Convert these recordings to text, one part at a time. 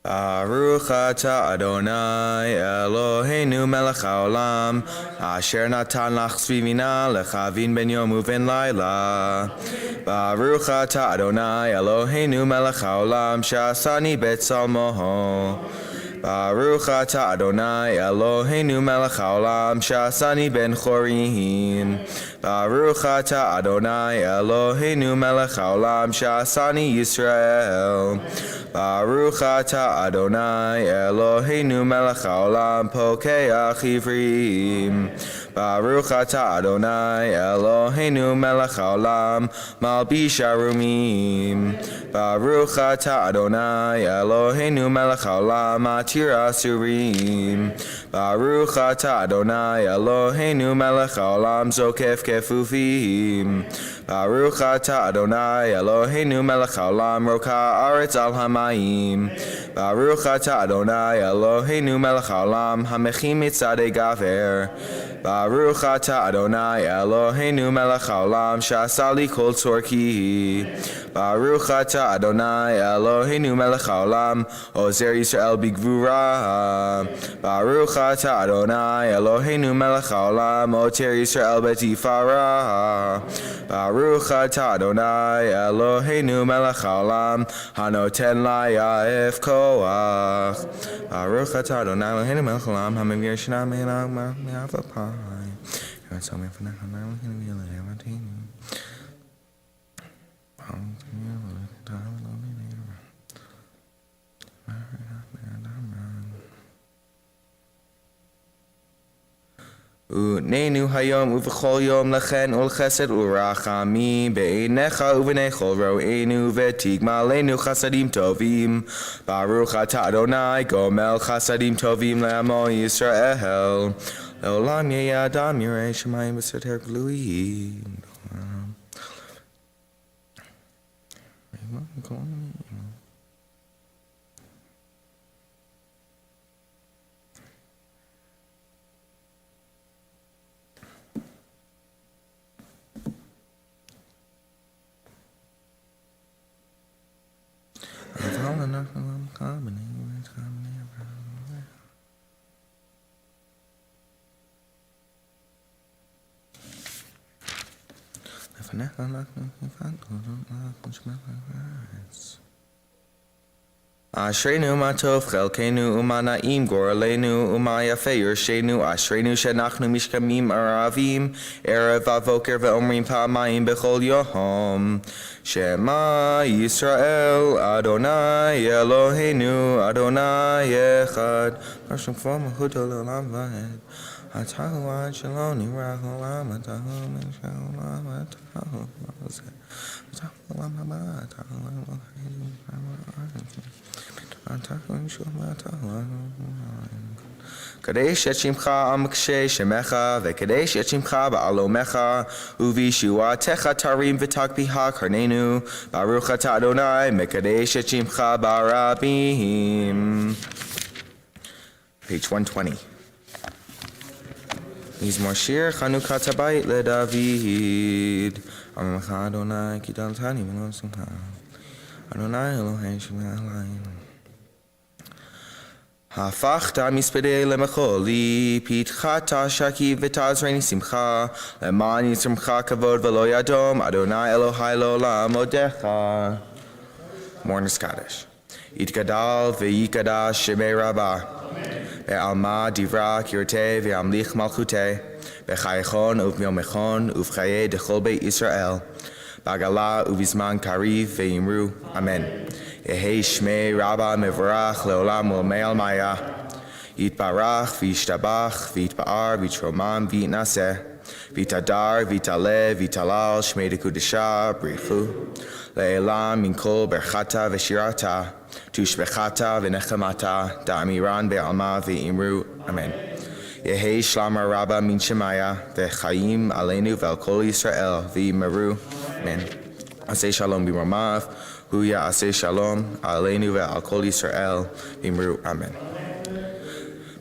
Baruch atah Adonai Eloheinu melech haolam asher natan lach tzvivina lechavin ben yom uven laila. Baruch atah Adonai Eloheinu melech haolam she'asani betzalmo. Baruch atah Adonai Eloheinu melech haolam she'asani ben chorim. Baruch atah Adonai Eloheinu melech haolam she'asani Yisrael. Baruch atah Adonai Eloheinu melech haolam pokeach ivrim. Baruch atah Adonai Eloheinu melech haolam malbish arumim. Baruch atah Adonai Eloheinu melech haolam atir asurim. Baruch atah Adonai Eloheinu melech haolam zokef kefufim. Baruch atah Adonai Eloheinu melech haolam roka aretz al hamayim. Baruch atah Adonai Eloheinu melech haolam hamechim mitzadei gaver. Baruch atah Adonai Eloheinu melech haolam she'asa li kol tzorki. Baruch atah Adonai Eloheinu melech haolam ozer Yisrael bigvura. Baruch atah Adonai Eloheinu melech haolam oter Yisrael betifara. Baruch atah Adonai Eloheinu melech haolam hanoten layaf koach. Baruch atah Adonai Eloheinu melech haolam hamivir shana me'avapai. So me for now, I'm going to be able U'nenu hayom uv'chol yom lechen ulchesed u'rachamim be'einecha u'v'nechol ro'enu v'tigmalenu chasadim tovim. Baruch atah Adonai gomel chasadim tovim le'amo Yisrael. Le'olam yeh adam yirei shemayim v'seter gluim. Ashreinu ma tov chelkenu uma na'im goralenu uma yafe yershenu Ashreinu she'nachnu mishkamim aravim erev avoker ve'omrim pa'amayim bechol yom Shema Yisrael Adonai Eloheinu Adonai echad Hashem k'vom mahuto le'olam va'ed Atahu ad shalom nirach olam Atahu min shalom Atahu ma'azeh Atahu olam haba Atahu olam Kadesh et shimcha amkshe shemecha vekadesh et shimcha ba'alomecha uvishuatecha tarim v'takbiha karnenu Baruch atah Adonai mekadesh et shimcha barabim. Page 120. Mizmor shir Chanukat habayit leDavid. Amecha Adonai ki daltani v'lo simcha. Adonai Elohei shema alayim. Hafachta mispedei lemecholi pitchata shaki v'tazreni simcha leman yitzrimcha kavod v'lo yadom Adonai Elohai l'olam odecha. Mourner's Kaddish. Yitgadal v'yikadash shemei rabbah be'alma divra kirtei v'amlich malchutei b'chayechon uv'yomechon uv'chayei dechol beit Yisrael Bagala uvizman kariv ve'imru. Amen. Yehei shmei rabba mevorach leolam u'me'al maya. Yitbarach v'yishtabach v'yitba'ar v'yitromam v'yitnaseh. V'yitadar v'yitaleh v'yitalal shmei dekudesha brichu. Le'elam min kol berchata v'shirata. Tushbechata v'nechamata. Da'amiran be'alma v'imru. Amen. Yehei shlama rabba min shemaya v'chayim aleinu v'al kol Yisrael v'yimeru. Amen. Aseh shalom b'mamav, huya aseh shalom aleinu ve'al kol Yisrael v'imru. Amen.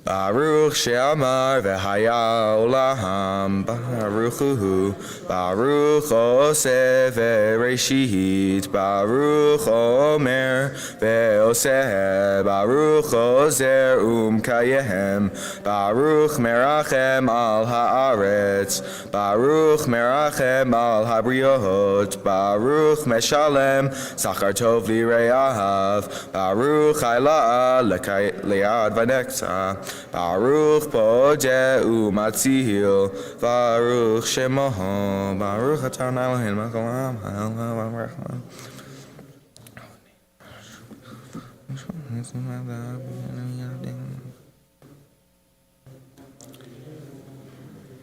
Baruch she'amar v'haya olam, Baruch hu, Baruch oseh v'reshit, Baruch omer v'oseh, Baruch ozer umkayehem, Baruch merachem al haaretz, Baruch merachem al habriot, Baruch meshalem sachar tov lireahav, Baruch hayla'a le'ad v'nekta, Baruch podeh umatzil, Baruch shemoho, Baruch atah Elohim ha'olam ha'olam.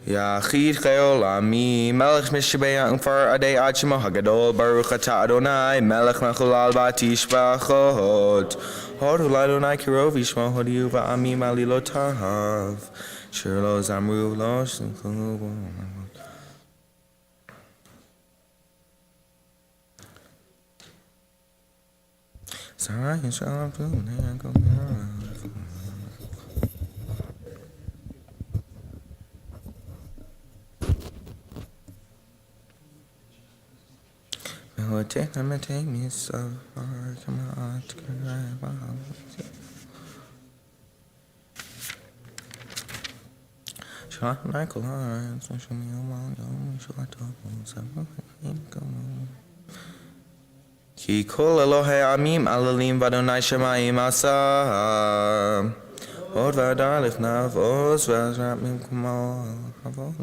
Yachid Cheolami, Melech Mishbeya Umfar Adei Ad Shemo HaGadol, Baruch Atah Adonai, Melech Mechulal Batish Bachot, Hod Hu Adonai Kirov Yishmo Hodiu Va'amim Alilotav, Shir Lo Zamru Lo Shinku. Sarai Yisrael Abdul Ne'akom take me so far, come on, Shot Michael Lawrence, show me a long shall I talk Ki kol Elohe Amim Alalim Vadonai Shemayim Asa Od Vadar Lifnav Oz Vazrat Mim Kumo Havol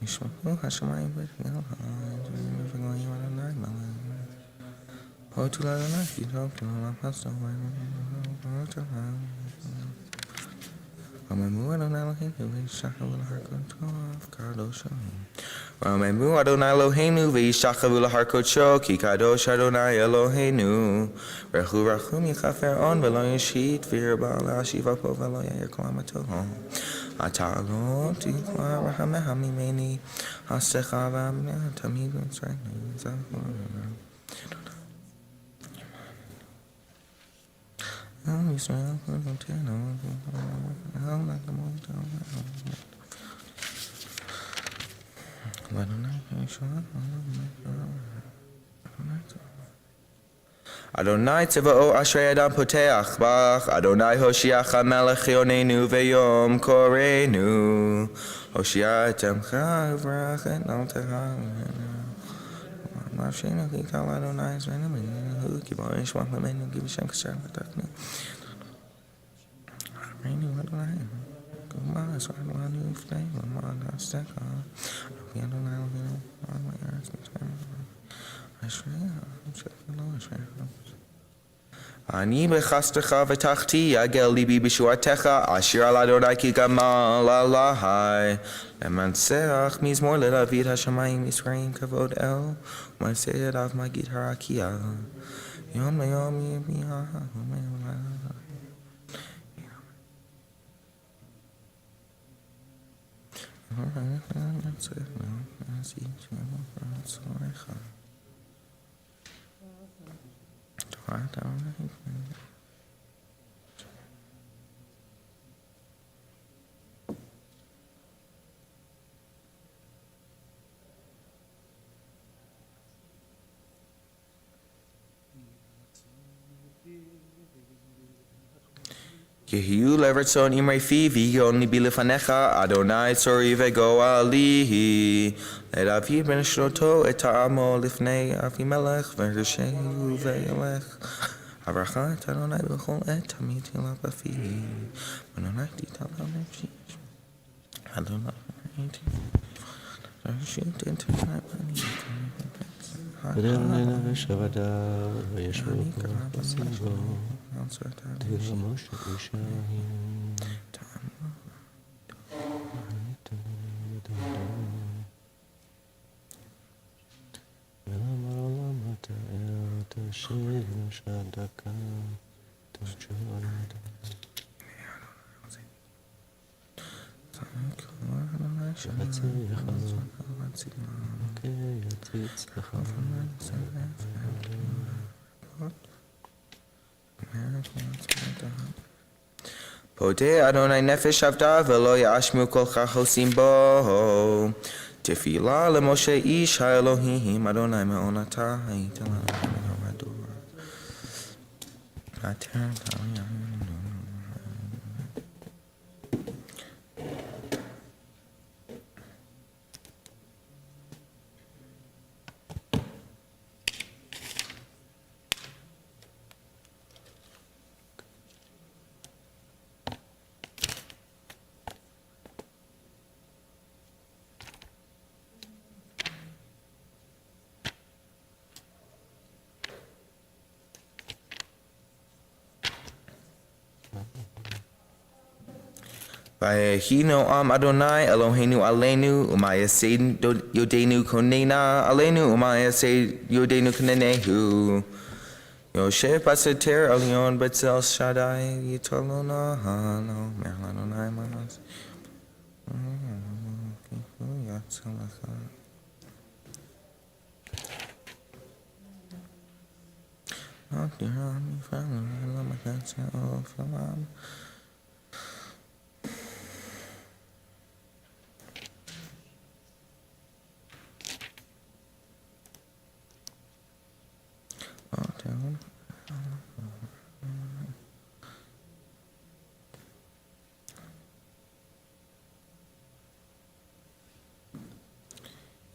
Yishmael Hashemayim B'Yel Oh, to let a knife, you talk to my pastor. Ramemu Adonai Eloheinu v'yishachavu l'harkocho kadosh. Ramemu Adonai Eloheinu v'yishachavu l'harkocho ki kadosh Adonai Eloheinu. Rechu rachum yichafer on v'lo yishit v'yirba l'ashiv apo v'lo yair kolamato. Ata lo tikla rachamecha mimeni hasecha v'amneh tamid v'tzreinu. Oh, Israel, Adonai Tzeva'o Ashrei Adam Poteach Bach, Adonai Hoshiach HaMelech Yonenu V'yom Korenu, Hoshia Temcha Uvrach Et Naltecha Mavshenu Kikal Adonai Zreinu Hu Kibor Yishmach Lamenu Gibishem Kasher Mataknu Reinu Adonai Kumar Sarvanu Ftei Lamad Hasteka Adonai Eloheinu Adonai Eretz Mitzrayim Ashrei Shefelo Ashrei Ani bechastecha v'tachti yagel libi b'shuatecha ashir al Adonai ki gamal alahai lemanseach mizmor ledavid hashamayim Yisraim kavod el u'manseh av magid harakia yom layom yibiyah Yehiyu levertzon imrei fi v'yon libi lefanecha Adonai tzori v'go alihi ledavid ben shloto et ta'amo lifnei Avimelech v'hershehu v'yelech Avracha et Adonai b'chol et tamid yilach b'fi Adonai titala nefshish Adonai Rashut et t'nai Adonai v'shavada v'yeshvu b'sivo Moshe Ushahim V'lamarolamata el tashir shadaka tashurada Shatzei v'chalot Podeh Adonai nefesh avda velo yashmu kol chachosim bo. Tefillah leMoshe ish haElohim Adonai me'onatai. Vayehino am Adonai Eloheinu Aleinu Umayasei Yodenu Konena Aleinu Umayasei Yodenu Konenehu Yoshe Paseter Elion Betzel Shaddai Yitolona Hano Merlanonai Manas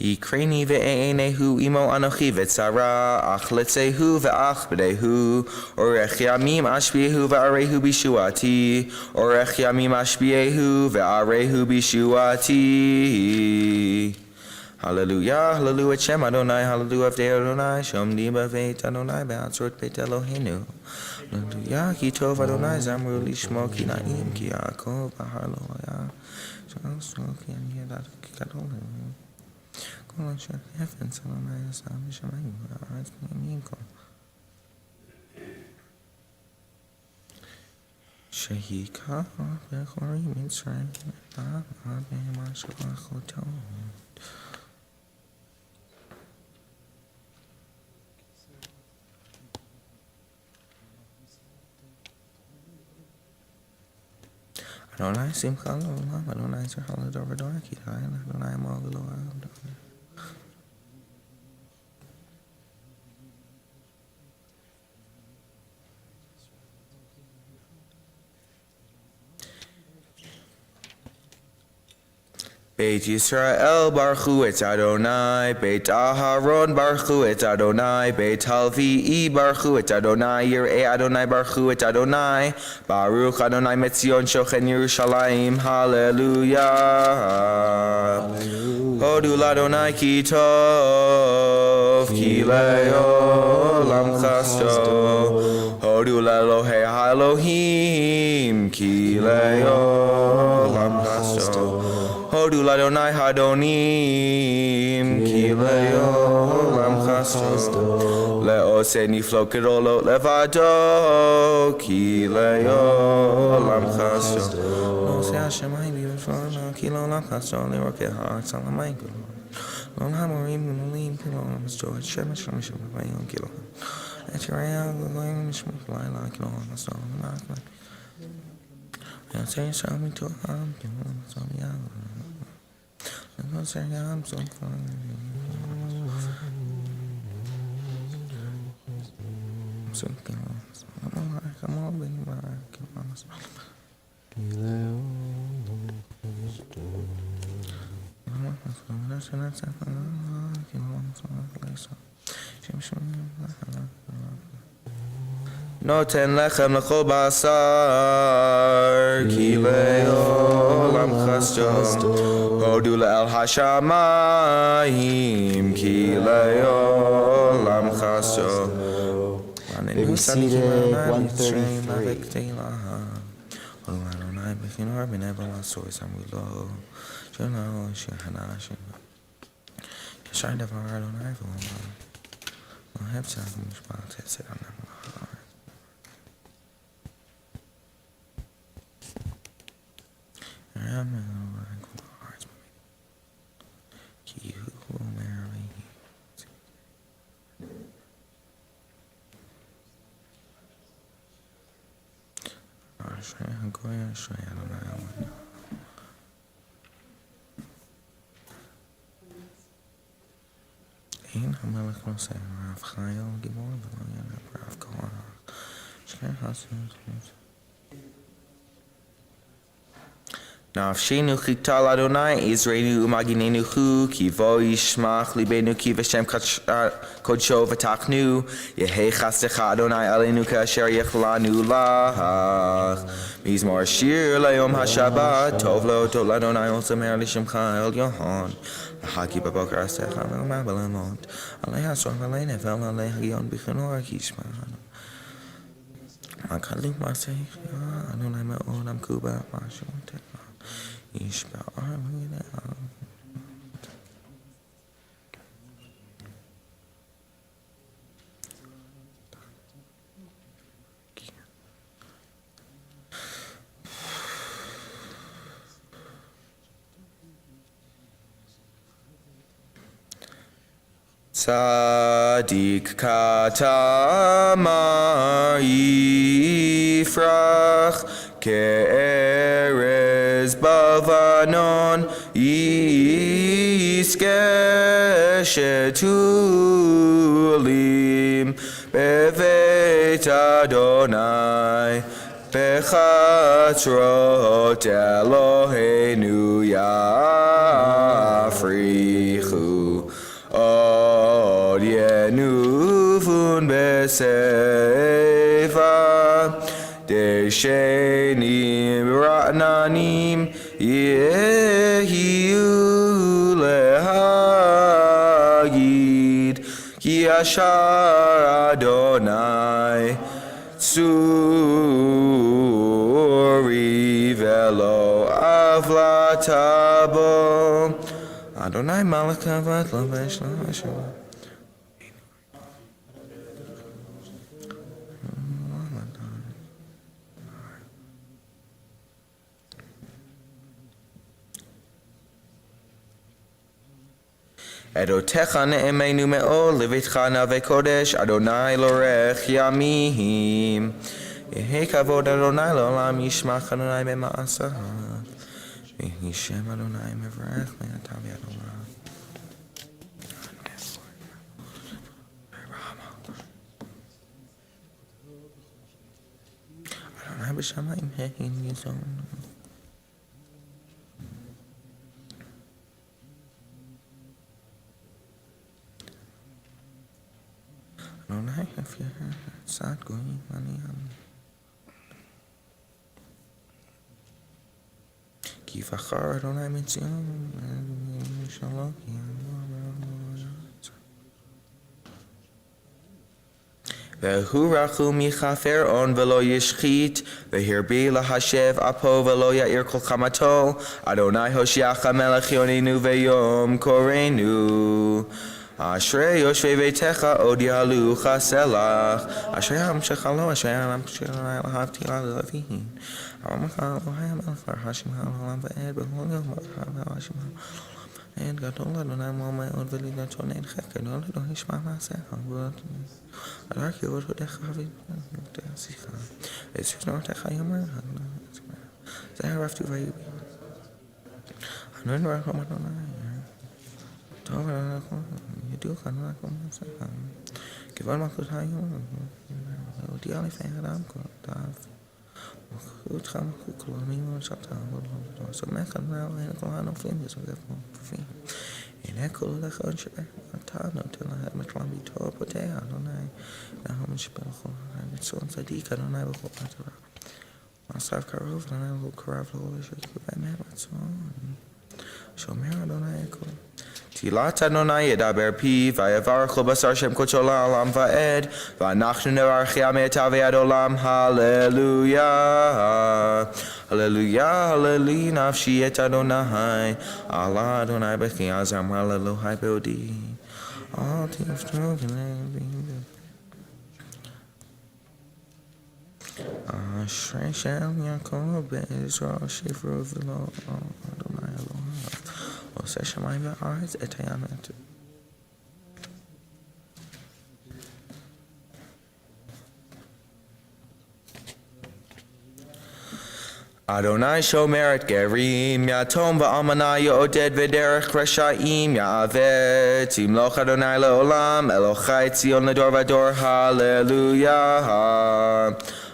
Yikreni ve'enehu imo anochi ve'tzara ach letzehu ve'ach b'dehu orech yamim ashbiehu ve'arehu bishuati orech yamim ashbiehu ve'arehu bishuati. Hallelujah, hallelujah, Shem Adonai, hallelujah, Avdei Adonai, Shom Diba Veit Adonai, Be'atzot Beit Eloheinu. Hallelujah, Ki Tov Adonai, Zamru Lishmo, Ki Na'im, Ki Yaakov, Bahar Lo Haya. Shom Ki Ani Yadat, Ki Gadol. Kol Asher Heavens, Adonai, Yasam, Shamayim, Ha'aretz, B'yamim Kol. Shehika, Bechori, Mitzrayim, Ba'ad, Be'eman, Shalach, Adonai Simcha L'Olam, Adonai Zercha L'Dor V'Dor, Ki Hayin, Adonai Mo V'Lo Beit Yisrael Baruchu et Adonai, Beit Aharon Baruchu et Adonai, Beit Halvi'i Baruchu et Adonai, Yir'ei Adonai Baruchu et Adonai, Baruch Adonai Metzion Shochen Yerushalayim, Hallelujah. Hodu l'Adonai ki tov, ki le'olam chasto, Hodu l'Elohei ha'Elohim, ki le'olam chasto. Hodu l'Adonai Hadonim, Ki le'olam chasto, le'oseh niflo kedolot levado, Ki le'olam chasto. Le'oseh Hashemayim b'yivashvana, Ki le'olam chasto, le'rokeh ha'aretz alamayim kedolot. Le'olam ha'morim v'molim, Ki le'olam chasto, et shem Hashem Hashem v'ayom ki le'olam. Et yirayah v'goyim mishmach l'ayla, Ki le'olam chasto, le'ma'akman. Yaseh Yisrael mitoham, Ki le'olam chasto, le'yah. I'm so fun. So come on, baby. Noten lechem lechol basar, ki le'olam chasto. Hodu le'el hashamayim, ki le'olam chasto. May be seated, 133. Ki אשרי הגוי אשרי אדוני אלוהינו. אין המלך נושא רב חייל גיבור ולא ינק רב כהן. אשרי חסד נפשנו חיתה לאדוני, עזרנו ומגיננו הוא, כי בו ישמח ליבנו כי בשם קודשו ותחנו, יהי חסדך אדוני עלינו כאשר יכלנו לך. מזמור שיר ליום השבת, טוב לאדוני ולזמר לשמך עליון. לחגי בבוקר עשיך מרמה בלמות, עלי עשור ועלי נבל, עלי הגיון בכינור ישמענו. הקלות מעשה יחיה, אדוני מאוד המקובל משמעותך. ישבע עמי צדיק כתמר יפרח כארז בלבנון יזכה שתולים בבית אדוני בחצרות אלוהינו יפריחו עוד ינובון בשיבה דשנים רעננים יהיו להגיד כי ישר אדוני צורי ולא עוולתה בו אדוני מלך כבוד לבש לשם עדותיך נאמנו מאוד, לביתך נווה קודש, אדוני לאורך ימים. יהי כבוד אדוני לעולם, ישמח אדוני במעשיו. ויהי שם אדוני מברך מעתה ועד עולם. אדוני בשמיים הן יזון. אדוני הפר צד גויים עניים כי בחר אדוני מציון שלום והוא רחום יכפר און ולא ישחית והרבה להשב אפו ולא יאיר כל חמתו אדוני הושיעך מלך יוננו ויום קוראנו אשרי יושבי ביתך עוד יעלוך סלח אשרי המשך לו אשרי המשך להבתי ללווין עמך אלוהי המלך והרחשים העולם ועד בכל יום והרחשים העולם גדול אדוני מאוד ולידתו נדחה גדול אדוני ישמע מעשיך אדר כי עבודתך אביב שיחה ושכנותיך יאמר זה הרבתי ויהי אדוני ברוך הוא אדוני טוב אנחנו ידעו כאן אנחנו נעשה כבוד מלכות היום הודיע לפני אדם כל תאו ומלכות מלכות כל עמים ומשלתה סומך על אלוהינו כל הנופלים וסוגף מופים הנה כל הולך עוד שבך אתה נותן להם את לביתו פותח אדוני אנחנו משפל לכל מצוון צדיק אדוני בכל התורה מעשיו קרוב אדוני לא קרב לא שיקרו באמת רצון שומר אדוני הכל תהילת אדוני ידבר פיו ויברך כל בשר שם קודשו לעולם ועד ואנחנו נברכיה מעתה ועד עולם הללויה הללויה הללי נפשי את אדוני עלה אדוני בכי עזר אמר לאלוהי בעודי אל תפתרו בלבי אשרי של יעקב בעזרו שפרו ולא אדוני אלוהיו עושה שמיים וארץ את האמת. Adonai shomer et gerim, yatom va'amana ya'oded v'derech rasha'im ya'avet. Yimloch Adonai le'olam, Elochai Tzion ledor v'dor, hallelujah.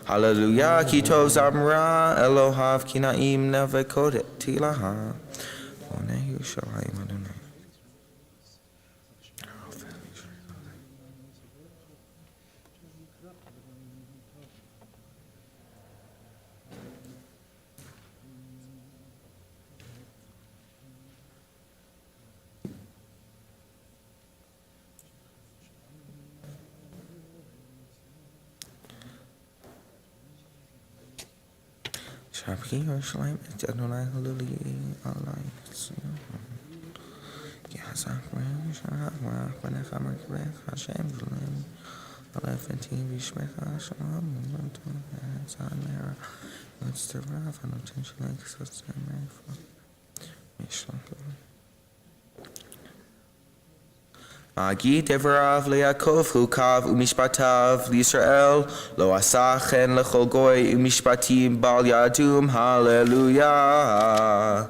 Hallelujah, ki tov zamra, Elohav ki na'im nevekodet tilaha. Oneh Yerushalayim Adonai. Shabki Yerushalayim et Adonai Halili Alay Tziyah. Ki hazak re'em sharach marach b'necha merkavech Hashem v'leim alef eti v'shmecha shalom v'mantun v'etzan mera v'tzterav v'noten shalek sotzem me'fa mishlach. Agi devarav leYaakov chukav umishpatav l'Yisrael lo asachen lechol goy umishpatim bal yadum. Hallelujah.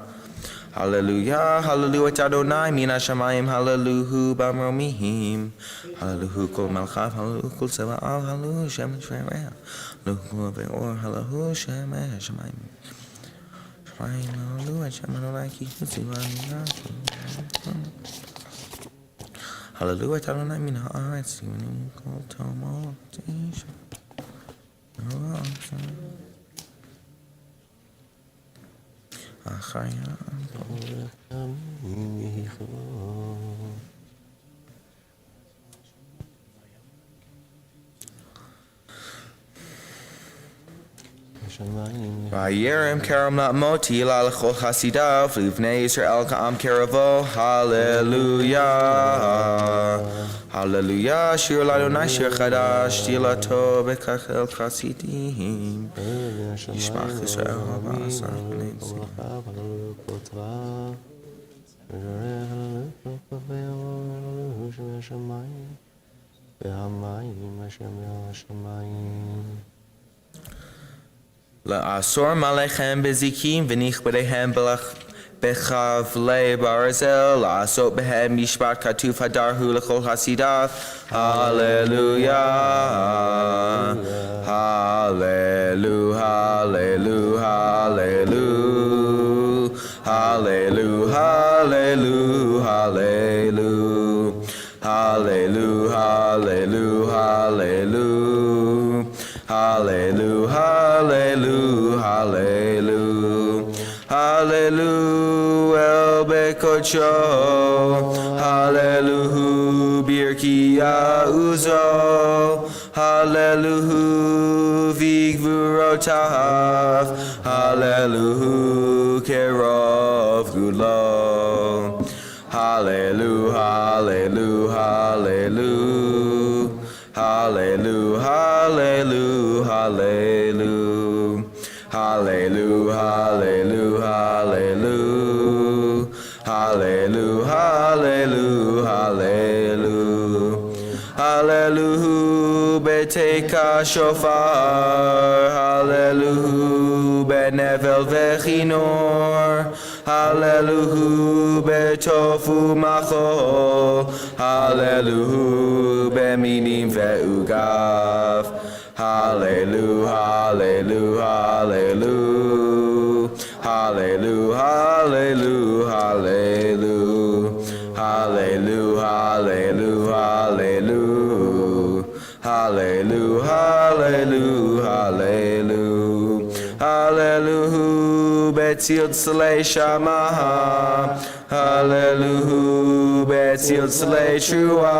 Hallelujah. Hallelujah et Adonai min hashamayim. Hallelujah b'mromihim. Hallelujah kol melchav. Hallelujah kol tzeva'av. Hallelujah shem shvereah. Hallelujah kol ve'or. Hallelujah shem hashamayim. Shmayim hallelujah shem Adonai ki tzivah. Hallelujah, Adonai min haaretz, yinim kol tomo tisha. Achaya. Vayirem kerem la'moti ila l'chol chasidav livnei Yisrael ka'am keravo. Hallelujah. Hallelujah. Shir l'Adonai shir chadash tilato bekachel chasidim. Yishmach Yisrael v'asach b'nei La'asor malechem bezikim v'nich b'dehem bechavlei barzel la'asot behem mishpat katuf hadarhu l'chol hasidav. Hallelujah. Hallelujah. Hallelujah. Hallelujah. Hallelujah. Hallelujah. Hallelujah. Hallelujah. Hallelujah, hallelujah, hallelujah, el bekocho, hallelujah, birkia uzo, hallelujah, vigvurotav, hallelujah, kerov gulo, hallelujah, hallelujah, hallelujah, hallelujah, hallelujah, hallelujah, hallelujah, hallelujah, hallelujah, hallelujah, hallelujah, hallelujah, beteka shofar, hallelujah, benevel vechinor, hallelujah, betofu machol, hallelujah, beminim ve'ugav. Hallelujah, hallelujah, hallelujah, hallelujah, hallelujah, hallelujah, hallelujah, hallelujah, hallelujah, hallelujah, hallelujah, betzil tzlei shama, hallelujah, betzil tzlei trua.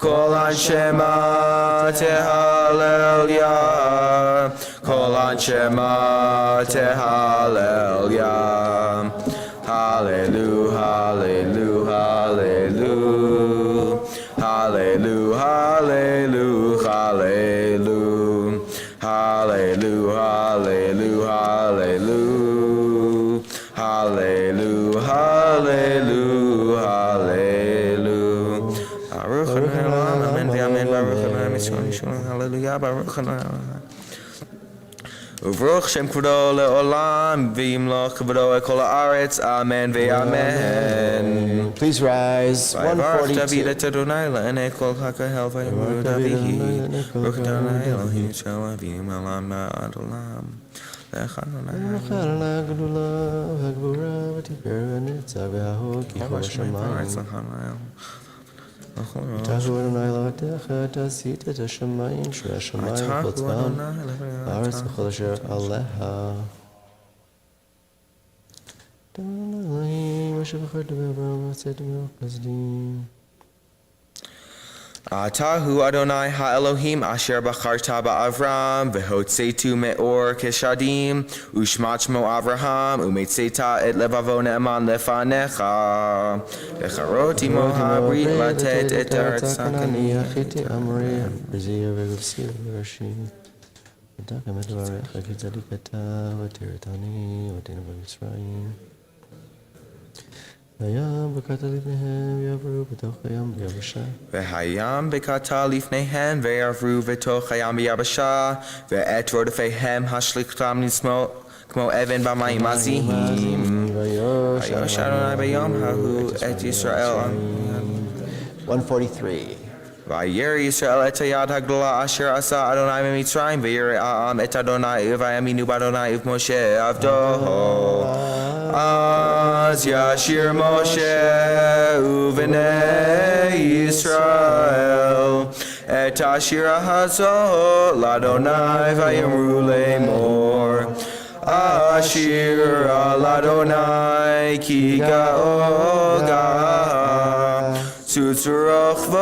Kol anshema tehalel ya, kol anshema tehalel ya. Hallelujah, hallelujah, hallelujah, hallelujah, hallelujah, hallelujah, hallelujah, hallelujah, hallelujah, hallelujah, hallelujah. Baruch Adonai Amen v'amen. Baruch Adonai Mitzvah Mishulach. Hallelujah. Baruch Adonai. וברוך שם כבודו לעולם, וימלוך כבודו את כל הארץ, אמן ואמן. Please rise. ויברך דוד 142. את אדוני לעיני כל הקהל, ויאמרו דוד, ברוך את אדוני אלוהים של אבינו מעולם ועד עולם. לך אדוני. אדוני הגדולה והגבורה ותפארת ונצח וההוד כי כל השמיים. תחו אדוני לבתיך, תעשית את השמיים, שרי השמיים וחוצם, הארץ וכל אשר עליה. אדוני אלוהים, אשר בחרת באברהם ועשית ממנו חסדים. אתה הוא אדוני האלוהים אשר בחרת באברהם והוצאתו מאור כשדים ושמת שמו אברהם ומצאת את לבבו נאמן לפניך וחרות עמו הברית לתת את ארץ הכנעני החיתי אמרי פריזי וגבסי וראשי ודקם את דבריך כי צדיק אתה ותראתני ותהיינו במצרים והים בקעת לפניהם ויעברו בתוך הים ביבשה. והים בקעתה לפניהם ויעברו בתוך הים ביבשה ואת רודפיהם השליכתם לשמאל כמו אבן במים עזיים. ויוש אדוני ביום ההוא את ישראל. 143. וירא ישראל את היד הגדולה אשר עשה אדוני במצרים וירא העם את אדוני ויאמינו באדוני ובמשה עבדו. אז ישיר משה ובני ישראל את השירה הזאת לאדוני ויאמרו לאמור אשירה לאדוני כי גאוגה צוץ רוחבו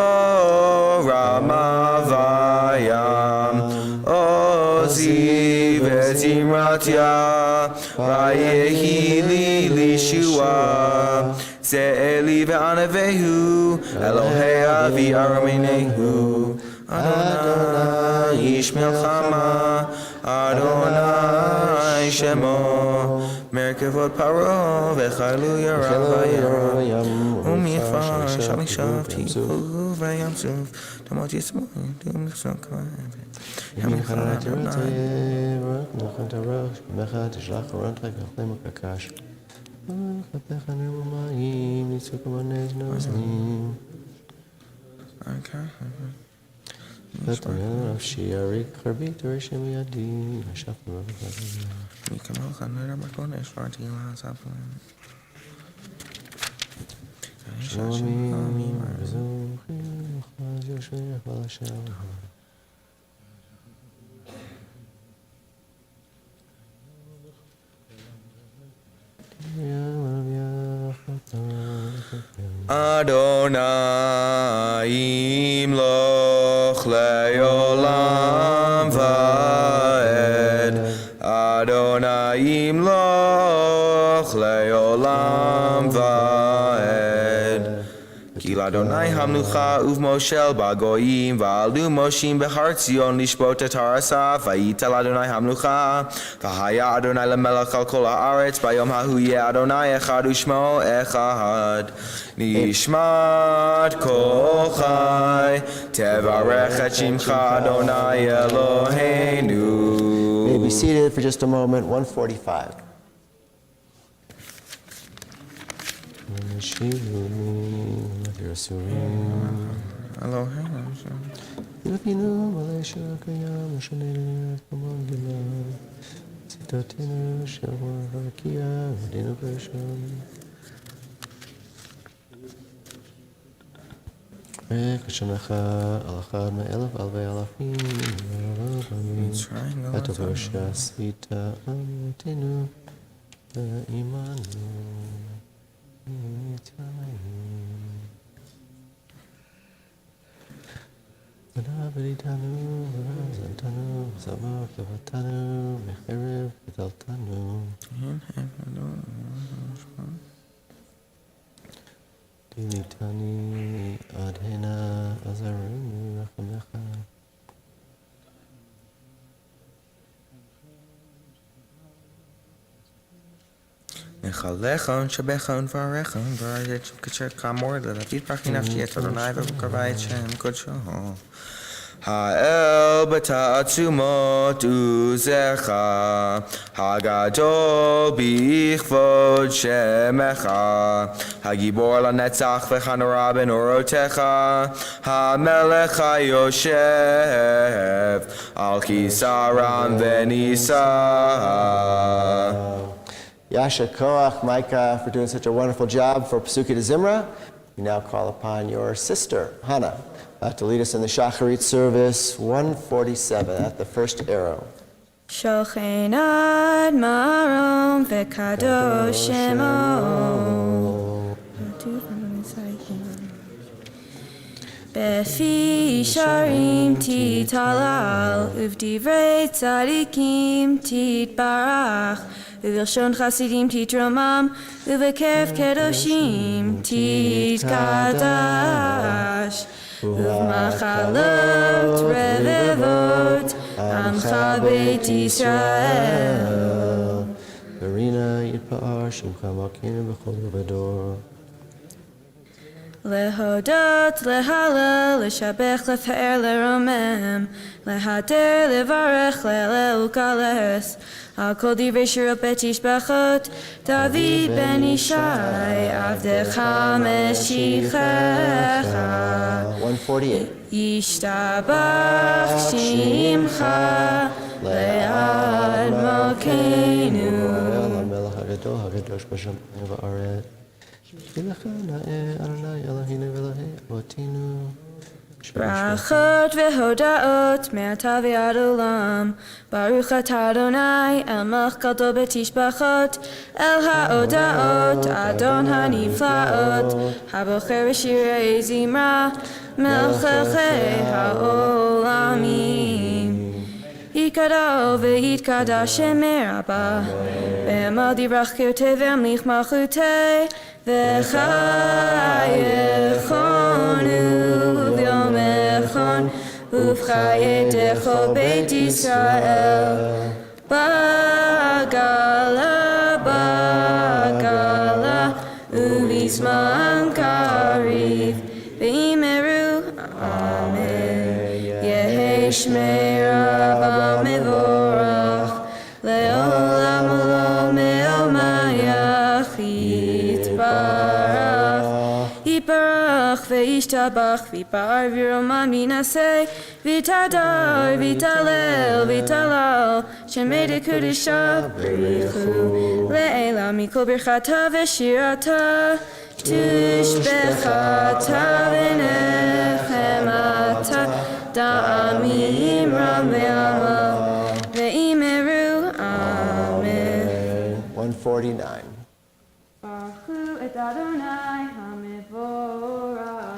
רמה וים עוזי וזמרתיה ויהי לי לישועה זה אלי וענווהו אלוהי אבי ארמינהו אדוני איש מלחמה אדוני שמו מרכבות פרעה וחיילו ירה בים ומפר שם ישבתי וים סוף תמות יצמו תום לחסוק ימין חננת ירצה ורק נחן תרח שמך תשלח אורנתך ככלי מקקש וכלפיך נרמו מים ניצוק ומנז נוזלים ותמיד נפשי אריק חרבי תורשי מידי נשף ברוב חזיר מי כמוך נראה בקודש פרטי לעזפם שלומי וזוכי וחז יושבי ולשם אדוני ימלוך לעולם ועד אדוני ימלוך לעולם ועד כי לאדוני המלוכה ובמושל בגויים ועלו מושים בהר ציון לשפוט את הר אסף וייטל אדוני המלוכה והיה אדוני למלך על כל הארץ ביום ההוא יהיה אדוני אחד ושמו אחד נשמת כל חי תברך את שמך אדוני אלוהינו. May be seated for just a moment. 145. Levine Malaysia Kayam Shanel Kamon Gilad Sitatina Shalwa Rakia Medina Persian Kashamecha Alachad Me'elef Alvei Alafim Atavosha Sita Amitinu Imanu Veritanu, Zantanu, Sabah, Kavatanu, Mecherev, Vitaltanu. Dilitani, Adhena, Azarunu, Rachamecha. נחלך ונשבח ונברך ונברך כאמור לדוד ברכי נפשי את אדוני ובקרבה את שם קודשו האל בתעצומות עוזך, הגדול בכבוד שמך, הגיבור לנצח וחנורה בנורותיך, המלך היושב על כיסא רם ונישא. Yasha Koach, Micah, for doing such a wonderful job for Pesuki de Zimra. We now call upon your sister, Hannah, to lead us in the Shacharit service 147 at the first arrow. Shochin ad marom v'kadosh shemo Befi sharim titalal uvdivrei tzadikim titbarach Uvilshon chasidim titromam uvekev kedoshim titkadash Uvmachalot revevot Amcha Beit Yisrael Verina Yitpa'ar Shimcha Malkeinu B'chol V'dor Lehodot, lehalel, leshabech, lefaer, leromem Lehader, levarech, lelukales Al kol divrei shirot bet yishbachot David ben Ishai Avdecha meshichecha 148 Yishtabach Shimcha Le'ad Malkeinu המלך הגדול הקדוש בשמיים ובארץ לך נאה אדוני אלוהינו ואלוהי אבותינו Brachot v'hodaot me'ata v'ad olam Baruch atah Adonai el melech gadol betishbachot El ha'odaot Adon ha'niflaot Habocher v'shirei zimra Melchechei ha'olamim Yikadal v'yitkadash shemei rabba Ve'amal dirach kirtei ve'amlich malchutei V'chayechonu Ufchayetecho Beit Yisrael Bagala, Bagala Uvizman Kariv V'imeru Amen Yehi Shmei Rabba Mevorach Le'olam Olam Me'omayach Yitbarach Yiparach ve'ishtabach v'ipar v'roman v'naseh v'tadar v'talel v'talal shemei dekudisha b'richu le'ela mikol birchata v'shirata tushbechata v'nechemata da'amim ram ve'amal ve'imeru Amen 149 Baruch et Adonai HaMevorach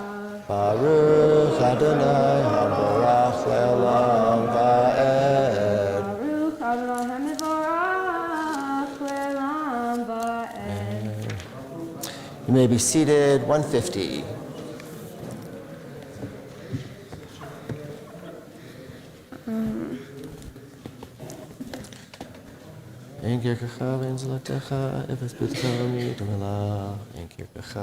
Baruch Adonai HaMevorach Le'olam Va'ed Baruch Adonai HaMevorach Le'olam Va'ed You may be seated 150 אין קרקך ואין זולתך, אפס ביתך ומית ומלך, אין קרקך.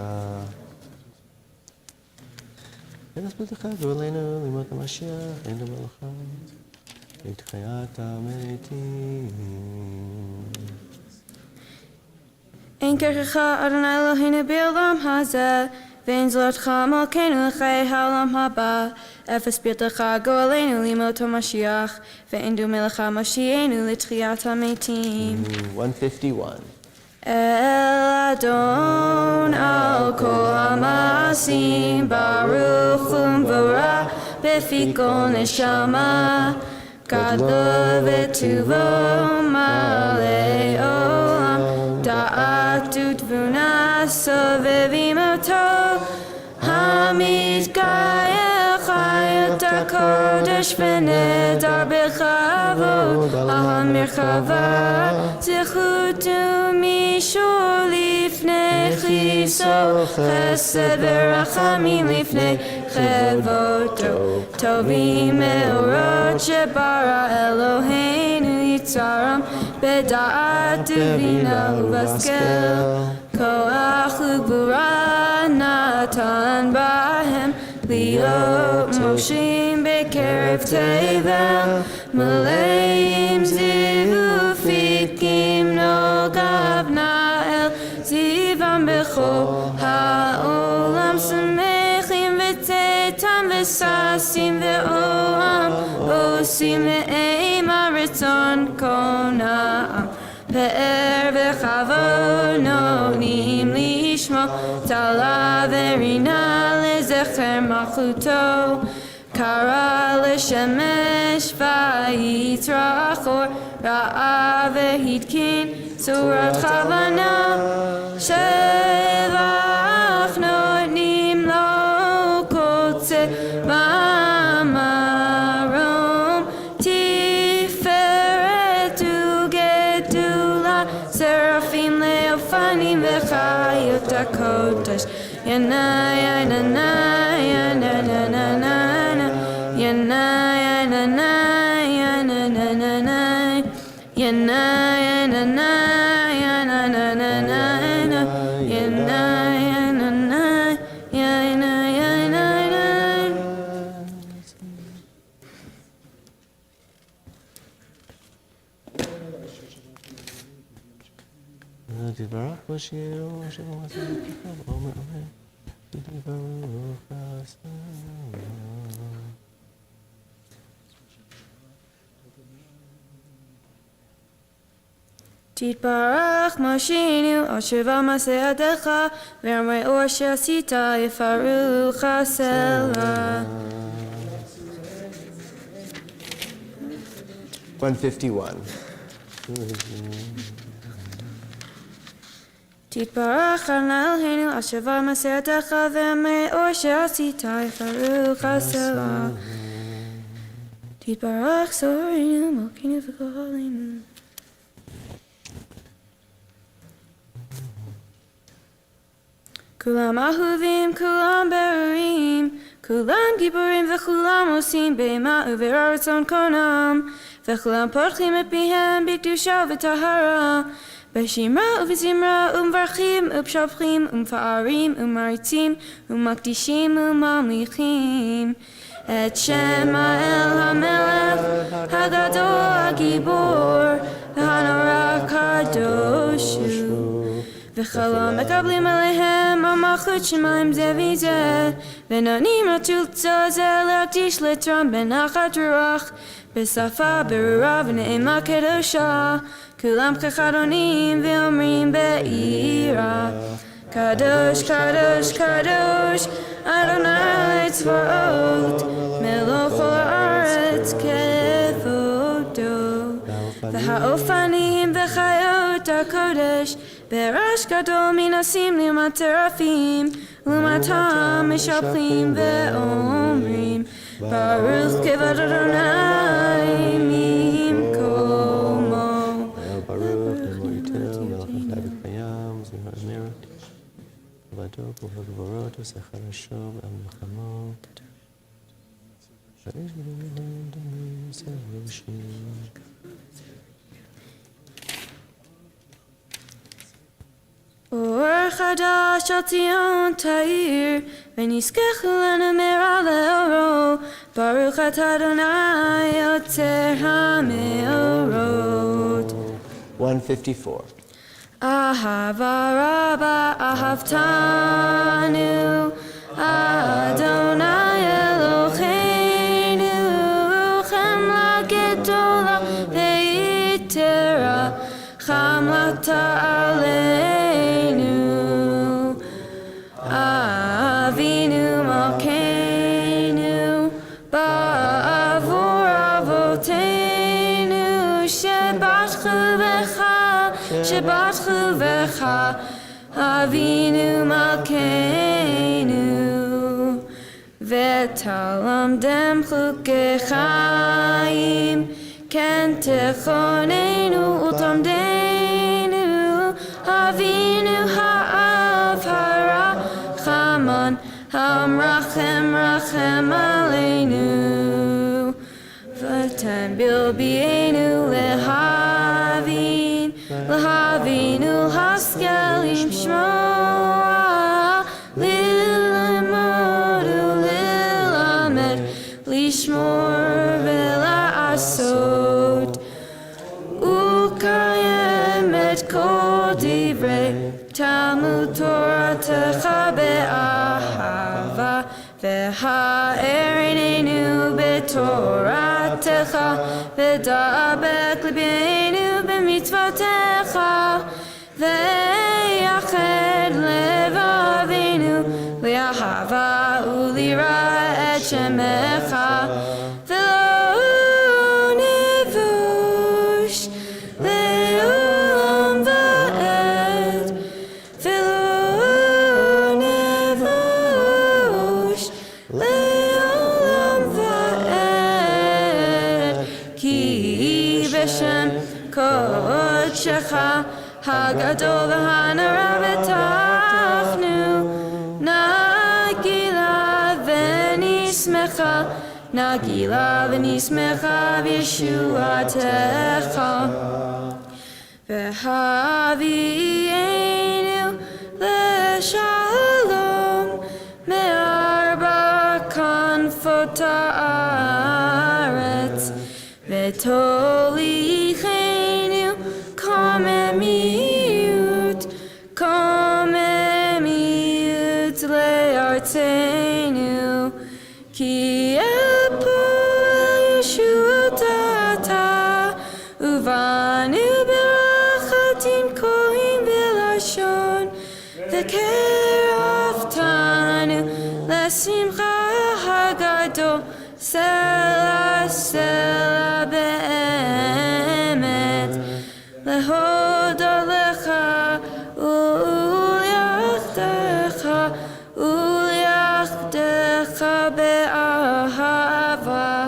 אפס ביתך גאולנו לימות המשיח, אין דומה לך, לתחיית המתים. אין קרקך אדוני אלוהינו בעולם הזה, ואין זולתך מלכנו לחיי העולם הבא. אפס ביתך גואלנו לימות המשיח, ואין דומה לך מושיענו לתחיית המתים. 151 אל אדון על כל המעשים, ברוך ומבורך בפי כל נשמה, גדול וטובו מלא עולם, דעת ותבונה סובבים אותו, המתגאה חיות הקודש ונדר בכבוד על המרחבה, זכות ומישור לפני כיסו, חסד ורחמים לפני כבודו, טובים מאורות שברא אלוהינו יצרם, בדעת ובינה ובשכל, כוח וגבורה נתן בהם, להיות מרשים בקרב תבל, מלאים זיו פיתקים נוגב נעל, זיוון בכל העולם שמחים וצאתם וששים ואוהם, עושים לאימה רצון כל נעם. פאר וכבוד נותנים לשמו, תלה ורינה לזכר מלכותו. קרא לשמש ויצרח אור, ראה והתקין צורת כוונה. שבח נותנים לו כל צבא מרום, תפארת וגדולה, שרפים לאופנים וחיות הקודש. ינא ינא ינא ינא ינא תברך בשירו אשר עשה לכך ואומר אמן. תברך השם. תתברך משינו אשר במעשה ידיך, ואמרי אור שעשית יפארו סלע. 151. תתברך אדוני אלוהינו אשר במעשה ידיך, ואמרי אור שעשית יפארו סלע. תתברך שורנו מלכנו וגואלנו. כולם אהובים, כולם ברורים, כולם גיבורים וכולם עושים בהמה וברע רצון קונם, וכולם פותחים את פיהם בקדושה וטהרה, בשמרה ובזמרה ומברכים ומשבחים ומפארים ומעריצים ומקדישים וממליכים את שם האל המלך הגדול הגיבור והנורא הקדוש הוא. וחלום מקבלים עליהם המלכות שמיים זה וזה, ונותנים לתולצה זה להקדיש לטרם בנחת רוח, בשפה ברורה ונעימה קדושה. כולם כאחד עונים ואומרים ביראה, קדוש קדוש קדוש אדוני צבאות, מלוך כל הארץ כבודו. והאופנים וחיות הקודש ברעש גדול מנסים לעומת טרפים, לעומתם משבחים ואומרים ברוך כבוד אדוני ממקומו. ברוך למויטל מלך החי וקיים, זמר הזמרת, כבודו כוח הגבורות עושה חדשו ועל מלחמו. האש גדולים דמים סבושים. אור חדש על ציון תאיר, ונזכה כולנו מהרה לאורו. ברוך אתה אדוני יוצר המאורות. 154. אהבה רבה אהבתנו, אדוני אלוהינו, חמלה גדולה ויתרה, חמלתה עלינו. אבינו מלכנו, בעבור אבותינו, שבטחו בך, אבינו מלכנו, ותלמדם חוקי חיים, כן תכוננו ותלמדנו. אבינו האב הרחמן, המרחם רחם עלינו, ותן בלבינו להבין ולהשכל לשמוע, ללמוד וללמוד. והארננו בתורתך, ודבק ליבנו במצוותיך, ויחד לבבינו לאהבה וליראה את שמך, ולא נבוש לעולם ועד, ולא נבוש לעולם ועד, כי בשם קודשך הגדול והנורא בטחנו, נגילה ונשמחה, נגילה ונשמחה בישועתך. והביאנו לשלום מארבע כנפות הארץ, ותוליכנו קוממיות לארצנו, כי הפועל ישועת אתה, ובנו ברחתים קוראים בלשון, וקרבתנו לשמחה הגדול, סלע סלע באמת, להודות לך וליחדך באהבה.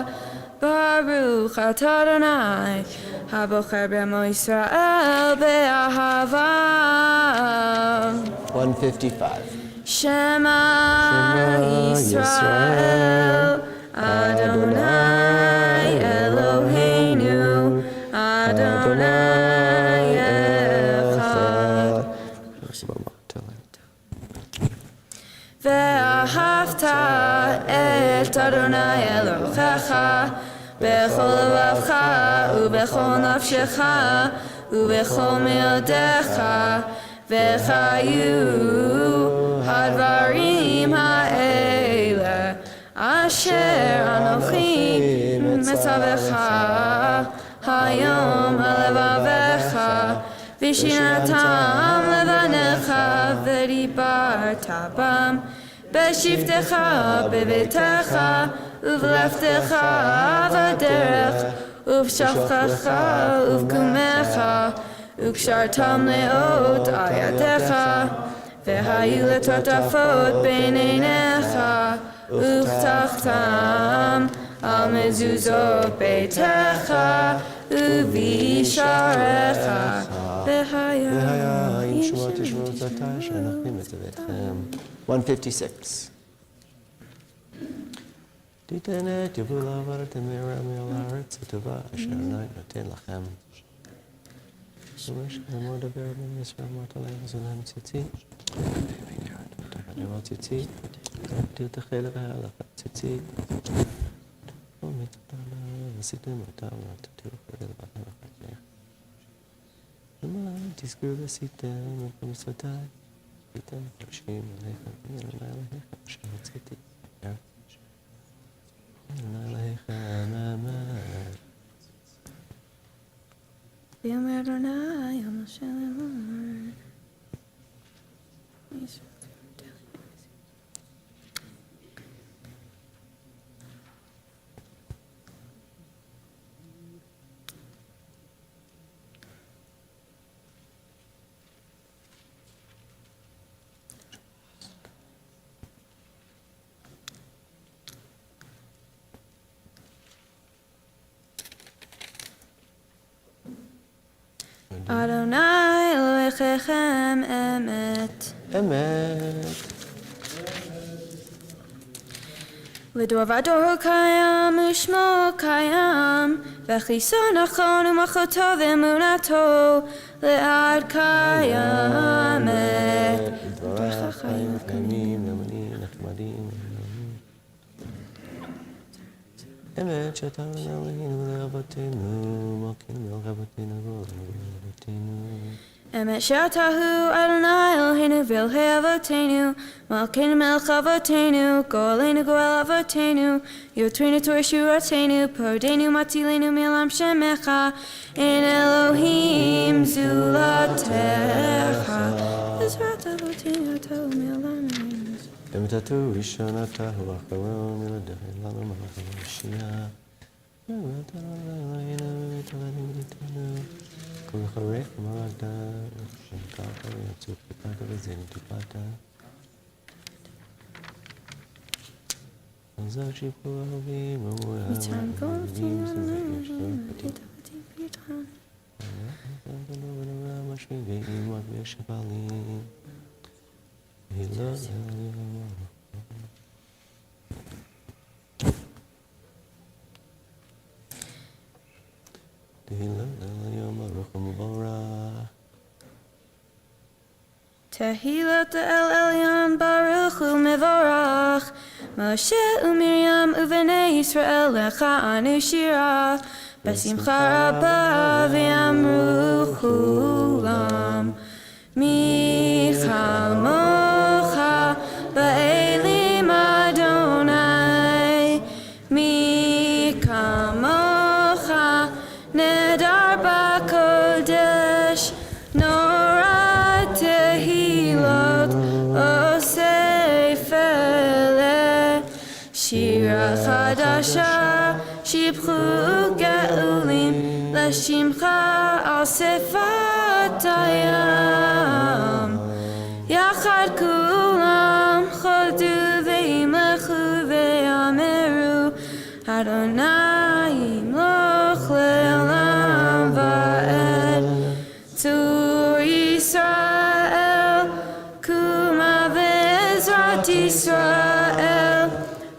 ברוך אתה אדוני הבוחר בעמו ישראל באהבה. 155. שמע ישראל אדוני אלוהינו אדוני אחד. ואהבת את אדוני אלוהיך בכל לבבך ובכל נפשך ובכל מאודך, וחיו הדברים האלה אשר אנוכי מצווך היום על לבביך, ושינתם לבניך ודיברת בם בשבתך בביתך ובלכתך בדרך ובשפחך ובקומך, וקשרתם לאות על ידיך, והיו לטוטפות בין עיניך, וכתבתם על מזוזות ביתך ובשעריך, והיה עם שמות תשמעו זאתה שאנחנו מצוותכם. 156. תיתן את יבול עברתם מהרה מעל הארץ הטובה אשר אדוני נותן לכם. אמור דבר בן ישראל אמרת להם זולם ציצי, תחדרו ציצי, תרתחי לבהלך ציצי, ועשיתם אותם ותתירו חבל לבתם אחריך. למען תזכרו ועשיתם את מצוותיי, הייתם פרשים עליכם אדוני אלוהיכם אשר הוצאתי מארץ אדוני אלוהיכם אמן. ויאמר אדוני אל משה לאמור. אדוני אלוהיכם אמת. אמת. לדור ודור הוא קיים ושמו קיים, וכיסו נכון ומחותו ואמונתו לעד קיימת. דברך חיים ופנימים נאמנים נחמדים. אמת שאתה אלוהינו לאבותינו, מלכנו על אבותינו ועולנו לאבותינו. Emet Shatahu Adonai Eloheinu Vilhei Avotenu Malkeinu Melech Avotenu Goaleinu Goel Avotenu Yotrinu Torishu Ratenu Prodenu Matilenu Milam Shemecha In Elohim Zulatecha Ezrat Avotenu Atau Milam Emitatu Rishonatahu Acharon Miladech Lanu Malachim Mashiach כל חרף מרדה, שככה יצאו טיפתה וזינו טיפתה. עזר שיפור אהובים, אמרו אהובים, שזה ישתור פתיק. משמין ואימות וישבלים, היא לא היום. Tehilot El Elyon Baruch Hu Mevorach Moshe uMiriam uVnei Yisrael Lecha Anu Shira Besimcha Rabba V'yamru Chulam Mi Chamocha Ba'elim Adonai Mi Kamocha Nedar B'Kodesh Nora Tehilot Osefele Shira Chadasha Shibchu Geulim Lashimcha Al Sefatayam Yachad Kulam Chodu Ve'imlechu Ve'ameru Adonai Yimloch Le'olam Va'ed Tzur Yisrael Kuma Ve'ezrat Yisrael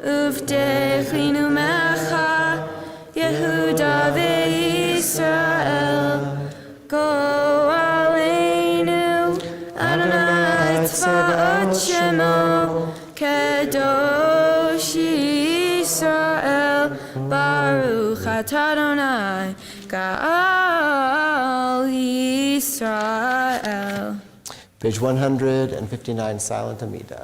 Uvdechinu Mecha Yehuda Ve'Yisrael Go Aleinu Adonai Tzvaot Shemo Kedosh Yisrael Baruch Atah Adonai Ga'al Yisrael. Page 159, Silent Amida.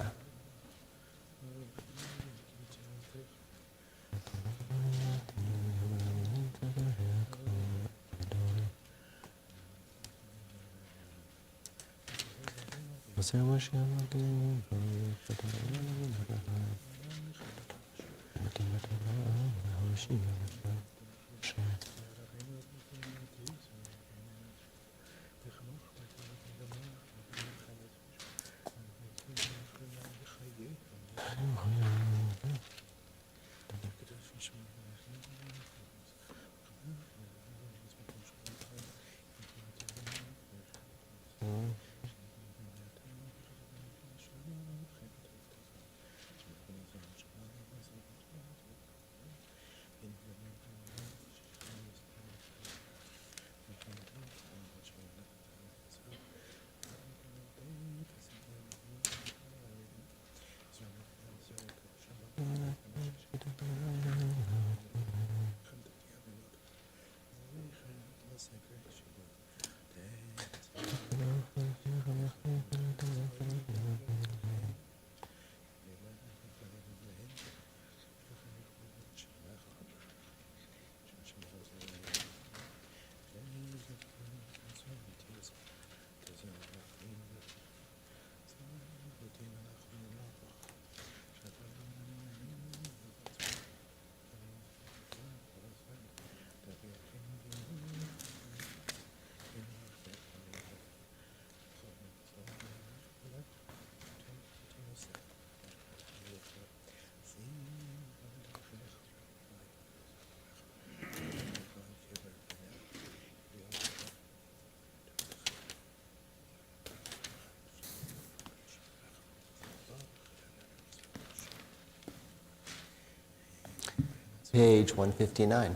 Page 159.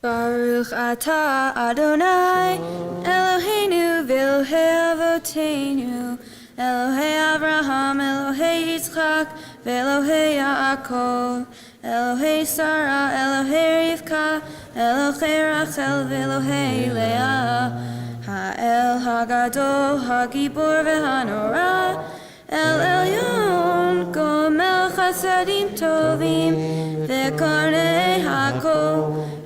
Baruch Atah Adonai Eloheinu Vilhei Avotenu Elohei Avraham, Elohei Yitzchak, Ve'Elohei Yaakov, Elohei Sarah, Elohei Rivka, Elohei Rachel, Ve'Elohei Leah, Ha'el Hagadol, Hagibor Ve'Hanora, El Elyon, Gomel Chasadim Tovim, Ve'Karnei Hakol,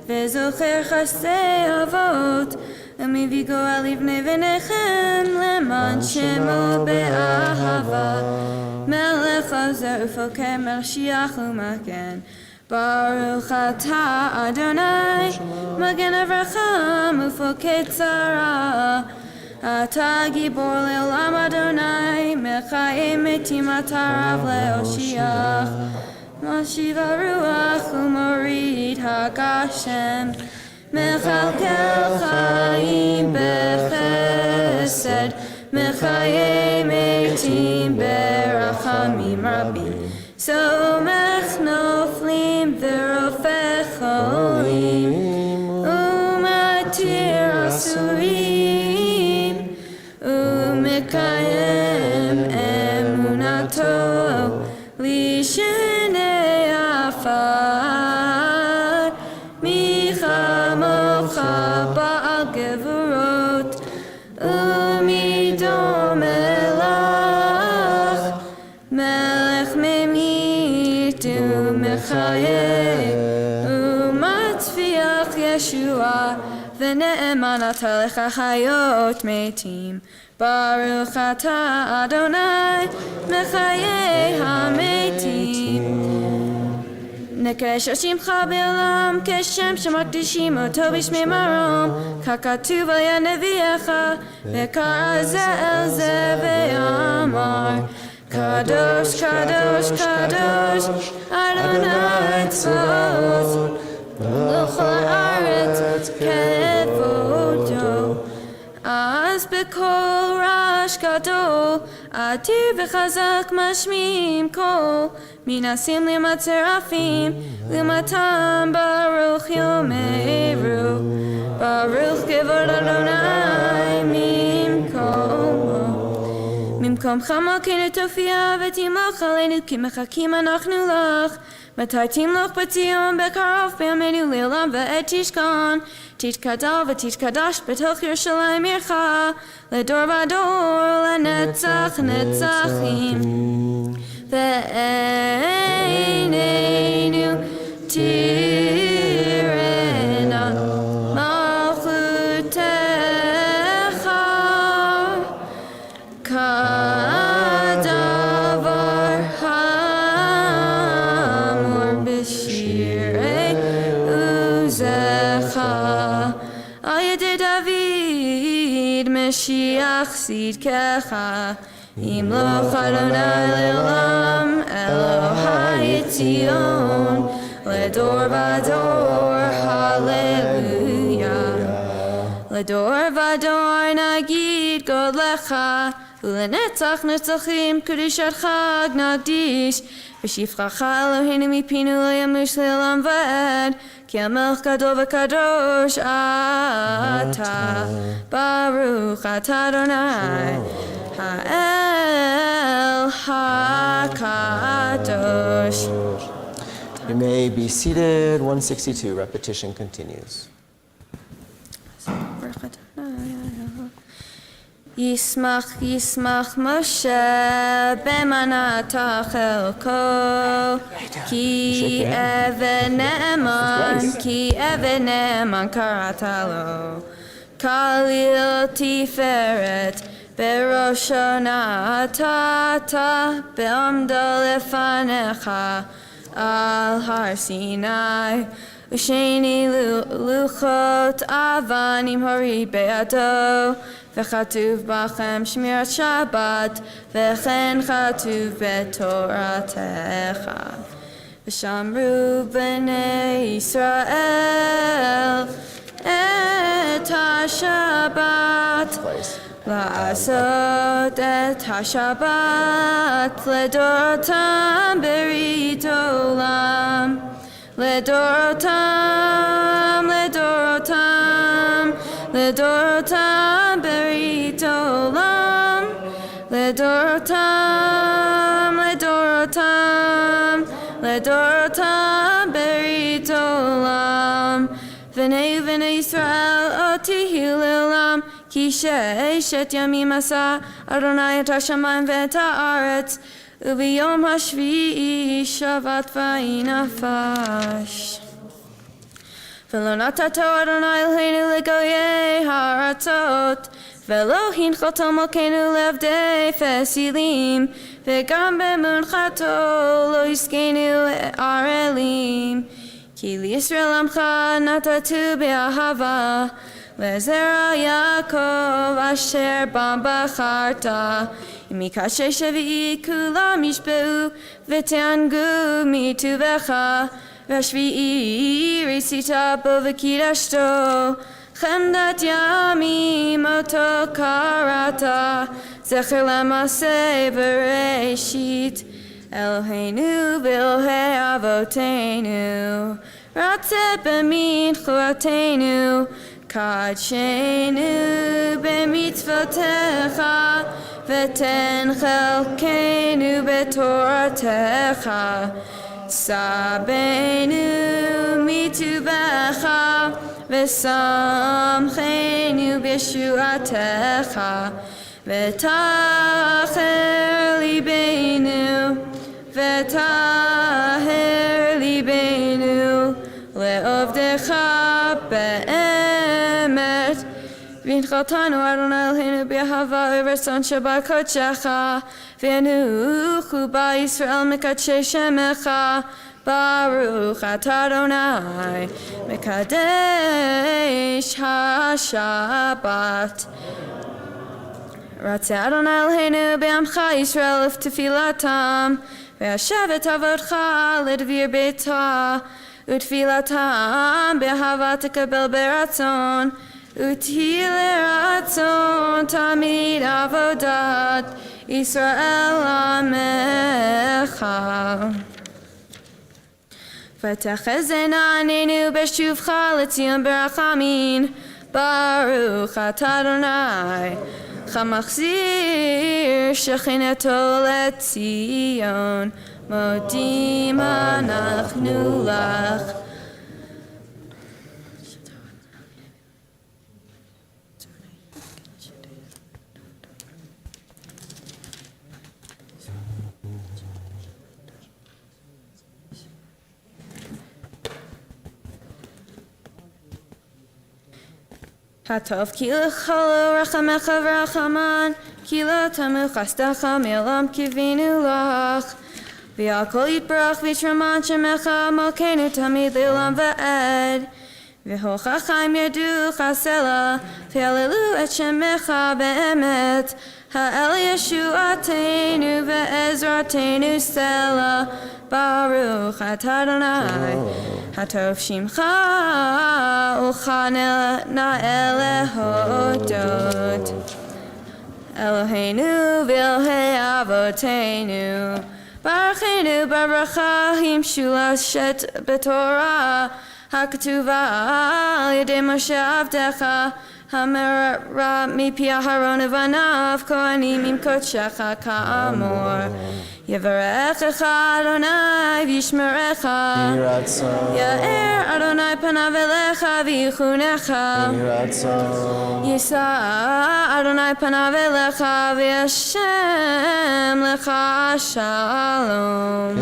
Ve'Zocher Chasei Avot, Umivigo Alivnei V'Nechem, Leman Shemo Be'ahava, Melech Hazer Ufoker Mashiach U'Magen, Baruch Atah Adonai, Magen Avraham Ufoket Tzara, Atah Gibor Le'olam Adonai, Mechayim Metim Atarav Le'oshiach, Mashiv HaRuach U'Morid HaGashem, Mechalkel Chaim Bechesed, Mechayim Metim Berachamim Rabim, Somech Noflim V'Rofech Cholim, U'Matir Asurim, U'Mekayem Emunato, Lishenei Afar, Michamocha Ba'al Gevurot, U'Midom Elach, Melech Memit U'Mechayeh, U'Matzviach Yeshua, V'Ne'eman Atah Lecha Hayot Metim, Baruch Atah Adonai, Mechayeh HaMetim. Nekesh Shimcha Be'olam, Keshem Shemakdishim Oto B'Shmei Marom, Kakatuv Al Yad Nevi'echa, Ve'kara Ze El Ze Ve'amar, Kadosh, Kadosh, Kadosh, Adonai Tzvaot, L'chol Haaretz Kevodo. Az B'kol Rash Gadol, Adir V'chazak Mashmim Kol, Minasim Limat Serafim, Limatam Baruch Yomeru, Baruch Kevod Adonai Mimkom. Mimkom Chamalkeinu Tofia V'timoch Aleinu Ki Mechakim Anachnu Lach, Matai Timloch B'tzion Bekarov B'yameinu Le'olam V'et Tishkan, Titkadal V'titkadash B'toch Yerushalayim Yircha, Ledor Vador Lenetzach Netzachim, Ve'eneinu Tirena Malchutecha, Kadavar Hamor B'shirei Uzecha, Ayedei David Meshiach Sidkecha, Imloch Adonai Le'olam, Elohai Tzion, Ledor Vador, Hallelujah. Ledor Vador Nagid Godlecha, Ulenetzach Netzachim Kedushatcha Gnagdish, V'shifchacha Eloheinu mipinu lo yamush le'olam va'ed, Ki HaMelech Gadol v'Kadosh Atah, Baruch Atah Adonai, Ha'el HaKadosh. You may be seated. 162, repetition continues. Yismach Yismach Moshe b'manata chelko, Ki even ne'eman karata lo, Kalil Tiferet Berosho na'atata, Be'amdo lefanecha al har Sinai, Usheni luchot avanim hori be'ado, V'chatuv bachem shmirat Shabbat, V'chen chatuv b'toratecha. V'shamru b'nei Yisrael et ha-Shabbat, La'asot et ha-Shabbat, Ledorotam berit olam, Ledorotam, Ledorotam, Ledorotam berit olam, Ledorotam לדורותם, לדורותם, לדורותם ברית עולם. בני ובני ישראל אותי לעולם, כי ששת ימים עשה אדוני את השמיים ואת הארץ, וביום השביעי שבת ויהי נפש. ולא נתתו אדוני אלוהינו לגויי הארצות, ולא הנחלתו מלכנו לעבדי פסילים, וגם במנחתו לא יזכנו ערלים. כי לישראל עמך נתתו באהבה, לזרע יעקב אשר בם בחרת. מקדשי שביעי כולם ישבעו ותענגו מטובך, והשביעי רצית בו וקידשתו. חמדת ימים אותו קראת, זכר למעשה בראשית. אלוהינו ואלוהי אבותינו, רצה במנחותינו, קדשנו במצוותיך, ותן חלקנו בתורתך. סבנו מטובך, ושמחנו בישועתך, ותחר ליבנו, ותהר ליבנו לעובדך באמת. והנחלתנו אדוני אלוהינו באהבה וברצון שבקודשך, וינוחו בה ישראל מקדשי שמך. ברוך אתה אדוני מקדש השבת. רצה אדוני אלוהינו בעמך ישראל ותפילתם, והשב את עבודך לדביר ביתה, ותפילתם באהבה תקבל ברצון, ותהי לרצון תמיד עבודת ישראל עמך. ותחזינה עינינו בשובך לציון ברחמים. ברוך אתה אדוני המחזיר שכינתו לציון, מודים אנחנו לך. הטוב כי לכל רחמך ורחמן, כי לא תמו חסדך מעולם קיווינו לך. ועל כל יתברך ויתרמן שמך מלכנו תמיד לעולם ועד. והוכחם ידעוך סלע, והללו את שמך באמת. האל ישועתנו ועזרתנו סלע. ברוך אתה אדוני הטוב שמך ולך נאה להודות. אלוהינו ואלוהי אבותינו, ברכנו בברכה המשולשת בתורה הכתובה על ידי משה עבדך, המרה מפי אהרון ובניו כהנים עם קודשך כאמור. יברכך אדוני וישמרך, יאר אדוני פניו אליך ויחונך, יישא אדוני פניו אליך וישם לך שלום.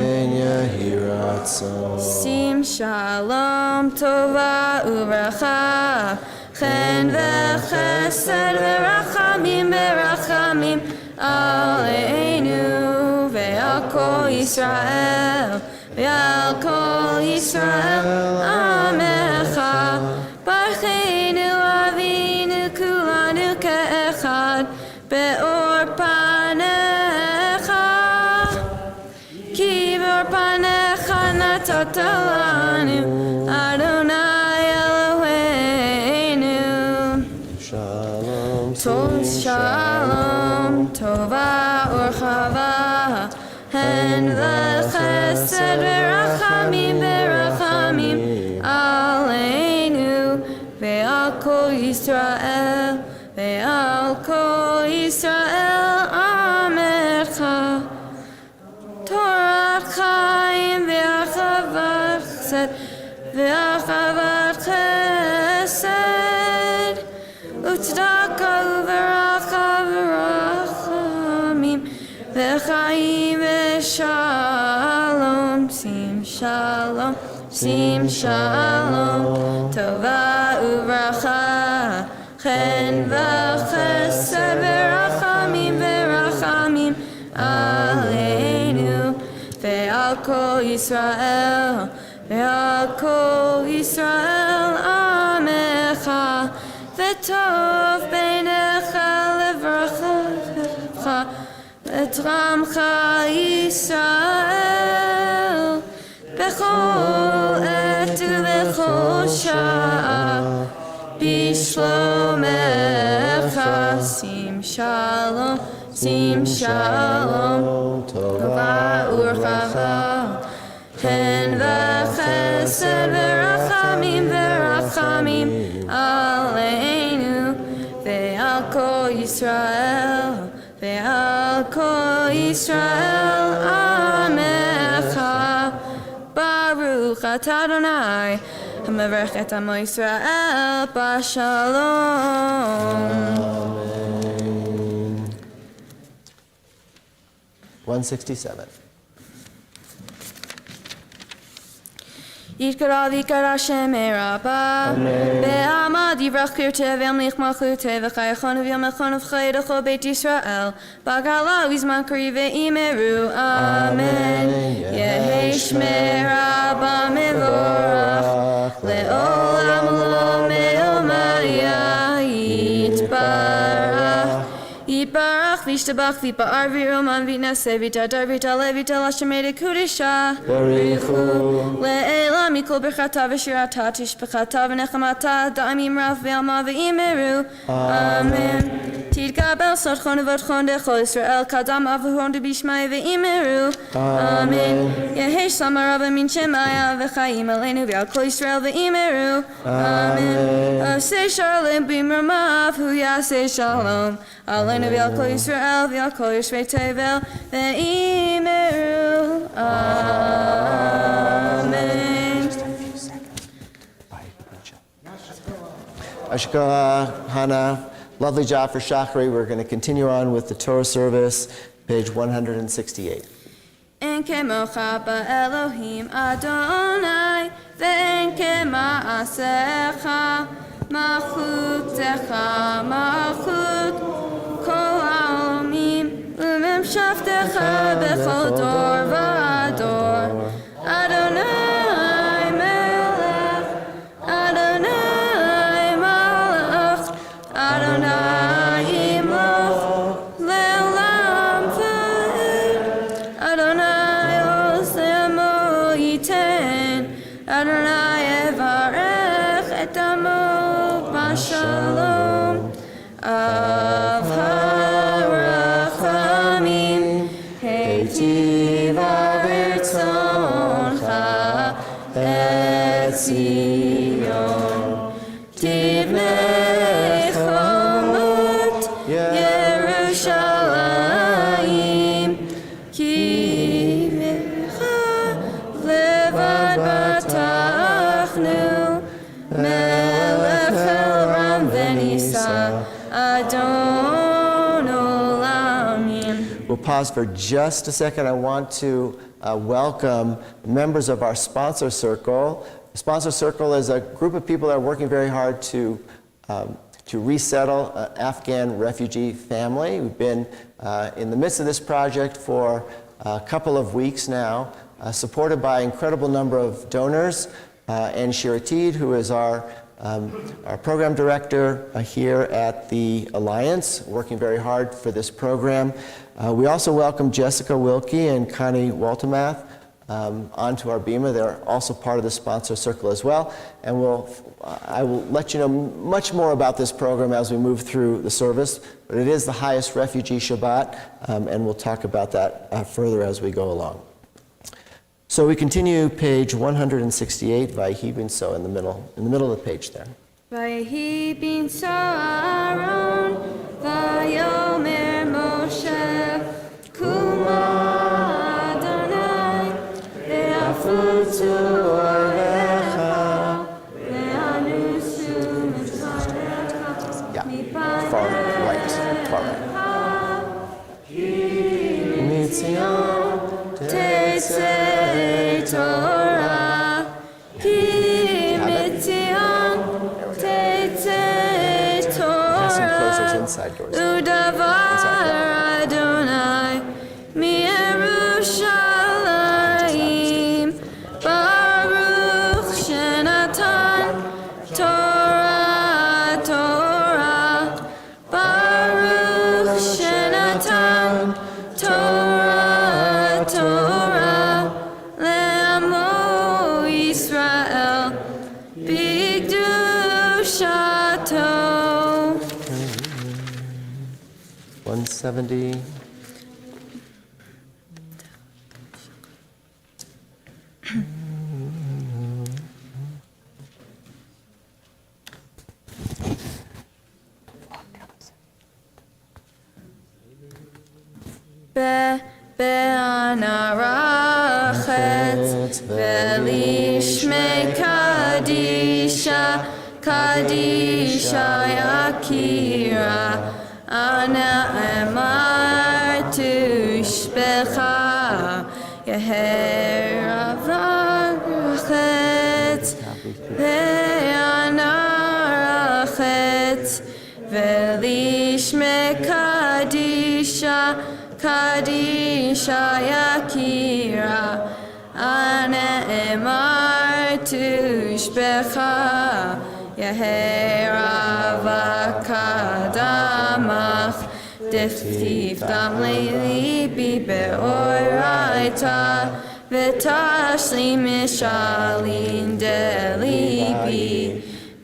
שים שלום טובה וברכה, חן וחסד ורחמים ברחמים עלינו ועל כל ישראל ועל כל ישראל עמך. ברכנו אבינו כולנו כאחד באור פניך, כי באור פניך נתת לנו אדוני אלוהינו. שלום טובה ורחבה, הן וחסד ורחמים ברחמים עלינו ועל כל ישראל ועל כל ישראל אמן. sim shalom, sim shalom, tova uvracha, chen v'chesed v'rachamim v'rachamim aleinu ve'al kol Yisrael amecha v'tov beinecha levracha v'tramcha Yisrael bechol et u'bechol sha'ah bishlomecha sim shalom, sim shalom, tova urchacha, chen v'chesed v'rachamim v'rachamim aleinu ve'al kol Yisrael amecha baruch atah Adonai hamevarech et amo Yisrael b'shalom. Amen. 167. Yikara v'ikara shemei rabba be'amad yivrach kirteh v'yamlich malchuteh v'chayachon v'yamechon v'chayedecho beit Yisrael b'gala v'zman kari v'imeru amen yehi shmei rabba mevorach le'olam olam me'omaya yitbarach Yitbarach v'yishtabach v'yipa'ar v'yiroman v'yinaseh v'yitadar v'yitaleh v'yital Hashem Kedusha Barichu Le'ela mikol berchata v'shirata tishbechata v'nechamata da'amim raf v'yama v'imeru Amen Tidkabel sotchon v'vodchon dechol Yisrael kadam avuhon debishmai v'imeru Amen Yehesh samarava min shemaya v'chaim aleinu v'al kol Yisrael v'imeru Amen Aseh shalom b'mramav hu yaseh shalom Aleinu v'al kol Yisrael v'al kol Yishvei tevel v'imeru Amen. Ashka, Hannah, lovely job for Shachri. We're going to continue on with the Torah service, page 168. En kemocha ba'Elohim Adonai ve'en kema'asecha malchutecha malchut kol ha'omim u'memshavtecha bechol dor v'ador Adonai melech Adonai malach Adonai imloch le'olam v'ed Adonai osemo yiten Adonai evarech et amo b'shalom Av harachamim heitiv avitzoncha et Zion tibnei chomot Yerushalayim ki mecha levad batachnu melech el ram v'nisa Adon olamim. We'll pause for just a second. I want to welcome members of our sponsor circle. The sponsor circle is a group of people that are working very hard to resettle an Afghan refugee family. We've been in the midst of this project for a couple of weeks now, supported by an incredible number of donors, and Shiratid, who is our program director here at the Alliance, working very hard for this program. We also welcome Jessica Wilkie and Connie Waltemath onto our Bima. They're also part of the sponsor circle as well. And I will let you know much more about this program as we move through the service. But it is the highest refugee Shabbat, and we'll talk about that further as we go along. So we continue page 168, Vayehi bin So, in the middle of the page there. Vayehi bin So Aaron, Vayomer Moshe, Kuma Adonai, Ve'afutu Orecha, Ve'anusu Mitzarecha, Yeah, far right. Mitzion, Tetzei Torah, ki mitzion tetzei There's some closers Torah, inside doors. udavar Adonai, miYerushalayim, Baruch shenatan Torah, Torah, Baruch shenatan Torah, Torah, le'amo Yisrael, b'kedushato. 170. Be'anarachet, ve'lishmei kadisha, kadisha yakira, ana emartu shbecha, yeherachet, be'anarachet, ve'lishmei kadisha, kadisha yakira, ana emartu shbecha, yeheravakadamach, deftif dam leilibi be'oraita, v'tashli mishalin delibi,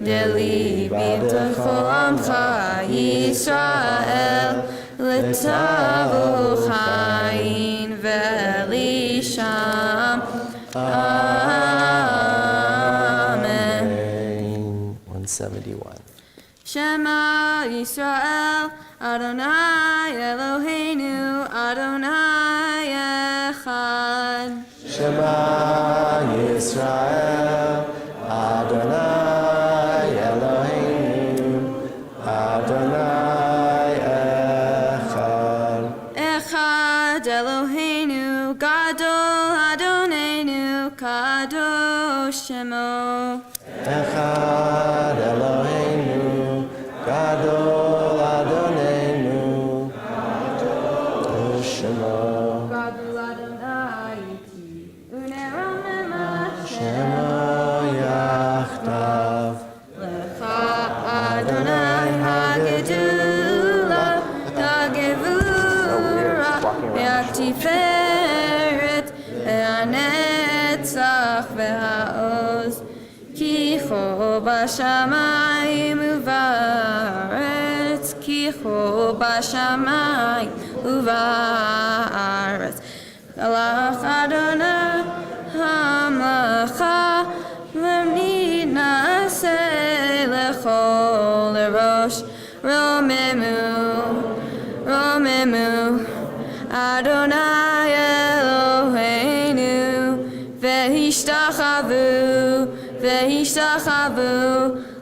delibi t'chol amcha Yisrael, l'tavu chayin v'lisham. Amen. 171. Shema Yisrael, Adonai Eloheinu, Adonai Echad. Shema Yisrael, Adonai Eloheinu, Adonai Echad. Echad Eloheinu, Gadol Adonenu, Kadosh Shemo. Echad Eloheinu, Gadol Adonenu, Kadosh Shemo. Gadol Adonai Iti, Uneromema Shemo Yachdav. Lecha Adonai Hagedula, Hagevura, Ve'atiferet, Ve'anetzach, Ve'aoz, Kicho b'shamayim u'va'aretz, Kicho b'shamayim u'va'aretz. Alach Adonai hamlacha, v'nidnaseh lechol erosh, romemu, romemu, Adonai Eloheinu, ve'ishtachavu, ve'ishtachavu,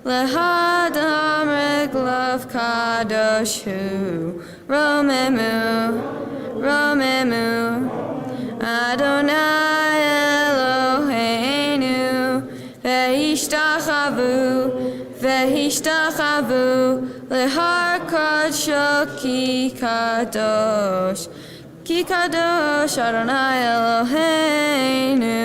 lehadam reglav kadoshu, romemu, romemu, Adonai Eloheinu, ve'ishtachavu, ve'ishtachavu, lehar kadsho ki kadosh, ki kadosh Adonai Eloheinu.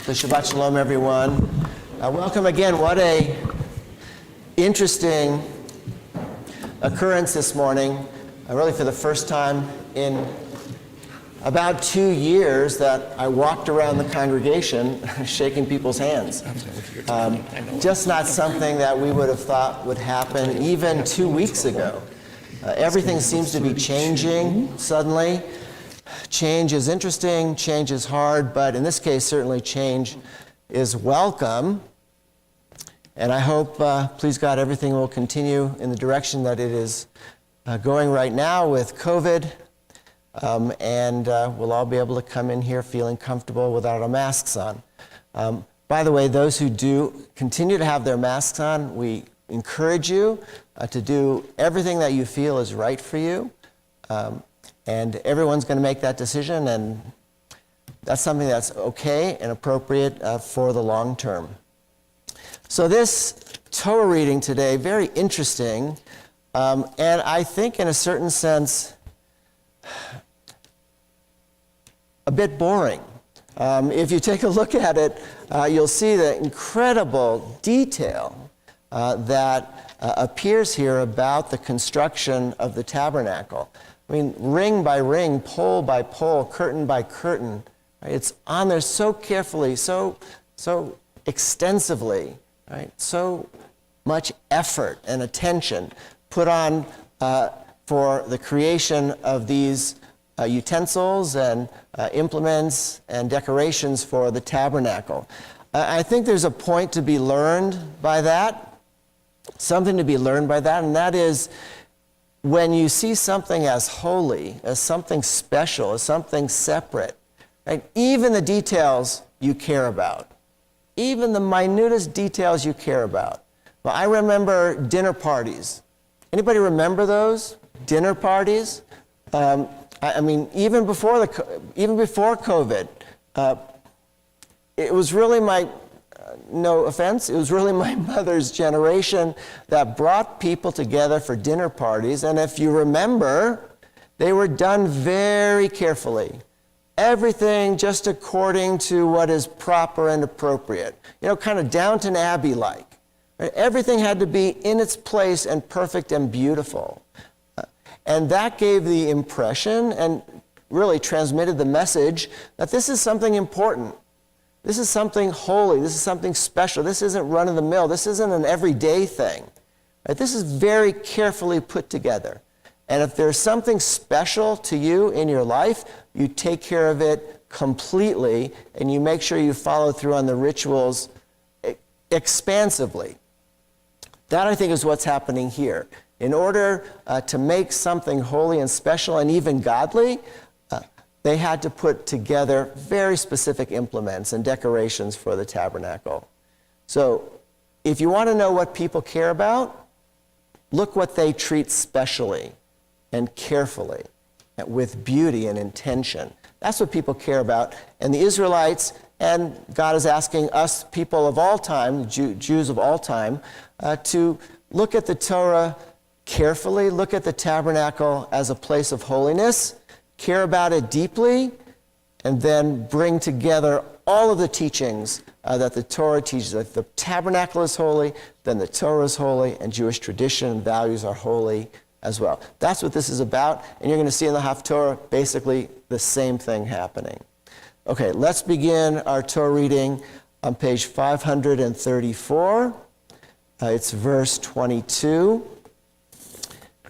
So Shabbat Shalom, everyone. Welcome again. What a interesting occurrence this morning. Really for the first time in about 2 years that I walked around the congregation shaking people's hands. Just not something that we would have thought would happen even 2 weeks ago. Everything seems to be changing suddenly. Change is interesting, change is hard, but in this case, certainly change is welcome. And I hope, please God, everything will continue in the direction that it is going right now with COVID. And we'll all be able to come in here feeling comfortable without our masks on. By the way, those who do continue to have their masks on, we encourage you to do everything that you feel is right for you. And everyone's going to make that decision, and that's something that's okay and appropriate for the long term. So this Torah reading today, very interesting, and I think in a certain sense, a bit boring. If you take a look at it, you'll see the incredible detail that appears here about the construction of the tabernacle. I mean, ring by ring, pole by pole, curtain by curtain. Right? It's on there so carefully, so extensively, right? So much effort and attention put on for the creation of these utensils and implements and decorations for the tabernacle. I think there's a point to be learned by that, something to be learned by that, and that is when you see something as holy, as something special, as something separate, right? Even the details you care about, even the minutest details you care about. Well, I remember dinner parties. Anybody remember those dinner parties? I mean, even before COVID, it was really no offense, it was really my mother's generation that brought people together for dinner parties. And if you remember, they were done very carefully. Everything just according to what is proper and appropriate. You know, kind of Downton Abbey-like. Right? Everything had to be in its place and perfect and beautiful. And that gave the impression and really transmitted the message that this is something important. This is something holy. This is something special. This isn't run-of-the-mill. This isn't an everyday thing. Right? This is very carefully put together. And if there's something special to you in your life, you take care of it completely, and you make sure you follow through on the rituals expansively. That, I think, is what's happening here. In order to make something holy and special and even godly, they had to put together very specific implements and decorations for the tabernacle. So if you want to know what people care about, look what they treat specially and carefully, with beauty and intention. That's what people care about. And the Israelites, and God is asking us, people of all time, Jews of all time, to look at the Torah carefully, look at the tabernacle as a place of holiness, care about it deeply, and then bring together all of the teachings that the Torah teaches. That the tabernacle is holy, then the Torah is holy, and Jewish tradition and values are holy as well. That's what this is about, and you're going to see in the Haftorah basically the same thing happening. Okay, let's begin our Torah reading on page 534. It's verse 22.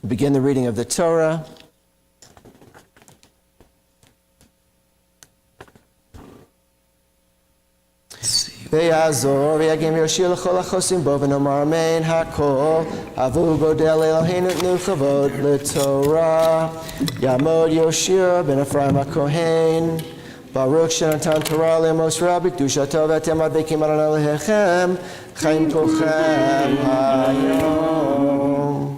Begin the reading of the Torah. ויעזור ויגים יושיע לכל החוסים בו ונאמר אמן הכל אבו גודל אלוהינו תנו כבוד לתורה יעמוד יושיע בן אפרים הכהן ברוך שנתן תורה לעמוס רע בקדושתו ואתם מדביקים על אלוהיכם חיים כולכם היום.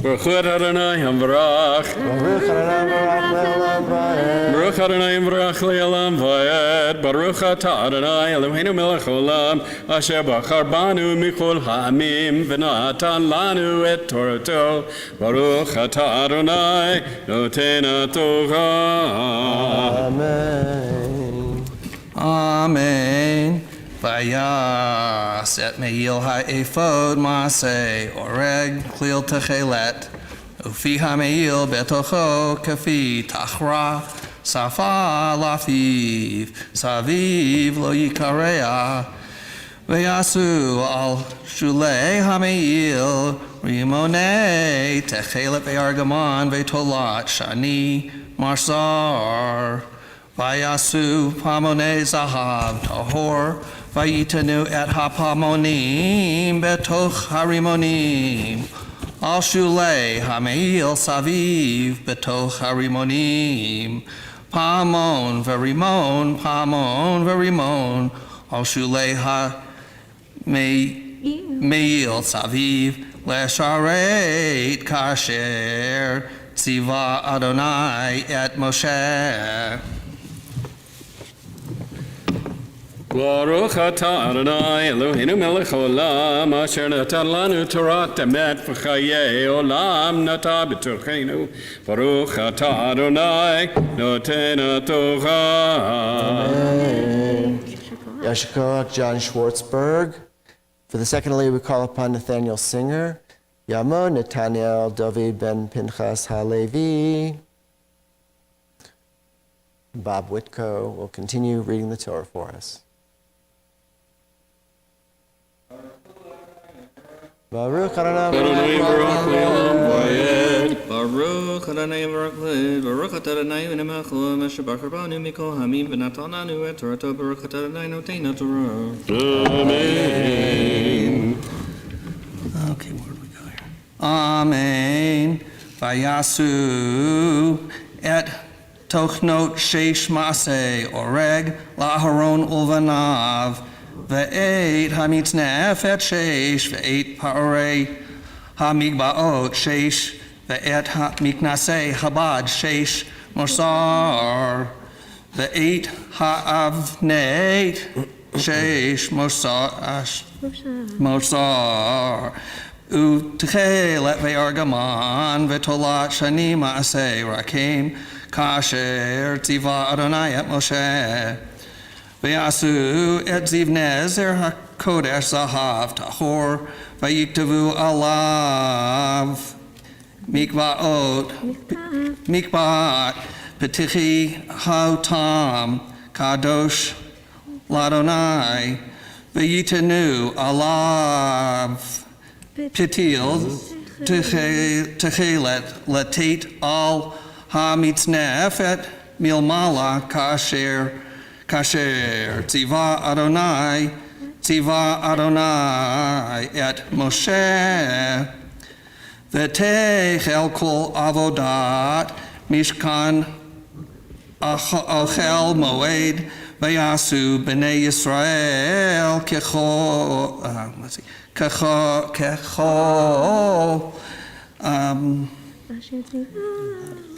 Baruch Adonai Hamvarach. Baruch Adonai Baruch Le'olam Va'ed. Baruch Adonai Hamvarach Le'olam Va'ed. Baruch Atah Adonai Eloheinu melech olam asher bachar banu mikol ha'amim v'natan lanu et Torato. Baruch Atah Adonai noten ha'torah. Amen. Amen. Vayas et me'il ha'ephod ma'aseh oreg klil techelet Ufi Hameil Betocho Kafi Tachra Safa Lafiv Saviv Lo Yikarea Veyasu Al Shulei Hameil Rimone Techelet Ve'argaman Ve'tolat Shani Marsar Vayasu Pamone Zahav Tahor Vayitanu et Hapamonim Betoch Harimonim Al Shulei Hameil Saviv Betoch Harimonim Pamon Verimon Al Shulei Hameil Saviv Lesharet Kasher Tziva Adonai et Moshe. Baruch atah Adonai Eloheinu melech haolam asher natan lanu Torah emet v'chayei olam nata b'torchenu. Baruch atah Adonai noten haTorah. Amen. Yashikoach John Schwartzberg. For the second Aliyah, we call upon Nathaniel Singer. Yamo Nathaniel David ben Pinchas HaLevi. Bob Whitko will continue reading the Torah for us. Baruch Adonai Baruch Le'olam Vayed. Baruch Adonai Baruch Le'olam Baruch Adonai V'nei Melech Asher Bachar Banu Mikol Hamim V'natan Lanu Et Torato Baruch Adonai Notein Torah. Amen. Okay, where do we go here? Amen. Vayasu et tochnot sheish maseh oreg laharon ulvanav ve'et hamitznef et sheish ve'et parei hamigbaot sheish ve'et miknaseh chabad sheish mosar ve'et ha'avneit sheish mosar U'tchelet ve'argaman ve'tolat shani ma'aseh rakim kasher tziva Adonai et Moshe ve'asu et zivnei zer hakodesh zahav tahor vayiktavu alav mikvaot petichi hautam kadosh ladonai ve'yitenu alav Pitil techelet latate al hamitznef et milmala kasher tziva Adonai et Moshe v'techel kol avodat mishkan achel moed vayasu b'nei Yisrael kecho let's see Kecho,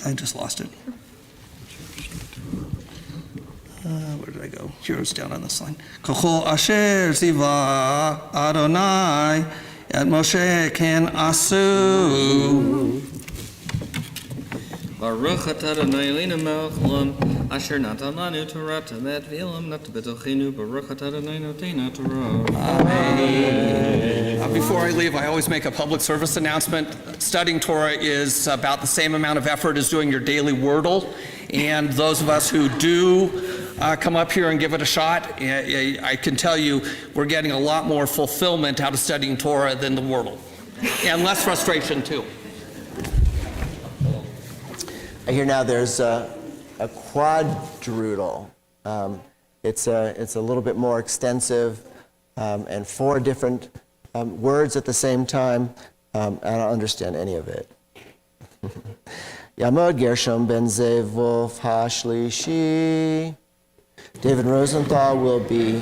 I just lost it. Where did I go? Here it's down on this line. Kecho asher ziva Adonai et Moshe ken asu. Baruch atah Adonai Eloheinu melech haolam asher natan lanu Torah emet v'olam nata b'tochenu. Baruch atah Adonai notein Torah. Amen. Before I leave, I always make a public service announcement. Studying Torah is about the same amount of effort as doing your daily Wordle. And those of us who do come up here and give it a shot, I can tell you we're getting a lot more fulfillment out of studying Torah than the Wordle. And less frustration, too. I hear now there's a quadrudel. It's a little bit more extensive and 4 different words at the same time. I don't understand any of it. Yamod Gershom ben Zevulf Hashlishi. David Rosenthal will be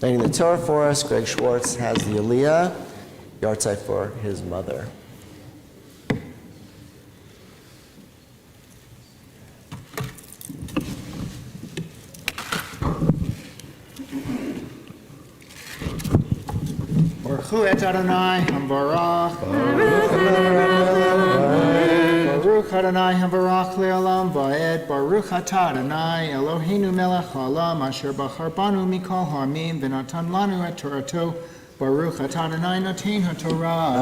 reading the Torah for us. Greg Schwartz has the Aliyah, Yartzeit for his mother. Baruch et Adonai Hambarach. Baruch Adonai Hambarach le'olam va'ed. Baruch atah Adonai Eloheinu melech haolam asher bachar banu mikol ha'amim v'natan lanu et Torato. Baruch atah Adonai notein haTorah.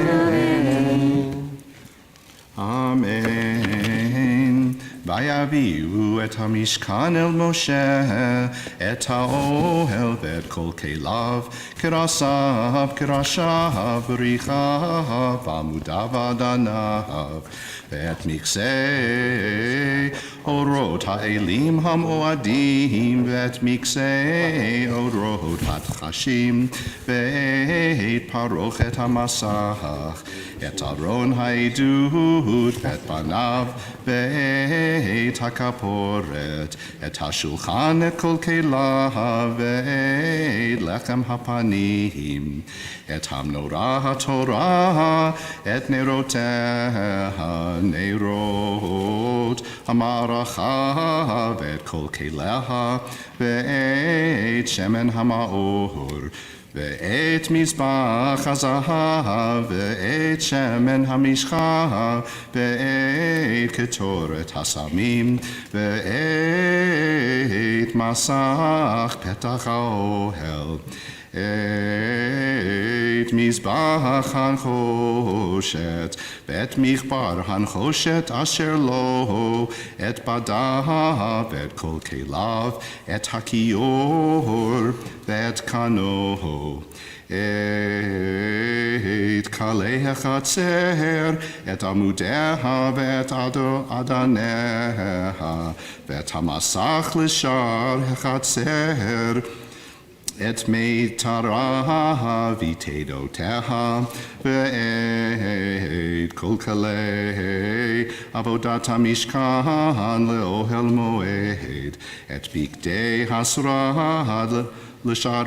Amen. Amen. ויביאו את המשכן אל משה, את האוהל ואת כל כליו, קרשיו, בריחיו, עמודיו ועדניו, ואת מכסי אורות האלים המועדים, ואת מכסי אורות הדחשים, ואת פרוכת המסך, את ארון העדות, ואת פניו, ואת הכפורת, את השולחן, את כל כליו, ואת לחם הפנים, את המנורה התורה, את נרותיה, נרות המערכה, ואת כל כליה, ואת שמן המאור, ואת מזבח הזהב, ואת שמן המשחה, ואת קטורת הסמים, ואת מסך פתח האוהל, את מזבח הנחושת, ואת מחבר הנחושת אשר לו, את בדיו, ואת כל כליו, את הכיור, ואת קנו, את כלי החצר, את עמודיה, ואת אדניה, ואת המסך לשער החצר, את מיתרה ויתדותיה, ואת כל כלי עבודת המשכן לאוהל מועד, את בגדי השרד לשרת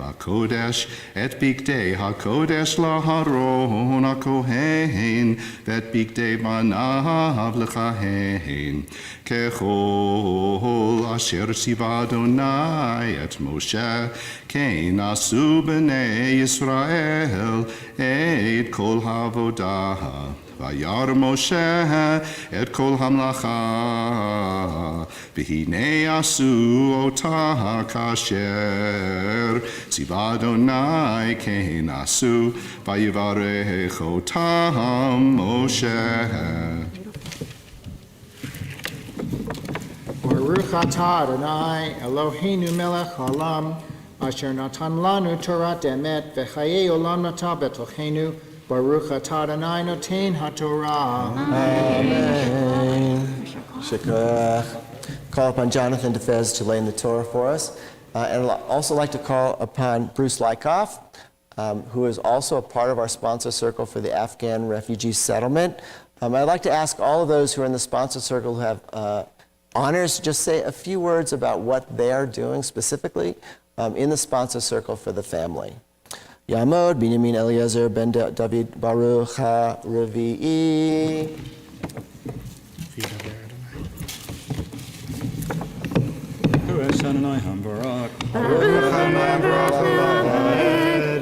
בקודש, את בגדי הקודש לאהרון הכהן, ואת בגדי בניו לכהן, ככל אשר ציווה אדוני את משה, כן עשו בני ישראל את כל העבודה. וירא משה את כל המלאכה, והנה עשו אותה כאשר ציווה אדוני כן עשו, ויברך אותם משה. Baruch atah Adonai Eloheinu melech haolam, asher natan lanu Torat emet, v'chayei olam nata betochenu. Baruch atah Adonai noten haTorah. Amen. Shekach. Call upon Jonathan DeFez to lay in the Torah for us. And I'd also like to call upon Bruce Lykoff, who is also a part of our sponsor circle for the Afghan refugee settlement. I'd like to ask all of those who are in the sponsor circle who have honors to just say a few words about what they are doing specifically in the sponsor circle for the family. Yamod, Binyamin Eliezer, Ben David Baruch HaRevi'i. Baruch Adonai HaBarak. Baruch Adonai Barak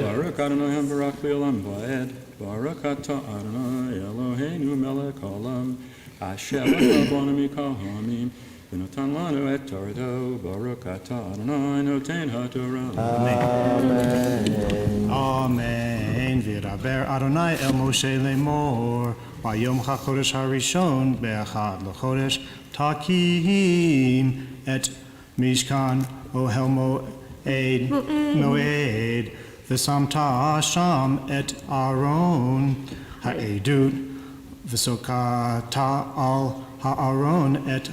Baruch Adonai HaBarak Le'olam Va'ed. Baruch Atah Adonai Eloheinu melech haolam, asher b'nu mikol ha'amim, v'notan lanu et Torato. Baruch Atah Adonai noten haTorah. Amen. Amen. V'yidaber Adonai el Moshe lemor, vayom hachodesh harishon be'echad l'chodesh takim et mishkan ohel moed v'samta sham et Aaron ha'edut v'sokata al ha'aron et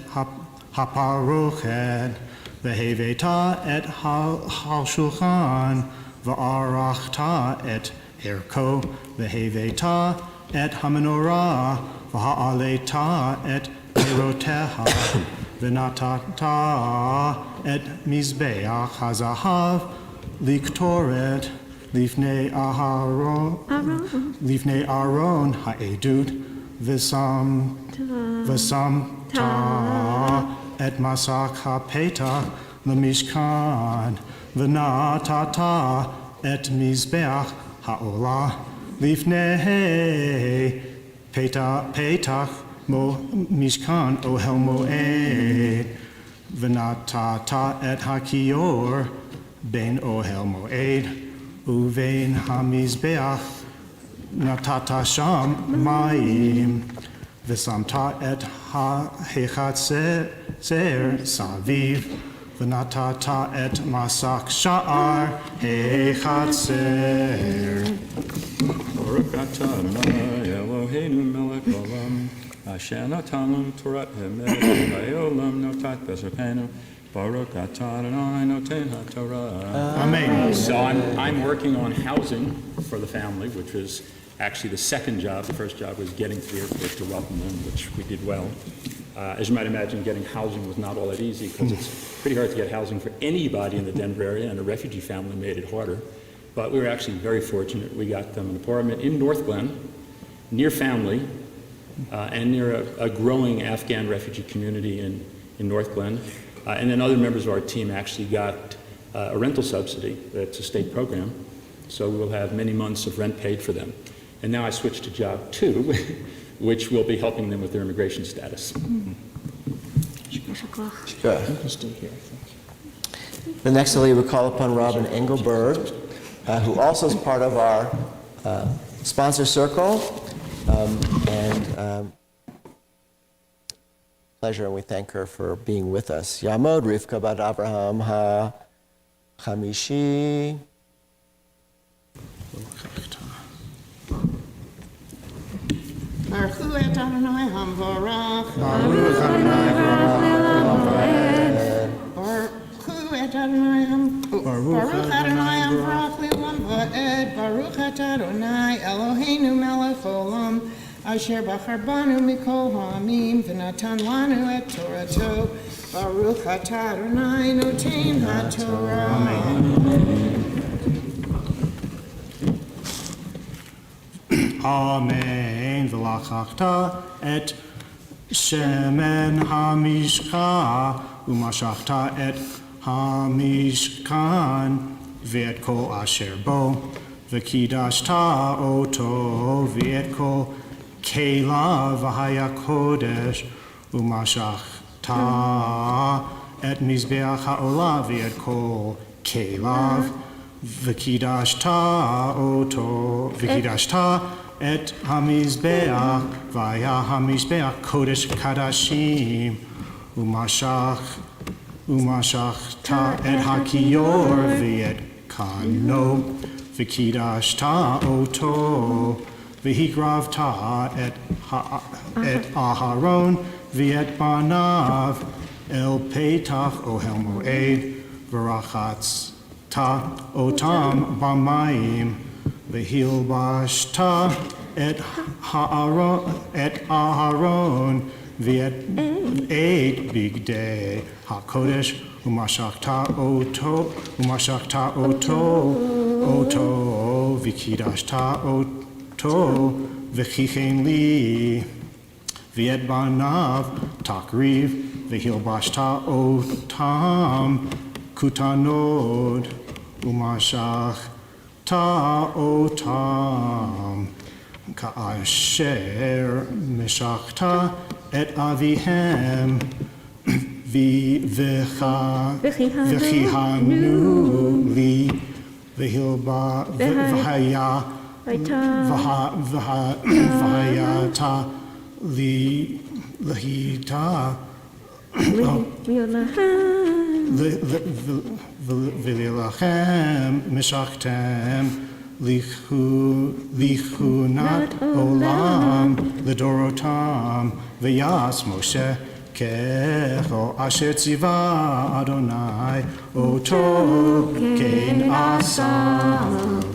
ha'parochet v'heveta et ha'shulchan v'arachta et erko v'heveta et ha'menorah v'ha'aleta et eroteha v'natata et mizbeach hazahav liktoret lifnei Aaron ha'edut v'samta et masak ha'petach l'mishkan v'natata et mizbeach ha'olah lifnei petach mo mishkan ohel moed v'natata et hakior ben ohel moed uvein hamizbeach natata sham mayim ושמת את החצר סביב, ונתת את מסך שער החצר. Baruch atah Adonai Eloheinu melech haolam, asher natan לנו תורת אמת, והעולם נתת בסופנו. Baruch atah Adonai noten haTorah. Amen. So I'm working on housing for the family, which was actually the second job. The first job was getting to the airport to welcome them, which we did well. As you might imagine, getting housing was not all that easy because it's pretty hard to get housing for anybody in the Denver area, and a refugee family made it harder. But we were actually very fortunate. We got them an apartment in North Glen, near family, and near a growing Afghan refugee community in North Glen. And then other members of our team actually got a rental subsidy. That's a state program. So we'll have many months of rent paid for them. And now I switched to job 2, which will be helping them with their immigration status. Good. The next Aliyah we call upon Robin Engelberg, who also is part of our sponsor circle. Pleasure, and we thank her for being with us. Yamod Rivka Bat Abraham Ha-Chamishi. Baruch hu et Adonai hamvarach. Baruch Adonai Baruch hu et Adonai hamvarach li'olam va'ed. Baruch et Adonai Eloheinu melech olam, asher bachar banu mikol ha'amim v'natan lanu et Torato. Baruch atah Adonai noten haTorah. Amen. V'lachachta et shemen hamishcha, umashachta et hamishkan, v'et kol asher bo, v'kidashta oto, v'et kol kela v'haya kodesh, umashachta et mizbeach ha'olah, v'et kol kelav, v'kidashta oto, v'kidashta et hamizbeach, v'aya hamizbeach kodesh kadashim, umashachta et hakiyor, v'et kano, v'kidashta oto, v'higravta et Aharon, v'et banav, el petach ohel moed, v'rachatz ta otam bamayim, v'hilbashta et Aharon v'et bigdei hakodesh, umashachta oto v'kidashta oto v'chichen li, v'et banav takriv, v'hilbashta otam kutanod, umashachta otam ka'asher meshachta et avihem v'chihanu li v'hayata li lahita v'lilachem meshachtem lichunat olam l'dorotam, v'yas Moshe kecho asher tziva Adonai oto kein asav.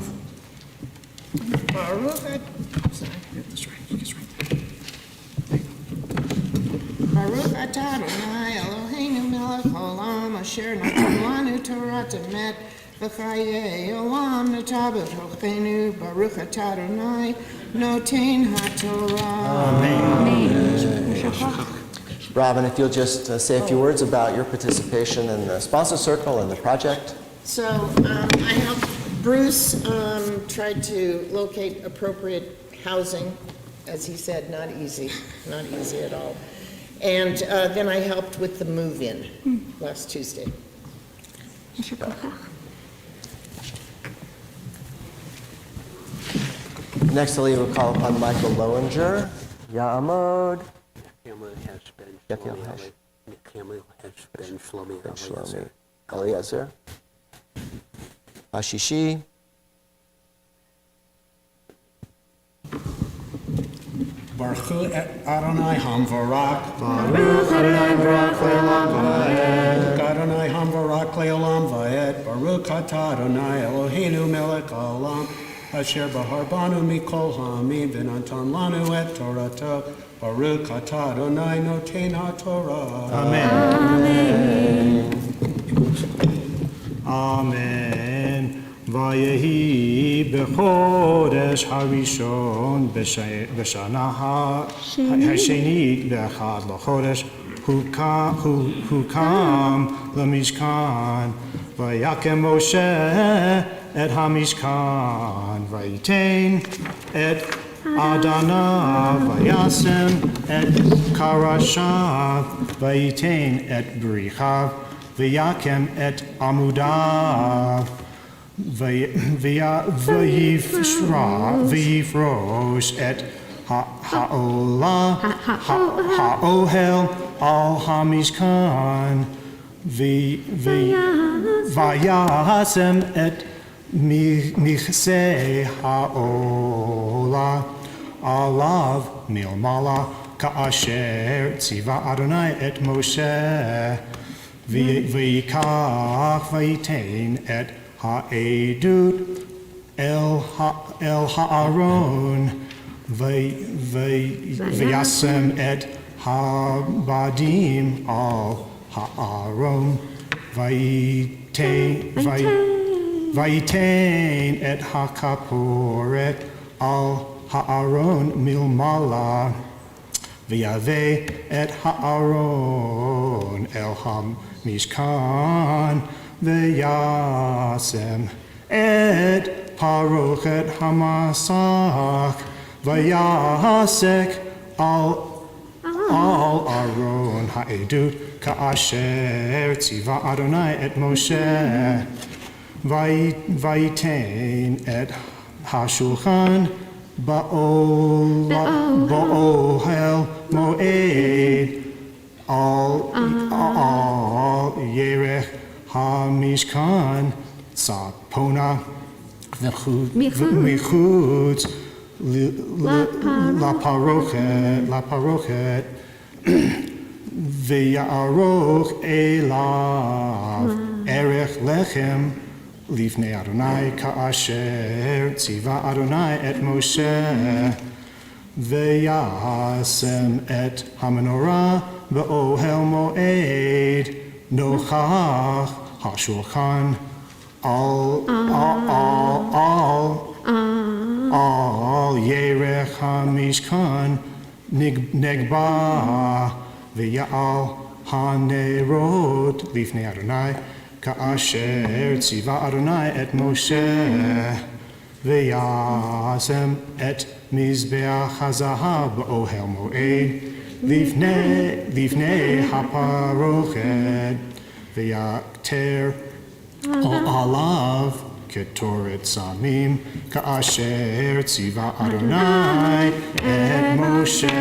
Baruch atah Adonai Eloheinu melech haolam, asher natan lanu Torah emet, v'chayei olam natah b'tochenu. Baruch atah Adonai noten haTorah. Robin, if you'll just say a few words about your participation in the sponsor circle and the project. So I helped Bruce try to locate appropriate housing. As he said, not easy at all. And then I helped with the move-in last Tuesday. Next, Aliyah will call upon Michael Lowinger, Ya'amod. Camel has been Yakel Shlomi Hesh. Ali. Camel has been Shlomi Ben Shlomi Eliezer. Eliezer. Hashishi. Baruch Adonai Hamvarak. Baruch Adonai Baruch Le'olam Va'ed. Adonai Hamvarak Le'olam Va'ed. Baruch Atah Adonai Eloheinu Melech Haolam. Asher Baharbanu Mikol Ha'amim V'natan Lanu Et Torato. Baruch Atah Adonai Noten HaTorah. Amen. Amen. Vayehi b'chodesh harishon b'shana ha'shenit b'echad l'chodesh hukam l'mishkan vayakem Moshe et hamishkan vayitain et Adana vayasem et karashav vayitain et brichav vayakem et amudav V'yifrosh et ha'ohel al hamishkan v'yasem et michse ha'ola alav milmala ka'asher tziva Adonai et Moshe v'yikach v'yitain et ha'edut el ha'aron v'yasem et ha'badim al ha'aron v'yitain et ha'kaporet al ha'aron milmala v'yaveh et ha'aron el ha'mishkan v'yasem et parochet hamasach v'yasek al aron ha'edut ka'asher tziva Adonai et Moshe v'yitain et ha'shulchan ba'ohel moed al yerech hamishkan sapona v'chutz la parochet v'ya'aroch elav erech lechem lifnei Adonai ka'asher tziva Adonai et Moshe v'yasem et hamenorah ba'ohel moed nochach ha'shulchan al yerech hamishkan negba v'ya'al hanerot lifnei Adonai ka'asher tziva Adonai et Moshe v'yasem et mizbeach hazahav ba'ohel moed lifnei haparochet v'yakter alav ketoret samim ka'asher tziva Adonai et Moshe.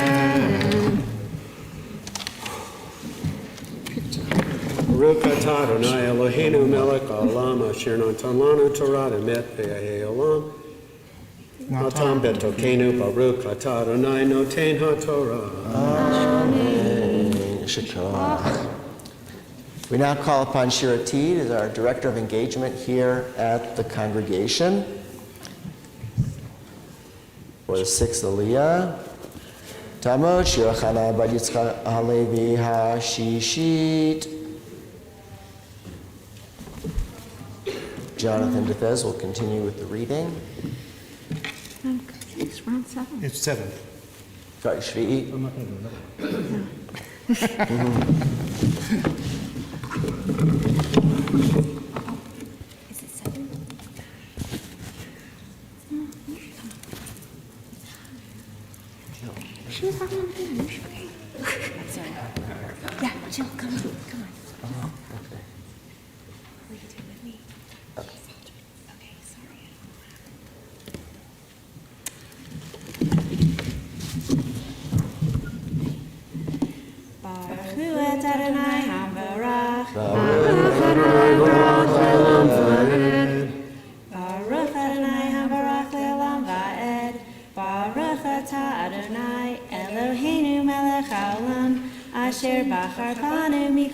Baruch atah Adonai Eloheinu melech haolam asher natan lanu Torah emet v'yayei olam. Natam betokenu Baruch atah Adonai noten HaTorah. Amen. Shekah. We now call upon Shira Teed as our Director of Engagement here at the congregation for the 6th Aliyah. Tamod Shira Chana Bar Yitzchak Halevi HaShishit. Jonathan DeFez will continue with the reading. It's 7. Sorry, Shvi'i. Is it 7? She was talking on the phone. Sorry. Yeah, Jill, come on. Okay. Will you do it with me? Okay, sorry.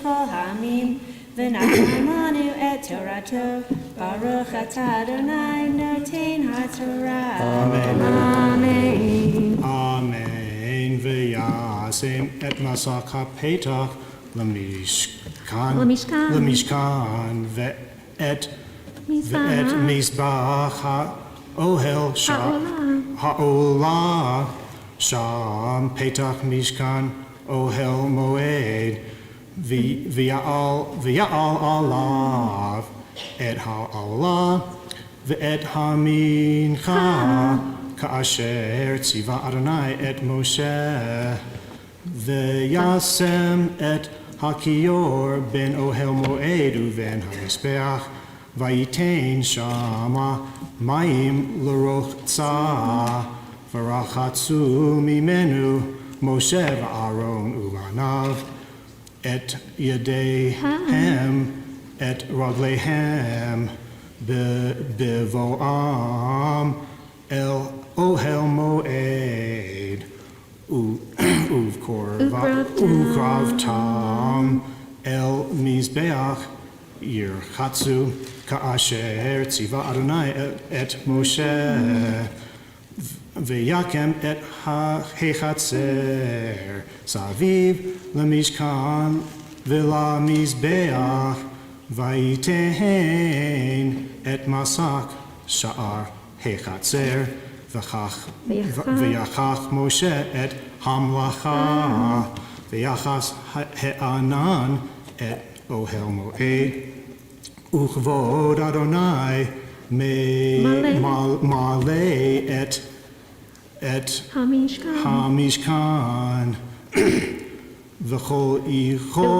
mikol hamim v'natan lanu et Torato Baruch atah Adonai noten haTorah. Amen. Amen. V'yasem et masak ha'petach Lemishkan ve'et mizbach ha'ohel ha'olah sham petach mishkan ohel moed v'ya'al alav et ha'olah ve'et ha'mincha ka'asher tziva Adonai et Moshe v'yasem et Hakior ben Ohel Moed uven HaMizbeach vayitein shama mayim l'rochtzah v'rachatzu mimenu Moshe v'Aaron uvanav et yadehem et raglehem bevoam el Ohel Moed Uvkrav tam el mizbeach yirchatzu ka'asher tziva Adonai et Moshe v'yakem et ha'hechatzer saviv lemishkan v'la mizbeach vayitein et masak sha'ar hechatzer V'yachach Moshe et hamlacha v'yachas he'anan et ohel moed uchvod Adonai malei et hamishkan v'chol icho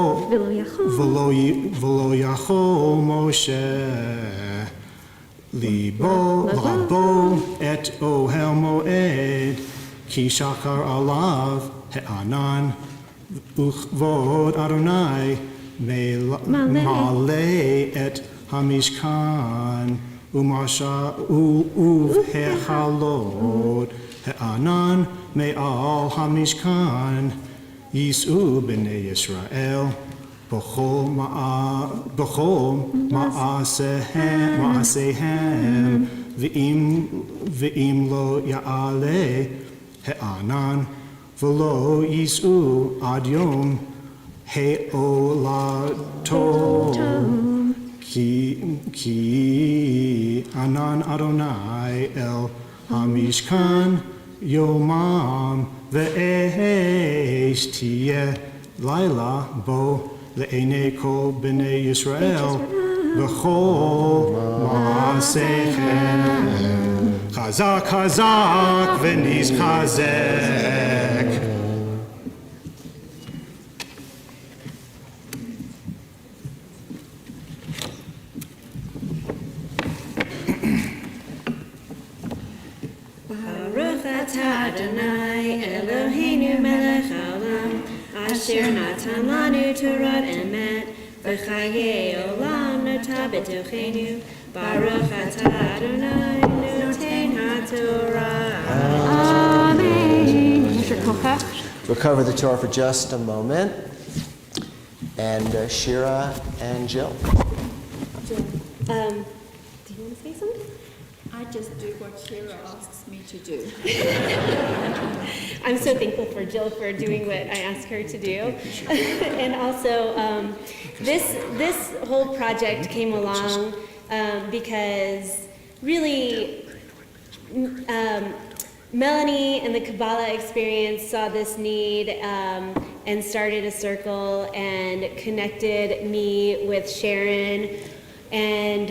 v'lo yachol Moshe Labo et ohel moed ki shakar alav he'anan uchvod Adonai malei et hamishkan umasha uvhechalod he'anan me'al hamishkan yisu b'nei Yisrael B'chol ma'asehem v'im lo ya'ale he'anan v'lo yis'u ad yom he'olato ki anan Adonai el hamishkan yomam ve'esh tiyeh laila bo Le'enei kol b'nei Yisrael v'chol ma'asechem chazak chazak v'nizchazek. Baruch atah Adonai Eloheinu melech haolam Asher natan lanu Torah emet v'chayei olam nota b'tochenu Baruch atah Adonai noten haTorah. Amen. We'll cover the Torah for just a moment. And Shira and Jill. Do you want to say something? I just do what Shira asks me to do. I'm so thankful for Jill for doing what I asked her to do. And also, this whole project came along because really Melanie and the Kabbalah experience saw this need and started a circle and connected me with Sharon, and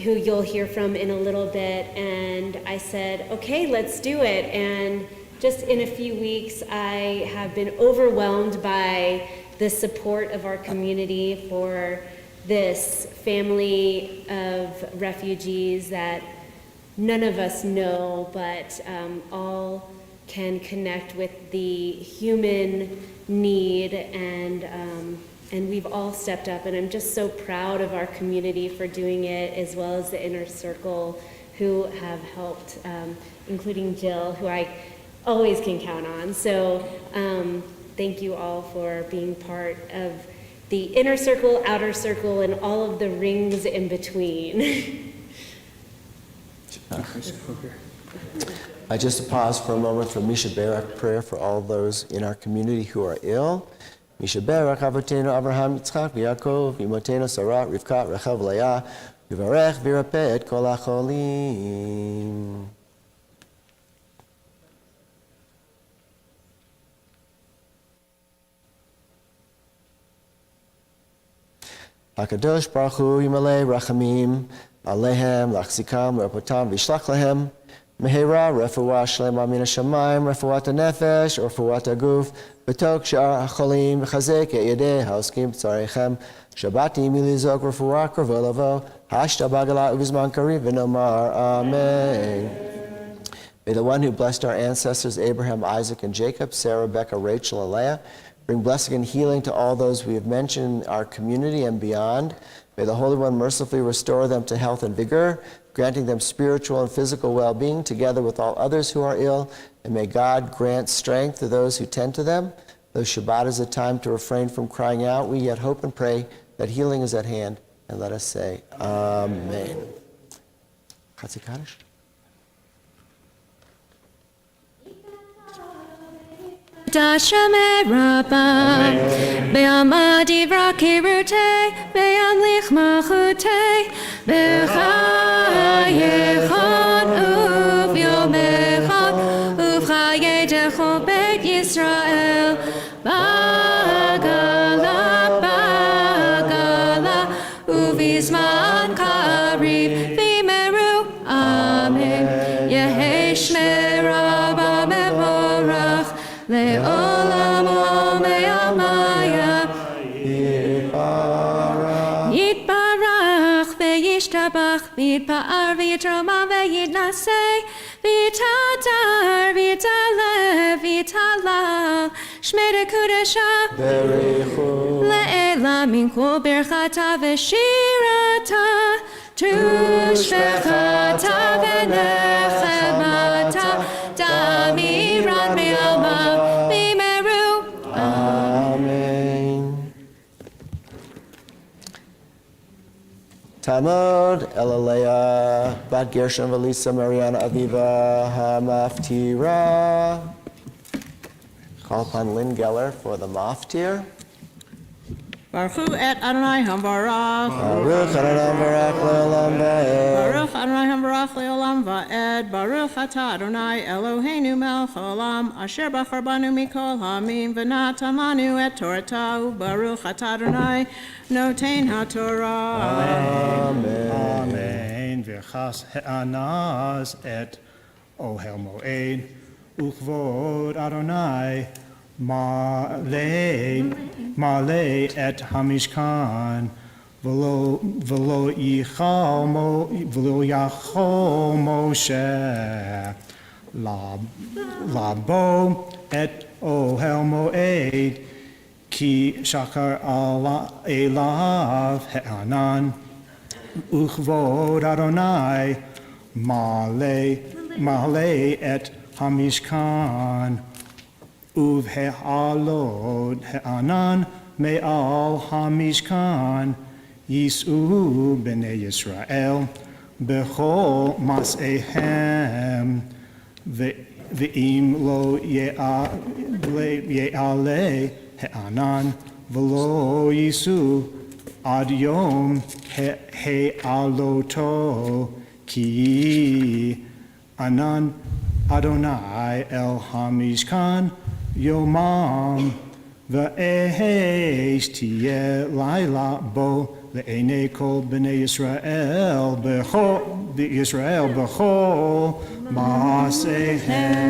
who you'll hear from in a little bit. And I said, okay, let's do it. And just in a few weeks, I have been overwhelmed by the support of our community for this family of refugees that none of us know, but all can connect with the human need, and we've all stepped up, and I'm just so proud of our community for doing it, as well as the inner circle who have helped, including Jill, who I always can count on. So thank you all for being part of the inner circle, outer circle, and all of the rings in between. I just pause for a moment for Misha Barak prayer for all those in our community who are ill. Misha Barak, Avotenu, Abraham, Yitzchak, Yaakov, Imotenu, Sarah, Rivka, Rechav, Leah, Yivarech, Virapeh, et kol hacholim. HaKadosh Baruch Hu Yimalei Rachamim Alehem Lachzikam Repotam Vishlach Lehem Mehera Refuah Shlema Min HaShamayim Refuat HaNefesh Refuat HaGuf B'tok Sha'ar HaCholim V'chazek Yedei Haoskim B'tzarechem Shabbati Milizok Refuah Krovol Lavo Hashta Bagala Uvizman Kariv V'nomar Amen. May the one who blessed our ancestors Abraham, Isaac, and Jacob, Sarah, Rebecca, Rachel, and Leah, bring blessing and healing to all those we have mentioned in our community and beyond. May the Holy One mercifully restore them to health and vigor, granting them spiritual and physical well-being together with all others who are ill. And may God grant strength to those who tend to them. Though Shabbat is a time to refrain from crying out, we yet hope and pray that healing is at hand. And let us say, Amen. Chatzi Kaddish. Dashem Rabba, Be'am Adivra Kirute, Be'am Lich Machute, B'chayechon Uv Yomechon, Uv Chayedecho Beit Yisrael, Bagala, Bagala, Uv Yizman Karib, V'imeru, Amen, Yehesh Merabba Mevorach, Le'olam Omei Amaya Yitbarach Ve'yishtabach V'yitpa'ar V'yitroma Ve'yitnasei V'yitadar V'yitalev V'yitalal Shmei Kudesha Le'ela Min Kol Berchata Ve'shirata Tushvechata Ve'nechemata Damirat Me'alma Tamod, Elalea, Bat Gershon, Valisa, Mariana, Aviva, Hamaftira. Call upon Lynn Geller for the Maftir. Baruch Hu et Adonai Hamvarach. Baruch Adonai Hamvarach le'olam va'ed. Baruch Adonai Hamvarach le'olam va'ed. Baruch atah Adonai Eloheinu melech haolam asher bachar banu mikol ha'amim v'natan lanu et toratahu. Baruch atah Adonai noten ha'torah. Amen. Amen. V'chas ha'anaz et ohel moed ukvod Adonai Malay et Hamishkan v'lo yachol Moshe labo et ohel moed ki shakar elav he'anan uchvod Adonai Malay et Hamishkan Uv he'alod he'anan me'al hamishkan Yis'u b'nei Yisrael b'chol mas'ehem ve'im lo ye'ale he'anan v'lo Yis'u ad yom he'aloto ki anan Adonai el hamishkan Yomam v'ehesh tiyeh laila bo le'enei kol b'nei Yisrael b'chol ma'asehem.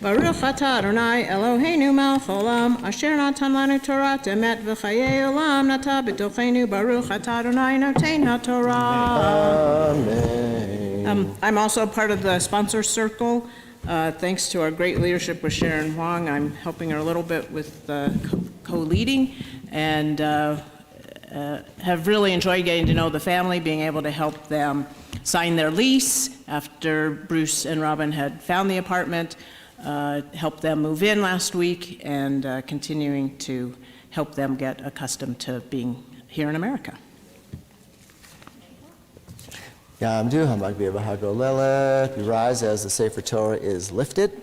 Baruch atah Adonai Eloheinu melech haolam asher natan lanu Torah emet v'chayei olam nata b'tochenu. Baruch atah Adonai noten ha'torah. Amen. I'm also part of the sponsor circle. Thanks to our great leadership with Sharon Huang, I'm helping her a little bit with co-leading, and have really enjoyed getting to know the family, being able to help them sign their lease after Bruce and Robin had found the apartment, helped them move in last week, and continuing to help them get accustomed to being here in America. Yamdu Hamag B'Hagolelet. We rise as the Sefer Torah is lifted.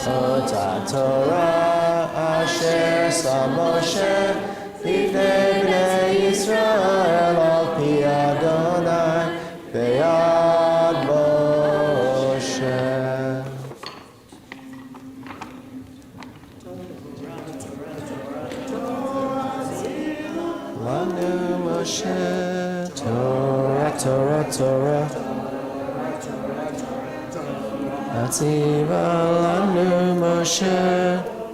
Ota Torah Asher Samoshe B'nei Bnei Yisrael Al Pi Adonai B'yad Moshe. Lanu Moshe Torah Torah Torah Atziva lanu Moshe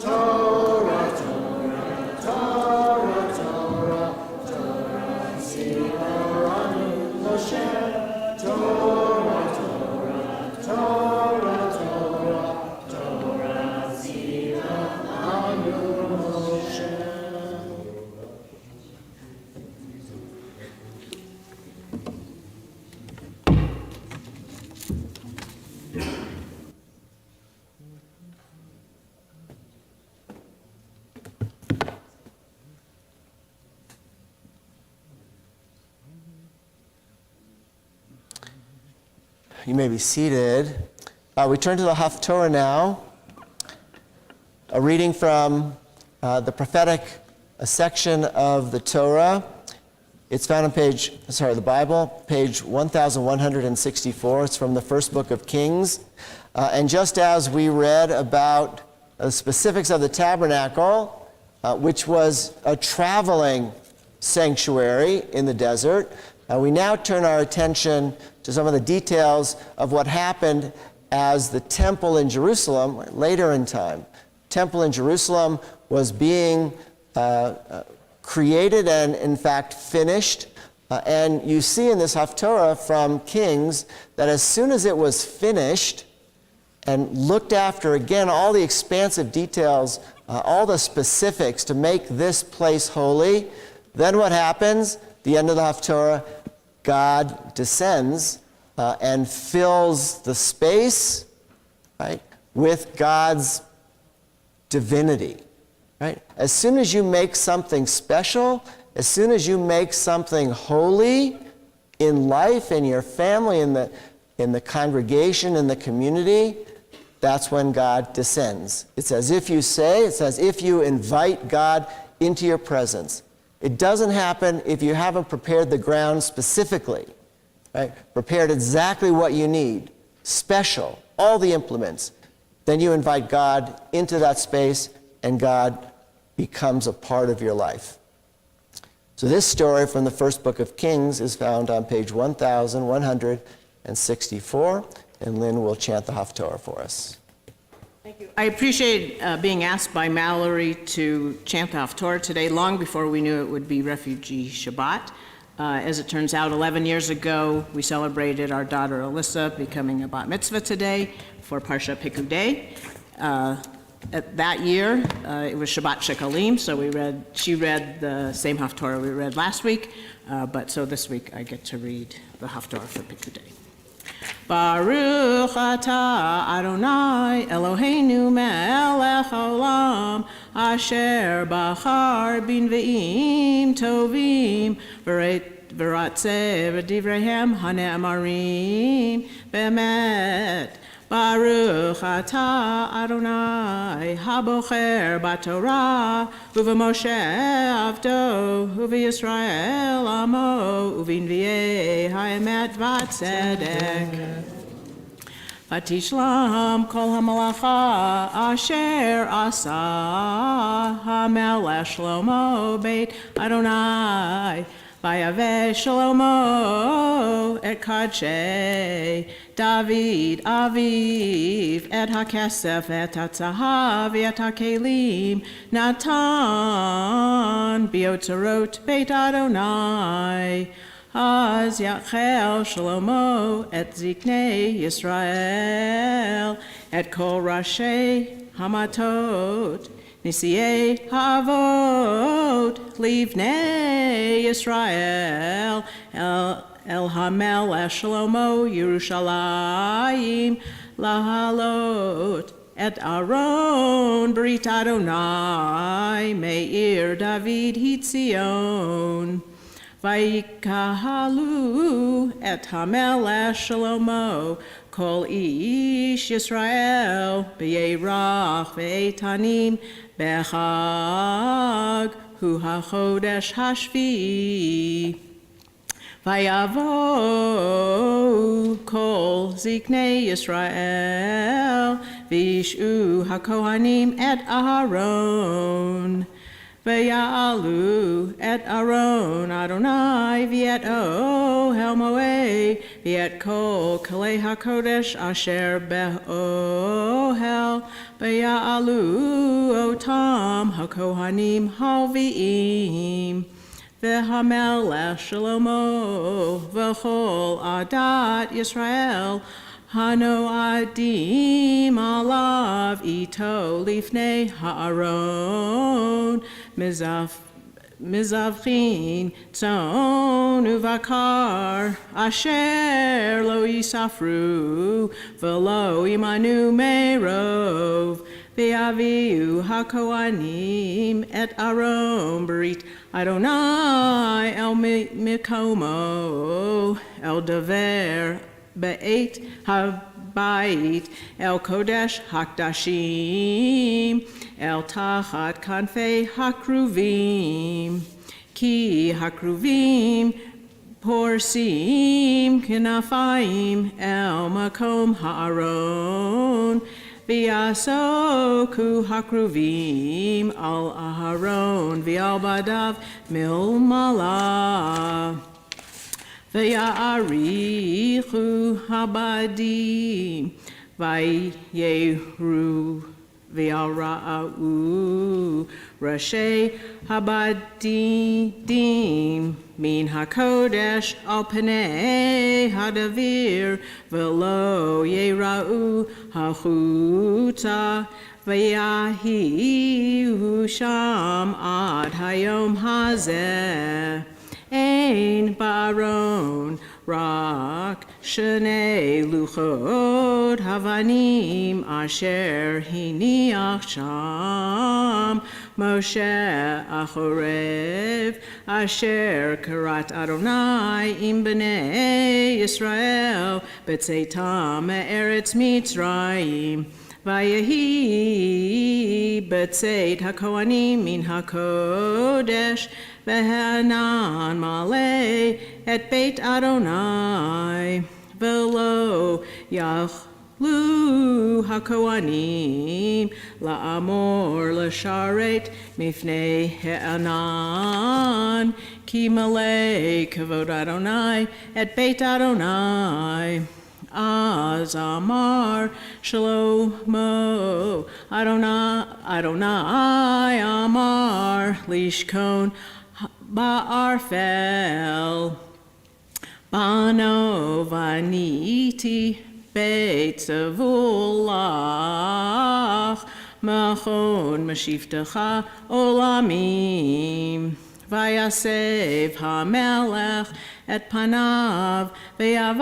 Torah Torah Torah Torah Torah Atziva lanu Moshe Torah Torah Torah Torah Torah Atziva lanu Moshe. You may be seated. We turn to the Haftorah now. A reading from the prophetic section of the Torah. It's found on the Bible, page 1164. It's from the first book of Kings. And just as we read about the specifics of the tabernacle, which was a traveling sanctuary in the desert, we now turn our attention to some of the details of what happened as the temple in Jerusalem, later in time. Temple in Jerusalem was being created and, in fact, finished. And you see in this Haftorah from Kings that as soon as it was finished and looked after, again, all the expansive details, all the specifics to make this place holy, then what happens? The end of the Haftorah, God descends and fills the space, right, with God's divinity, right? As soon as you make something special, as soon as you make something holy in life, in your family, in the congregation, in the community, that's when God descends. It's as if you invite God into your presence. It doesn't happen if you haven't prepared the ground specifically, right? Prepared exactly what you need, special, all the implements. Then you invite God into that space, and God becomes a part of your life. So this story from the first book of Kings is found on page 1164, and Lynn will chant the Haftorah for us. Thank you. I appreciate being asked by Mallory to chant the Haftorah today, long before we knew it would be Refugee Shabbat. As it turns out, 11 years ago, we celebrated our daughter Alyssa becoming a bat mitzvah today for Parsha Pikudei. That year, it was Shabbat Shekalim, so she read the same Haftorah we read last week, so this week I get to read the Haftorah for Pikudei. Baruch atah Adonai Eloheinu melech haolam asher bachar binviim tovim v'ratzeh v'divrehem hane'amarim be'emet. Baruch atah Adonai habocher b'Torah uveMoshe avdo uveYisrael amo uvinviei ha'emet v'tzedek. Vatishlam kol hamalacha asher asa hamelech Shlomo beit Adonai vayaveh Shlomo et kadshei David aviv et hakesef et hatzahav et hakelim Natan biotzarot beit Adonai Az yachel Shlomo et ziknei Yisrael et kol rashei hamatot Nisiei Havot, Livnei Yisrael, El Hamel Shlomo Yerushalayim, Lahalot, Et Aaron, Brit Adonai, Meir David Hitzion. Vayikahalu et Hamel Shlomo, Kol Ish Yisrael, B'Yerach Ve'etanim, Bechag, Hu HaChodesh HaShvi. Vayavo Kol Ziknei Yisrael, V'Yishu HaKohanim et Aharon. V'ya'alu et Aaron Adonai v'et ohel moed v'et kol kalei hakodesh asher be'ohel v'ya'alu otam hakohanim halvi'im v'hamel Shlomo v'chol adat Yisrael Hano adim alav ito lifnei ha'aron mizavchin tzon uvakar asher lo yisafru v'lo imanu merov v'yaviu hakohanim et aron berit Adonai el mikomo el dever Be'et habayit el kodesh hakdashim el tachat kanfei hakruvim ki hakruvim porsim kinafayim el makom ha'aron v'yasoku hakruvim al aharon v'al badav milmala V'ya'arichu habadim, v'yeru v'yara'u, Rashi habadim, min hakodesh al penei hadavir, v'lo yera'u hachuta, v'yahihu sham ad hayom hazeh. Ein baron rak shnei luchot havanim asher hiniach sham Moshe achorev asher karat Adonai im bnei Yisrael betzeitam me'eretz Mitzrayim Vayehi betzeit hakohanim min hakodesh V'hanan malei et beit Adonai v'lo yachlu hakohanim la'amor l'sharet mifnei he'anan ki malei kavod Adonai et beit Adonai Az amar Shlomo Adonai amar lishkon ba'arfel bano vaniti beit zavulach machon mashivtecha olamim Vayasev hamelech et panav ve'yavarech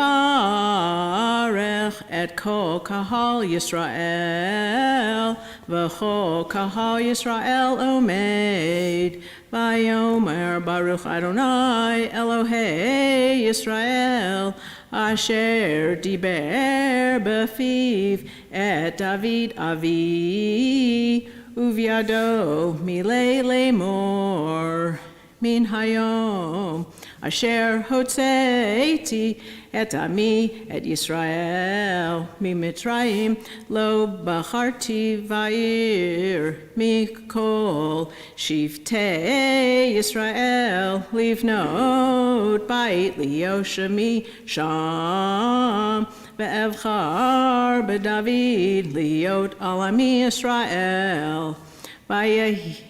et kol kahal Yisrael v'chol kahal Yisrael omed vayomer Baruch Adonai Elohei Yisrael asher diber befiv et David avi uviado milei lemor min hayom asher hotzeiti et ami et Yisrael mi Mitzrayim lo bacharti va'ir mikol shiftei Yisrael livnot bait liyoshemi sham ve'evchar beDavid liot alami Yisrael Vayehi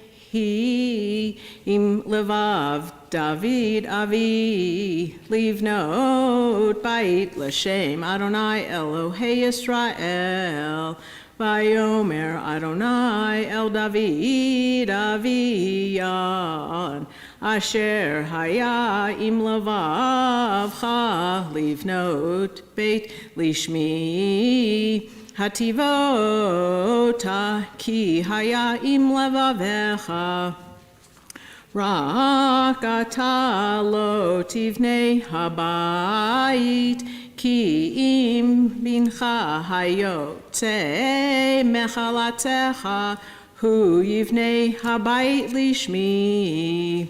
im levav David avi livnot bait l'shem Adonai Elohei Yisrael Vayomer Adonai El David Aviyan, Asher Haya Im Lavavcha Livnot Beit Lishmi Hativota Ki Haya Im Levavecha Rak ata lo tivnei habayit ki im bincha hayotze mechalatecha hu yivnei habayit lishmi.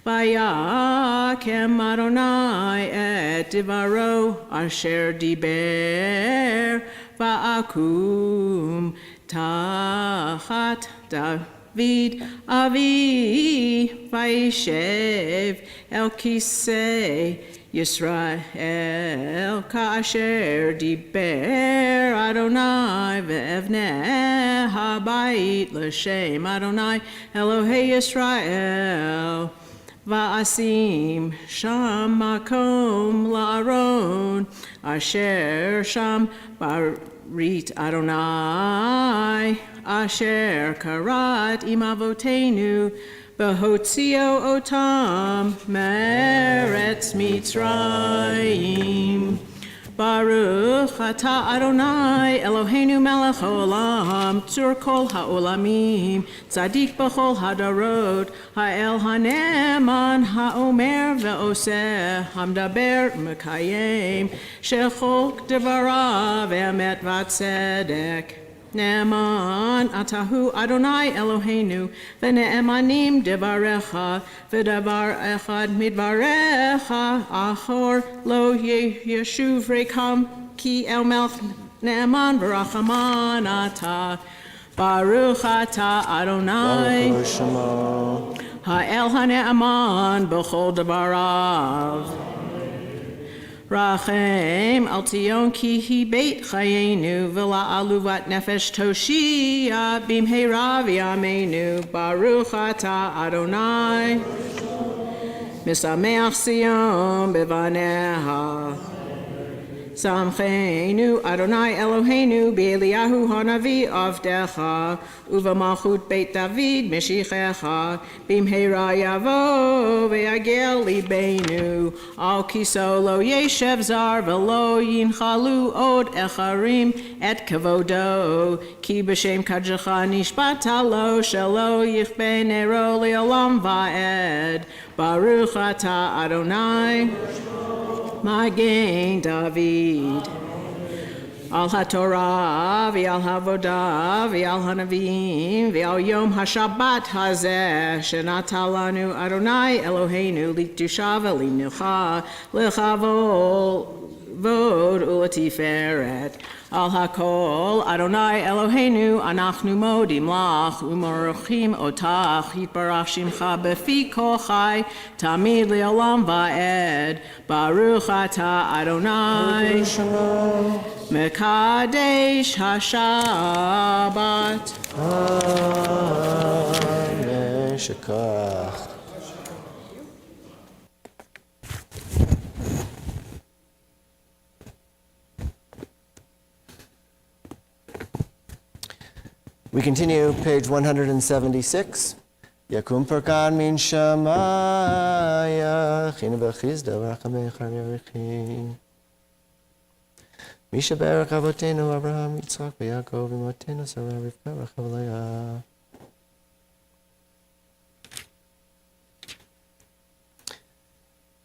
Vayakem Adonai et divaro asher diber va'akum tachat David Avi Vaishev El Kisei Yisrael Kasher Diber Adonai Ve'evneh Habayit L'Shem Adonai Elohei Yisrael Va'asim Sham Makom La'aron Asher Sham Barit Adonai Asher Karat Imavotenu Behotzio Otam Meretz Mitzrayim Baruch Atah Adonai Eloheinu melech haolam Tzur kol haolamim Tzadik b'chol hadarot Ha'el haneman ha'omer ve'oseh Hamdaber mekayem Shechok devarav emet v'tzedek Ne'eman atahu Adonai Eloheinu V'ne'emanim devarecha V'davar echad midvarecha Achor lo yeshuv rekam Ki el melch ne'eman v'rachaman ata Baruch ata Adonai Ha'el hane'eman B'chol devarav Rachem al Tion ki hi beit chayenu v'la aluvat nefesh toshia bimheira v'yameinu Baruch ata Adonai Misameach Sion b'vaneha Samcheinu Adonai Eloheinu B'Eliyahu Hanavi Avdecha Uvamalchut Beit David Meshichecha Bimheira Yavo Ve'agel Libeinu Al Kiso Lo Yeshev Zar V'lo Yinchalu Od Echarim Et Kavodo Ki B'Shem Kadjecha Nishbata Lo Shelo Yichbe Nero Le'olam Va'ed Baruch Ata Adonai Magen David Al HaTorah V'al Havodah V'al Hanavim V'al Yom HaShabbat Hazeh Shenata Lanu Adonai Eloheinu L'Kedusha V'Linucha L'Chavod U'Latiferet Al HaKol Adonai Eloheinu Anachnu Modim Lach U'Morochim Otach Yitbarach Shimcha B'fi Kol Chai Tamid Le'olam Va'ed Baruch Ata Adonai Mekadesh HaShabbat Amen Shekach. We continue, page 176. Yakum perkan min shamaya chinu v'chizda v'rachamei charevichin. Misha berach avotenu Abraham, Yitzchak, v'Yaakov, imotenu Sarah, Rivka, Rachel, Leah.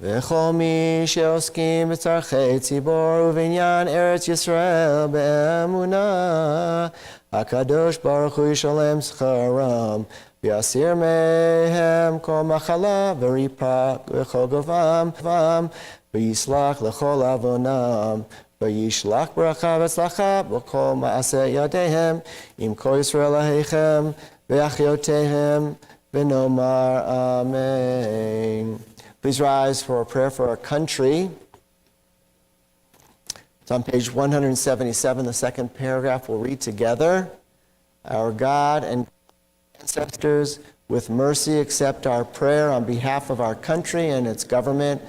וכל מי שעוסקים בצרכי ציבור ובעניין ארץ ישראל באמונה, הקדוש ברוך הוא ישלם שכרם, ויסיר מהם כל מחלה וריפק וכל גובם, ויסלח לכל עוונם, וישלח ברכה והצלחה בכל מעשה ידיהם, עם כל ישראל אחיכם ואחיותיהם, ונאמר אמן. Please rise for a prayer for our country. It's on page 177, the second paragraph we'll read together. Our God and ancestors, with mercy accept our prayer on behalf of our country and its government.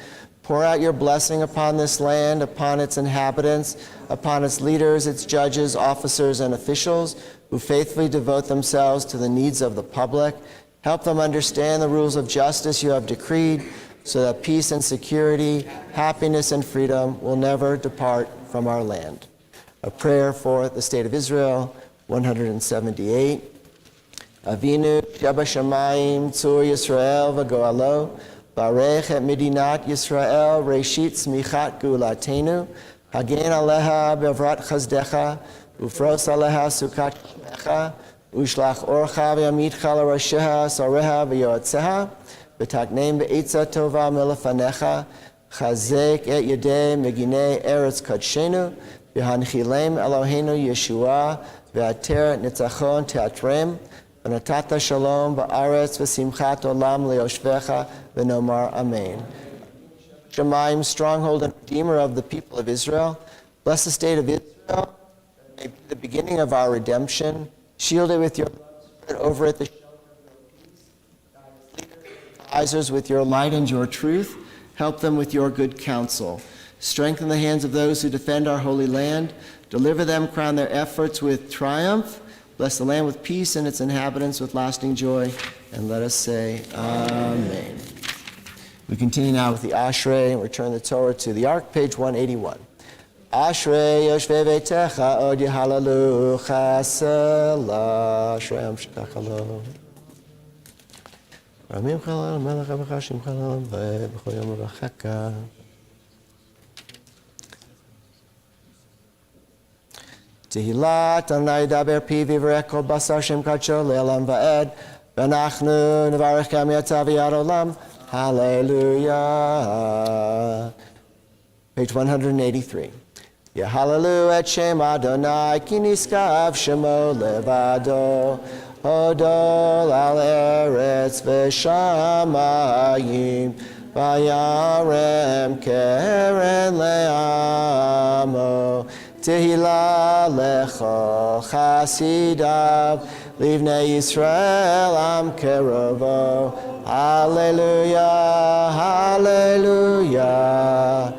Pour out your blessing upon this land, upon its inhabitants, upon its leaders, its judges, officers, and officials who faithfully devote themselves to the needs of the public. Help them understand the rules of justice you have decreed, so that peace and security, happiness and freedom will never depart from our land. A prayer for the state of Israel, 178. Avinu Sheba Shamayim Tzur Yisrael V'Goalo Barech et Medinat Yisrael Reshit Smichat Gulatenu Hagen Aleha Bevrat Chazdecha Ufros Aleha Sukat Shmecha Ushlach Orcha V'Yamitcha L'Rasheha Sareha V'Yoatzeha V'Takneim Be'etza Tova Melefanecha Chazek et Yedei Meginei Eretz Kadshenu V'Hanchilem Eloheinu Yeshua V'Ater Nitzachon Teatrem V'Natata Shalom Ba'aretz V'Simchat Olam Le'Yoshvecha V'Nomar Amen. Shemayim, stronghold and redeemer of the people of Israel, bless the state of Israel, may be the beginning of our redemption. Shield it with your love, spread over it the advisors with your light and your truth. Help them with your good counsel. Strengthen the hands of those who defend our holy land. Deliver them, crown their efforts with triumph. Bless the land with peace and its inhabitants with lasting joy. And let us say, Amen. We continue now with the Ashrei and return the Torah to the Ark, page 181. Ashrei yoshvei veitecha od yehalalu chasela Ashrei shekachalo Ramim chalal melech avachashim chalal v'chol yom v'chaka Tehillat Adonai daber pi v'yivrech kol basar shem kadsho le'olam va'ed v'anachnu nevarech kam yatzav yad olam Hallelujah. Page 183. Yehalalu et shem Adonai ki niskav shemo levado hodol al eretz v'shamayim vayarem keren le'amo tehila lecho chasidav livnei Yisrael am kerovo Hallelujah, hallelujah.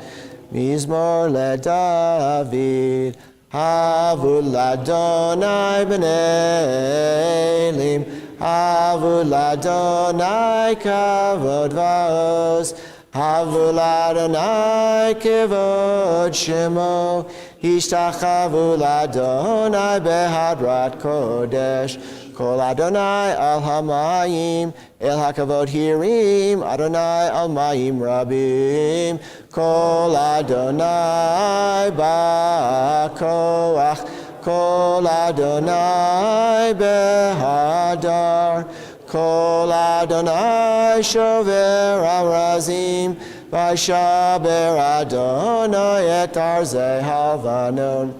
Mizmor leDavid, havul Adonai b'nei Elim, havul Adonai kavod va'oz, havul Adonai kavod shemo, ishtachavu Adonai behadrat kodesh. Kol Adonai al hamayim, el hakavod hirim, Adonai al mayim rabim. Kol Adonai ba'koach, Kol Adonai behadar. Kol Adonai shover arazim, v'shaber Adonai et arzei halvanon.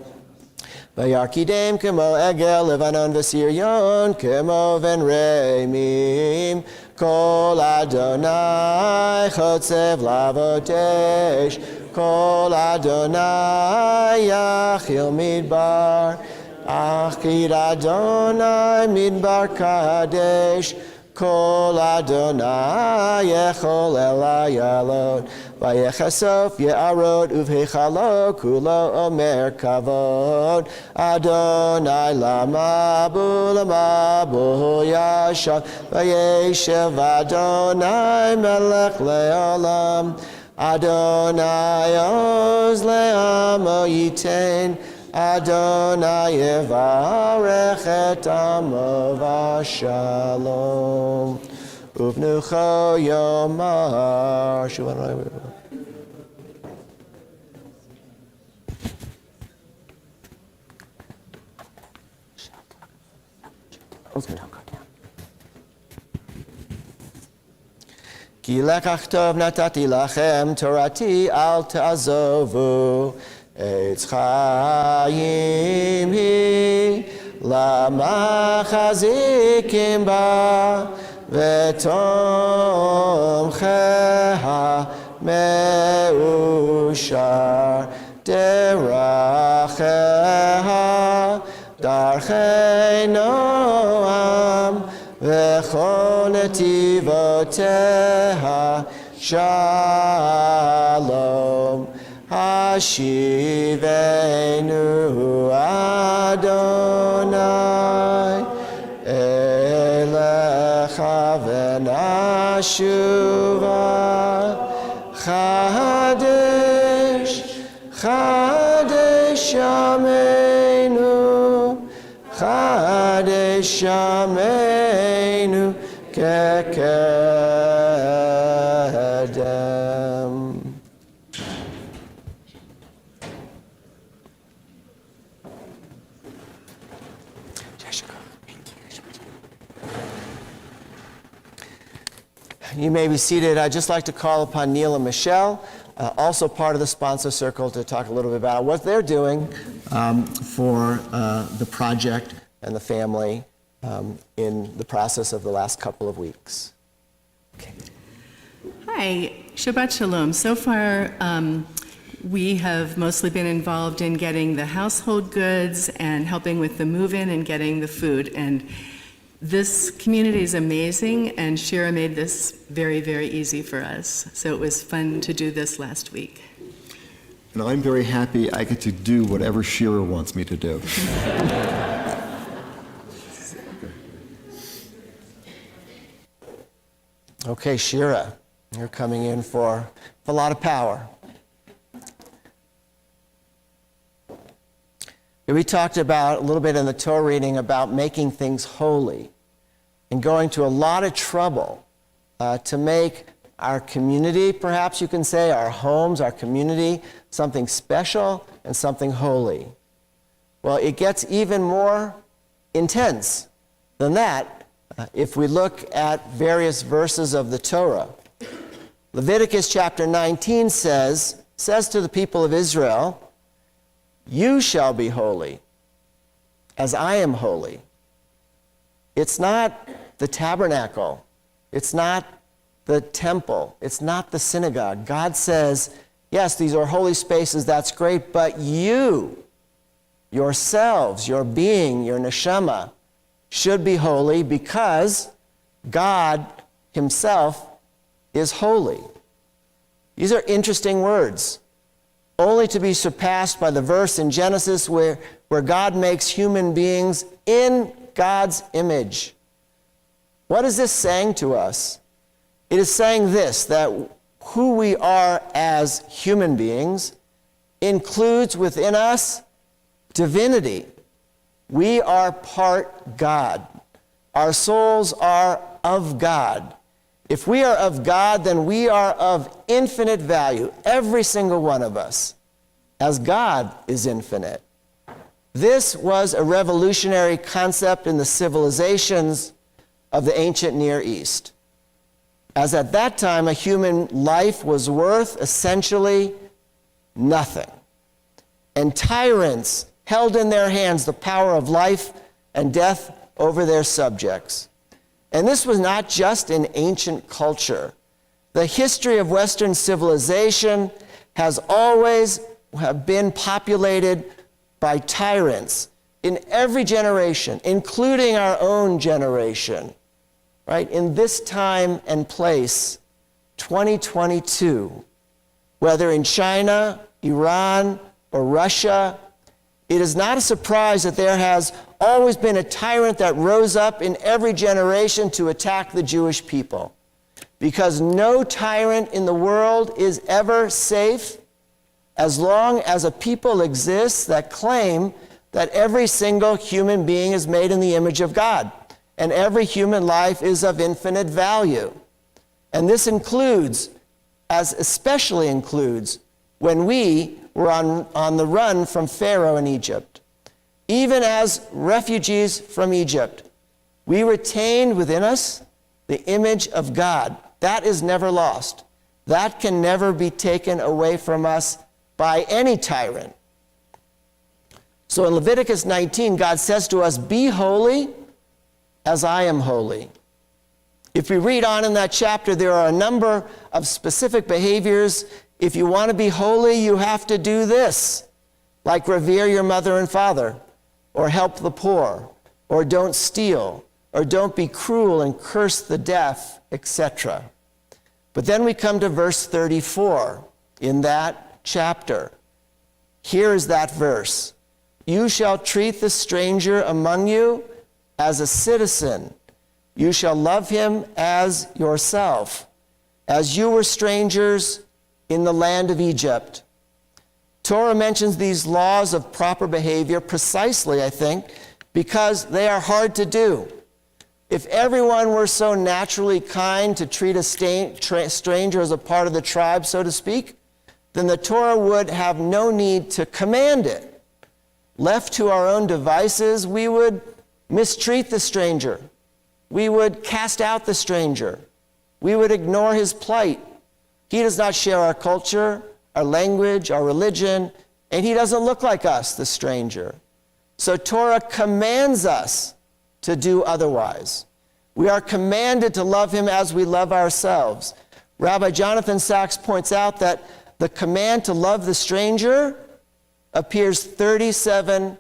Vayarkidem kemo egel Levanon v'Sirion kemo ven reimim Kol Adonai chotzev lavotesh Kol Adonai yachil midbar Achid Adonai midbar kadesh Kol Adonai yechol elayalot Vayechasof ye'arod uvhechalo kulo omer kavod Adonai lamabu yashav Vayeshev Adonai melech le'olam Adonai oz le'amo yitein Adonai yevarech et amo v'shalom Uvnucho yomar Ki lekach tov natati lachem torati al ta'azovu Eitz chayim hi lama chazikim ba v'tomcheha meushar deracheha darchei noam v'chol netivoteha shalom Hashivenu Adonai Elecha v'nashuva Chadesh Chadesh Yameinu Chadesh Yameinu Kekedem. You may be seated. I'd just like to call upon Neil and Michelle, also part of the sponsor circle, to talk a little bit about what they're doing for the project and the family in the process of the last couple of weeks. Okay. Hi, Shabbat Shalom. So far, we have mostly been involved in getting the household goods and helping with the move-in and getting the food. And this community is amazing, and Shira made this very, very easy for us. So it was fun to do this last week. And I'm very happy I get to do whatever Shira wants me to do. Okay, Shira, you're coming in for a lot of power. We talked about a little bit in the Torah reading about making things holy and going to a lot of trouble to make our community, perhaps you can say, our homes, our community, something special and something holy. Well, it gets even more intense than that if we look at various verses of the Torah. Leviticus chapter 19 says to the people of Israel, "You shall be holy, as I am holy." It's not the tabernacle. It's not the temple. It's not the synagogue. God says, yes, these are holy spaces, that's great, but you, yourselves, your being, your neshama, should be holy because God himself is holy. These are interesting words, only to be surpassed by the verse in Genesis where God makes human beings in God's image. What is this saying to us? It is saying this, that who we are as human beings includes within us divinity. We are part God. Our souls are of God. If we are of God, then we are of infinite value, every single one of us, as God is infinite. This was a revolutionary concept in the civilizations of the ancient Near East, as at that time a human life was worth essentially nothing. And tyrants held in their hands the power of life and death over their subjects. And this was not just in ancient culture. The history of Western civilization has always been populated by tyrants in every generation, including our own generation, right? In this time and place, 2022, whether in China, Iran, or Russia, it is not a surprise that there has always been a tyrant that rose up in every generation to attack the Jewish people. Because no tyrant in the world is ever safe as long as a people exists that claim that every single human being is made in the image of God, and every human life is of infinite value. And this includes, especially includes, when we were on the run from Pharaoh in Egypt. Even as refugees from Egypt, we retained within us the image of God. That is never lost. That can never be taken away from us by any tyrant. So in Leviticus 19, God says to us, "Be holy as I am holy." If we read on in that chapter, there are a number of specific behaviors. If you want to be holy, you have to do this, like revere your mother and father, or help the poor, or don't steal, or don't be cruel and curse the deaf, etc. But then we come to verse 34 in that chapter, Here is that verse. You shall treat the stranger among you as a citizen. You shall love him as yourself, as you were strangers in the land of Egypt. Torah mentions these laws of proper behavior precisely, I think, because they are hard to do. If everyone were so naturally kind to treat a stranger as a part of the tribe, so to speak, then the Torah would have no need to command it. Left to our own devices, we would mistreat the stranger. We would cast out the stranger. We would ignore his plight. He does not share our culture, our language, our religion, and he doesn't look like us, the stranger. So Torah commands us to do otherwise. We are commanded to love him as we love ourselves. Rabbi Jonathan Sachs points out that the command to love the stranger appears 37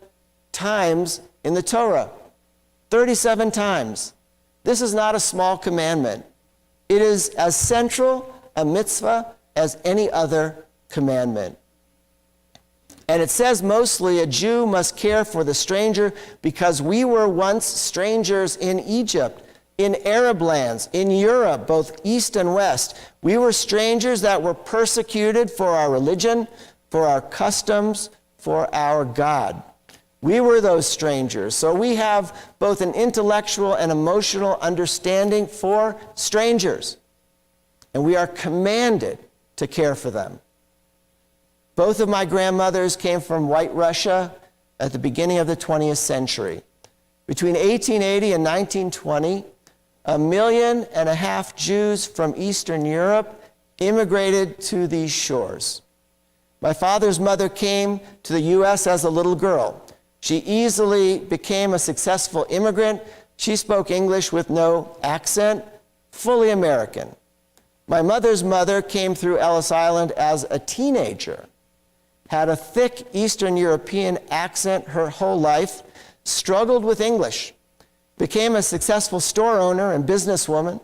times in the Torah. 37 times. This is not a small commandment. It is as central a mitzvah as any other commandment. And it says mostly a Jew must care for the stranger because we were once strangers in Egypt, in Arab lands, in Europe, both east and west. We were strangers that were persecuted for our religion, for our customs, for our God. We were those strangers. So we have both an intellectual and emotional understanding for strangers. And we are commanded to care for them. Both of my grandmothers came from White Russia at the beginning of the 20th century. Between 1880 and 1920, 1.5 million Jews from Eastern Europe immigrated to these shores. My father's mother came to the U.S. as a little girl. She easily became a successful immigrant. She spoke English with no accent, fully American. My mother's mother came through Ellis Island as a teenager, had a thick Eastern European accent her whole life, struggled with English, became a successful store owner and businesswoman.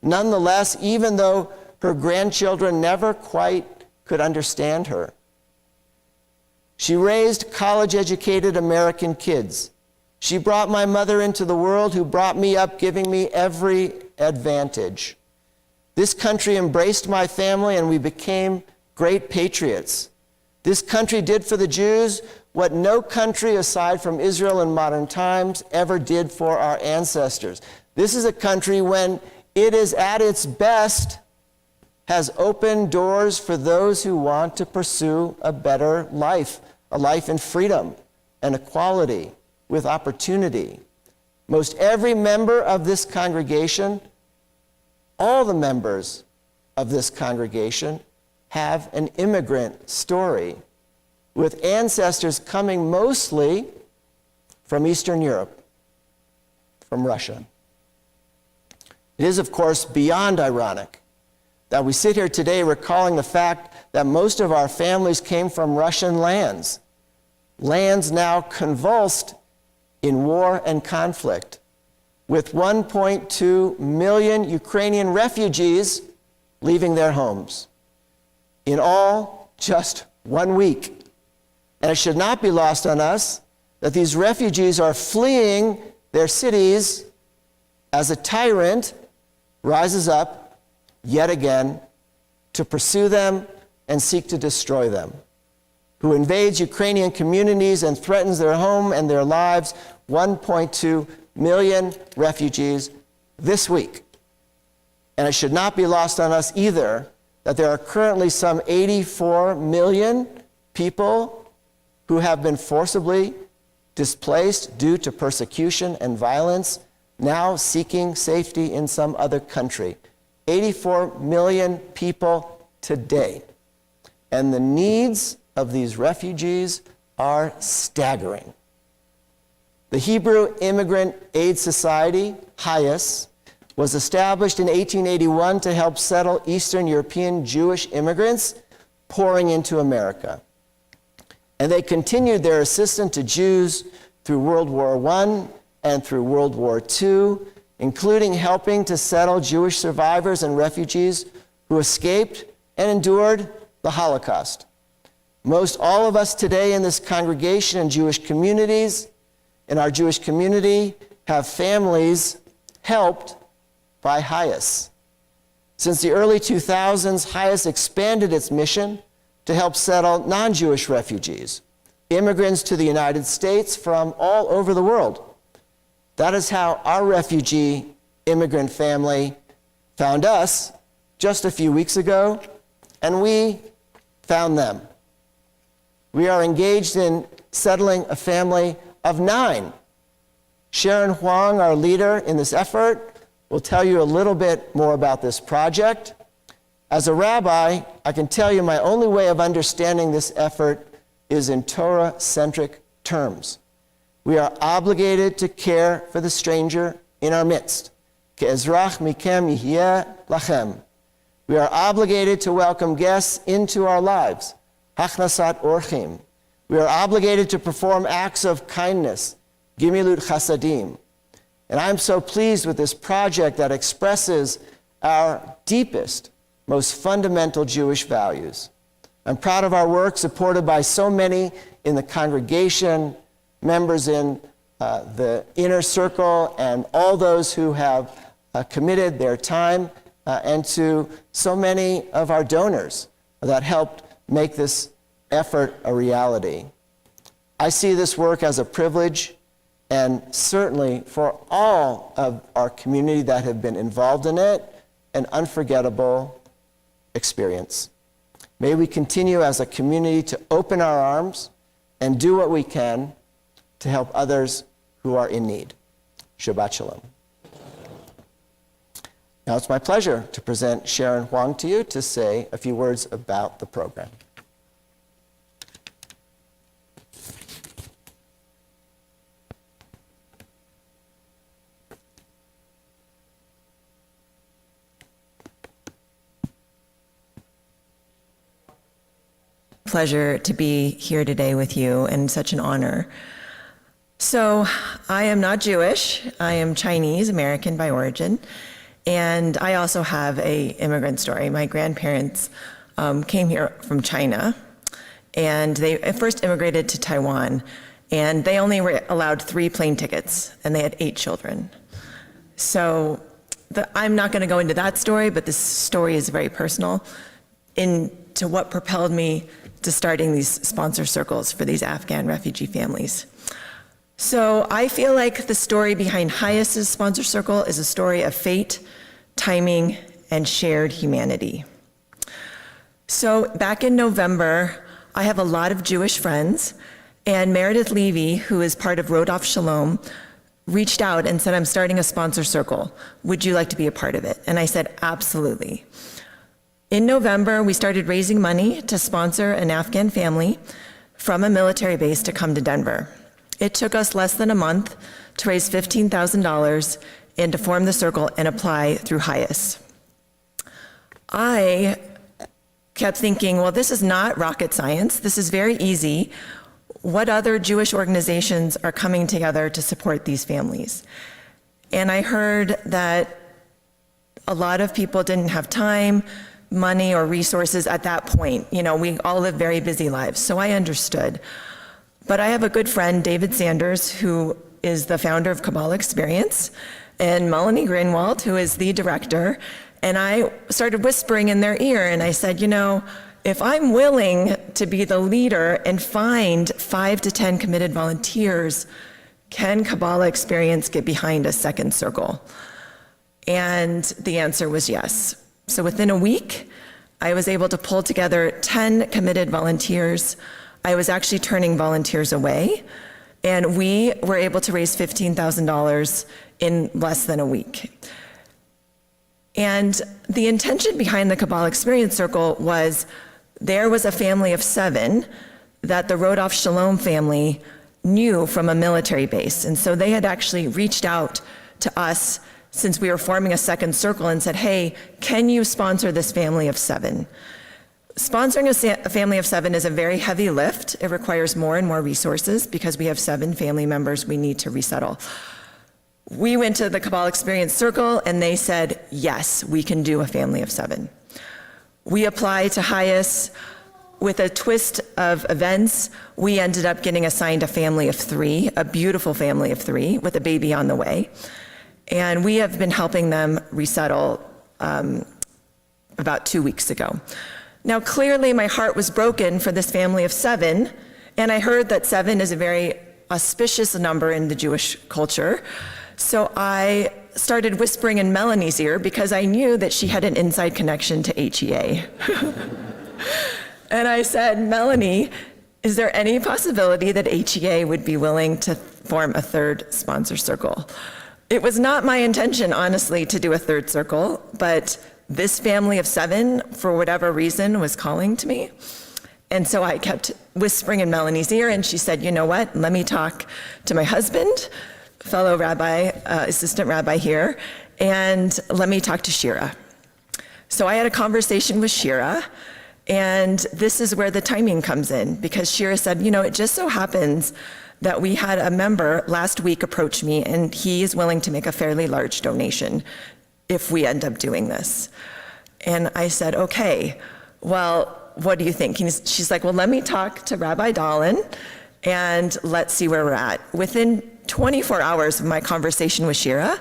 Nonetheless, even though her grandchildren never quite could understand her, she raised college-educated American kids. She brought my mother into the world, who brought me up, giving me every advantage. This country embraced my family, and we became great patriots. This country did for the Jews what no country aside from Israel in modern times ever did for our ancestors. This is a country, when it is at its best, has opened doors for those who want to pursue a better life, a life in freedom and equality with opportunity. Most every member of this congregation, all the members of this congregation, have an immigrant story, with ancestors coming mostly from Eastern Europe, from Russia. It is, of course, beyond ironic that we sit here today recalling the fact that most of our families came from Russian lands, lands now convulsed in war and conflict, with 1.2 million Ukrainian refugees leaving their homes. In all, just 1 week. And it should not be lost on us that these refugees are fleeing their cities as a tyrant rises up yet again to pursue them and seek to destroy them, who invades Ukrainian communities and threatens their home and their lives. 1.2 million refugees this week. And it should not be lost on us either that there are currently some 84 million people who have been forcibly displaced due to persecution and violence, now seeking safety in some other country. 84 million people today. And the needs of these refugees are staggering. The Hebrew Immigrant Aid Society, HIAS, was established in 1881 to help settle Eastern European Jewish immigrants pouring into America. And they continued their assistance to Jews through World War I and through World War II, including helping to settle Jewish survivors and refugees who escaped and endured the Holocaust. Most all of us today in this congregation and Jewish communities, in our Jewish community, have families helped by HIAS. Since the early 2000s, HIAS expanded its mission to help settle non-Jewish refugees, immigrants to the United States from all over the world. That is how our refugee immigrant family found us just a few weeks ago, and we found them. We are engaged in settling a family of 9. Sharon Huang, our leader in this effort, will tell you a little bit more about this project. As a rabbi, I can tell you my only way of understanding this effort is in Torah-centric terms. We are obligated to care for the stranger in our midst. Ke'ezrach mikem yihyeh lachem. We are obligated to welcome guests into our lives. Hachnasat orchim. We are obligated to perform acts of kindness. Gimilut chasadim. And I'm so pleased with this project that expresses our deepest, most fundamental Jewish values. I'm proud of our work, supported by so many in the congregation, members in the inner circle, and all those who have committed their time, and to so many of our donors that helped make this effort a reality. I see this work as a privilege, and certainly for all of our community that have been involved in it, an unforgettable experience. May we continue as a community to open our arms and do what we can to help others who are in need. Shabbat Shalom. Now it's my pleasure to present Sharon Huang to you to say a few words about the program. Pleasure to be here today with you, and such an honor. So I am not Jewish. I am Chinese American by origin, and I also have an immigrant story. My grandparents came here from China, and they first immigrated to Taiwan, and they only were allowed 3 plane tickets, and they had 8 children. So I'm not going to go into that story, but this story is very personal into what propelled me to starting these sponsor circles for these Afghan refugee families. So I feel like the story behind HIAS's sponsor circle is a story of fate, timing, and shared humanity. So back in November, I have a lot of Jewish friends, and Meredith Levy, who is part of Rodolph Shalom, reached out and said, I'm starting a sponsor circle. Would you like to be a part of it? And I said, absolutely. In November, we started raising money to sponsor an Afghan family from a military base to come to Denver. It took us less than a month to raise $15,000 and to form the circle and apply through HIAS. I kept thinking, well, this is not rocket science. This is very easy. What other Jewish organizations are coming together to support these families? And I heard that a lot of people didn't have time, money, or resources at that point. You know, we all live very busy lives, so I understood. But I have a good friend, David Sanders, who is the founder of Kabbalah Experience, and Melanie Greenwald, who is the director, and I started whispering in their ear, and I said, you know, if I'm willing to be the leader and find 5 to 10 committed volunteers, can Kabbalah Experience get behind a second circle? And the answer was yes. So within a week, I was able to pull together 10 committed volunteers. I was actually turning volunteers away, and we were able to raise $15,000 in less than a week. And the intention behind the Kabbalah Experience Circle was there was a family of 7 that the Rodolph Shalom family knew from a military base. And so they had actually reached out to us since we were forming a second circle and said, hey, can you sponsor this family of 7? Sponsoring a family of 7 is a very heavy lift. It requires more and more resources because we have 7 family members we need to resettle. We went to the Kabbalah Experience Circle and they said, yes, we can do a family of 7. We applied to HIAS. with a twist of events, we ended up getting assigned a family of 3, a beautiful family of 3 with a baby on the way. And we have been helping them resettle about 2 weeks ago. Now, clearly my heart was broken for this family of 7, and I heard that 7 is a very auspicious number in the Jewish culture. So I started whispering in Melanie's ear because I knew that she had an inside connection to HEA. And I said, Melanie, is there any possibility that HEA would be willing to form a 3rd sponsor circle? It was not my intention, honestly, to do a 3rd circle, but this family of 7, for whatever reason, was calling to me. And so I kept whispering in Melanie's ear, and she said, you know what, let me talk to my husband, fellow rabbi, assistant rabbi here, and let me talk to Shira. So I had a conversation with Shira, and this is where the timing comes in, because Shira said, you know, it just so happens that we had a member last week approach me, and he is willing to make a fairly large donation if we end up doing this. And I said, okay, well, what do you think? She's like, well, let me talk to Rabbi Dahlin, and let's see where we're at. Within 24 hours of my conversation with Shira,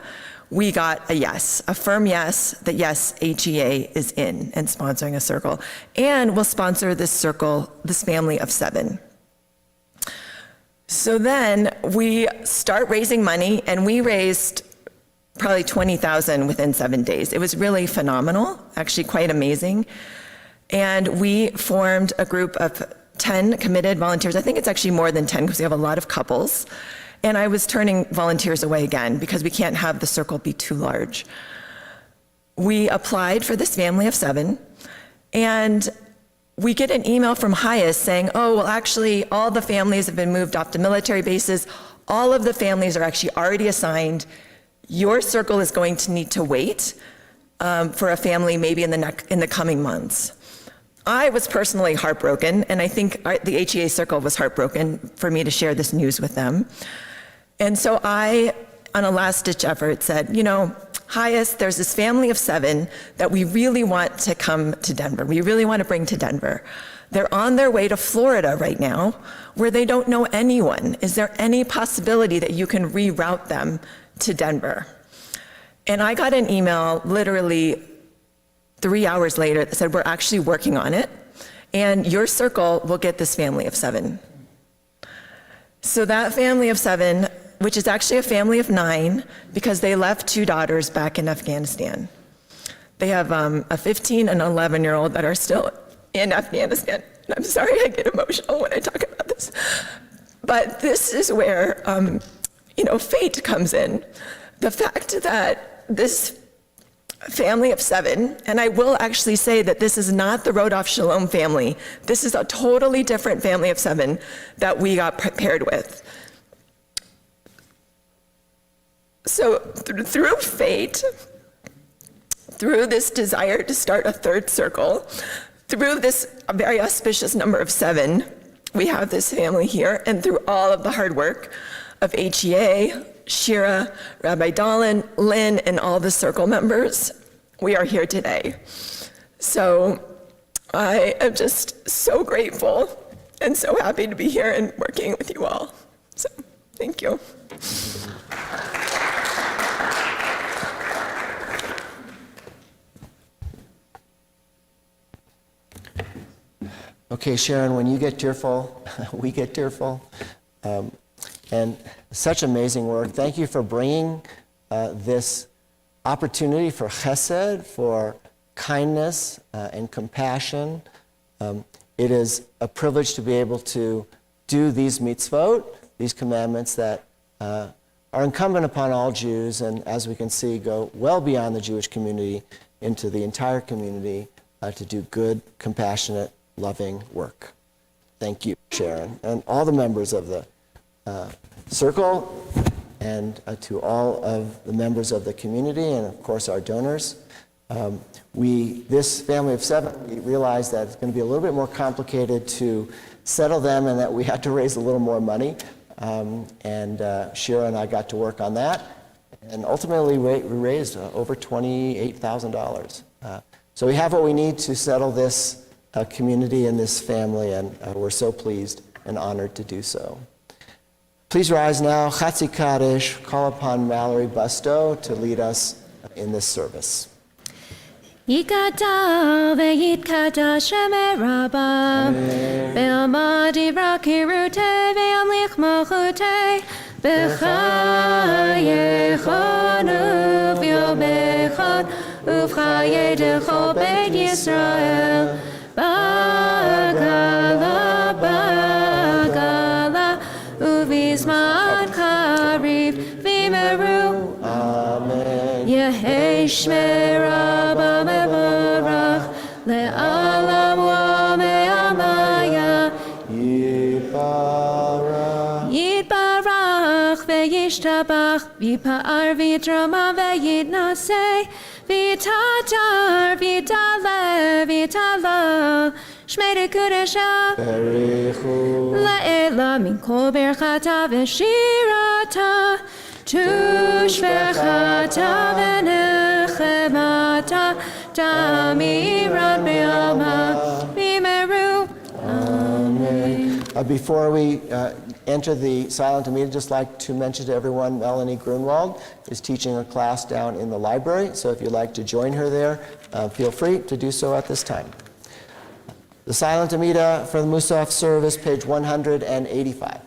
we got a yes, a firm yes, that yes, HEA is in and sponsoring a circle, and will sponsor this circle, this family of 7. So then we start raising money, and we raised probably $20,000 within 7 days. It was really phenomenal, actually quite amazing. And we formed a group of 10 committed volunteers. I think it's actually more than 10 because we have a lot of couples. And I was turning volunteers away again because we can't have the circle be too large. We applied for this family of 7, and we get an email from Hayes saying, oh, well, actually, all the families have been moved off to military bases. All of the families are actually already assigned. Your circle is going to need to wait for a family maybe in the coming months. I was personally heartbroken, and I think the HEA circle was heartbroken for me to share this news with them. And so I, on a last-ditch effort, said, you know, Hayes, there's this family of 7 that we really want to come to Denver. We really want to bring to Denver. They're on their way to Florida right now, where they don't know anyone. Is there any possibility that you can reroute them to Denver? And I got an email literally 3 hours later that said, we're actually working on it, and your circle will get this family of 7. So that family of 7, which is actually a family of 9, because they left 2 daughters back in Afghanistan. They have a 15 and 11-year-old that are still in Afghanistan. And I'm sorry I get emotional when I talk about this. But this is where, fate comes in. The fact that this family of 7, and I will actually say that this is not the Rodolph Shalom family. This is a totally different family of 7 that we got paired with. So through fate, through this desire to start a 3rd circle, through this very auspicious number of 7, we have this family here, and through all of the hard work of HEA, Shira, Rabbi Dahlin, Lynn, and all the circle members, we are here today. So I am just so grateful and so happy to be here and working with you all. So thank you. Okay, Sharon, when you get tearful, we get tearful. And such amazing work. Thank you for bringing this opportunity for chesed, for kindness and compassion. It is a privilege to be able to do these mitzvot, these commandments that are incumbent upon all Jews, and as we can see, go well beyond the Jewish community into the entire community to do good, compassionate, loving work. Thank you, Sharon, and all the members of the circle, and to all of the members of the community, and of course our donors. This family of 7, we realized that it's going to be a little bit more complicated to settle them, and that we had to raise a little more money. Shira and I got to work on that, and ultimately we raised over $28,000. So we have what we need to settle this community in this family, and we're so pleased and honored to do so. Please rise now, Chatzi Kaddish, call upon Mallory Busto to lead us in this service. Yikata veyitkata shemeraba Be'alma divra kirute ve'amlich malchute B'chayechonu v'yomechon Uvchaye dechol beit Yisrael Bagala bagala Uvizman karib v'meru Amen. Yehei shmeraba mevorach le'alam u'me'amaya Yitbarach ve'yishtabach v'yipa'ar v'yitrama ve'yitnaseh v'yitatar v'yitala Shmei Kudesha La'ela min kol berchata v'shirata Tushvechata v'nechemata Tamirat be'alma v'meru Amen. Before we enter the silent meeting, I'd just like to mention to everyone, Melanie Grunwald is teaching a class down in the library, so if you'd like to join her there, feel free to do so at this time. The Silent Amida for the Musaf service, page 185.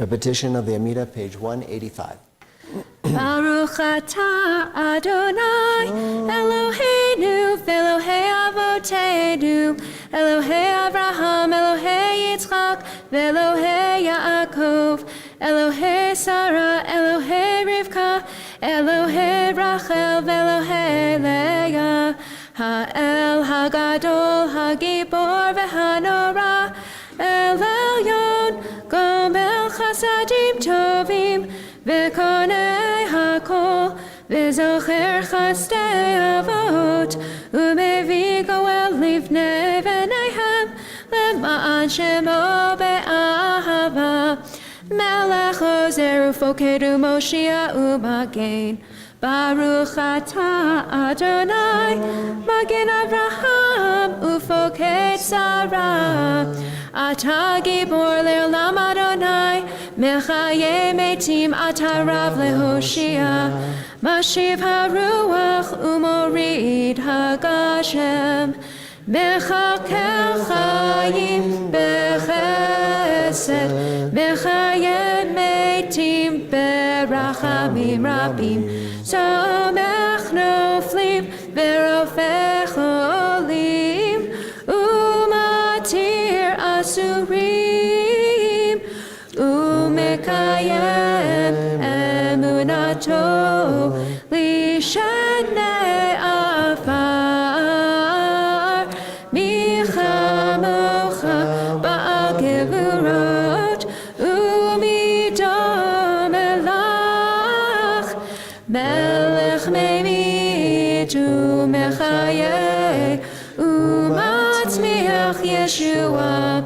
Repetition of the Amida, page 185. Baruch atah Adonai Eloheinu v'Elohei Avotenu Elohei Avraham Elohei Yitzchak v'Elohei Yaakov Elohei Sarah Elohei Rivka Elohei Rachel v'Elohei Leah Ha'el Hagadol Hagibor v'Hanora El Elyon Gomel Chasadim Tovim V'konei hakol, v'zocher chastei avot, u'mevi goel livnei v'neihem, lema'an shemo be'ahava. Melech ozer ufoked u'moshia u'magen, Baruch atah Adonai, Magen Avraham ufoked Sarah. Atah gibor le'olam Adonai, מחיי מתים אתה רב להושיע, משיב הרוח ומוריד הגשם, מחכה חיים בחסד, בחיי מתים ברחמים רבים, סומך נופלים ורופא חולים, ומתיר אסורים, ומקיים אמונתו לשני עפר, מי כמוך בעל גבורות ומי דומה לך, מלך ממית ומחיה ומצמיח ישועה,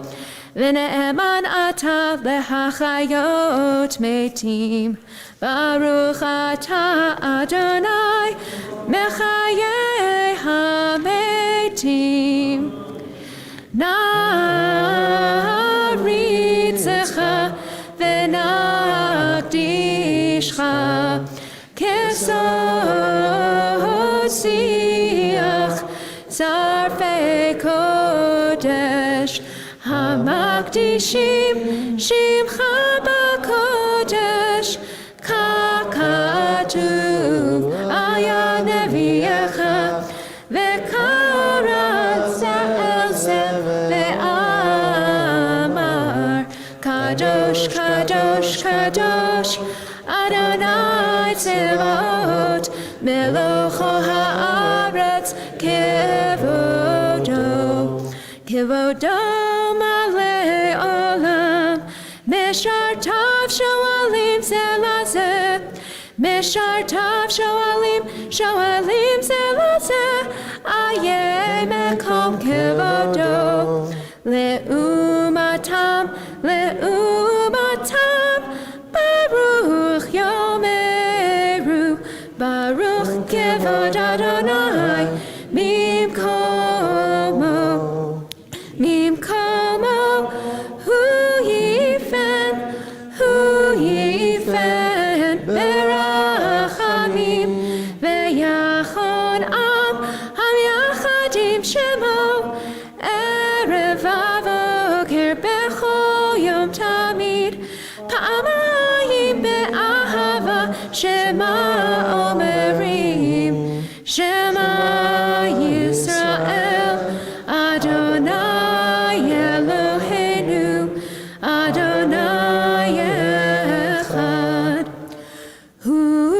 ונאמן אתה להחיות מתים, ברוך אתה אדוני מחיי המתים. נריצך ונקדישך כסוד שיח שרפי קודש, המקדישים שמך בקודש, ככתוב היה נביאך, וקרא אל זה ואמר, קדוש קדוש קדוש אדוני צבאות, מלוכו הארץ כבודו, כבודו מלא עולם, משרתיו שואלים זה לזה, משרתיו שואלים זה לזה, איה מקום כבודו, לעומתם ברוך יאמרו, ברוך כבוד אדוני ממקומו, הוא ייפן ברחמים, ויחון עם המייחדים שמו, ערב ובוקר בכל יום תמיד, פעמיים באהבה שמה אומרים, שמה ישראל אדוני אלוהינו, אדוני אחד. הוא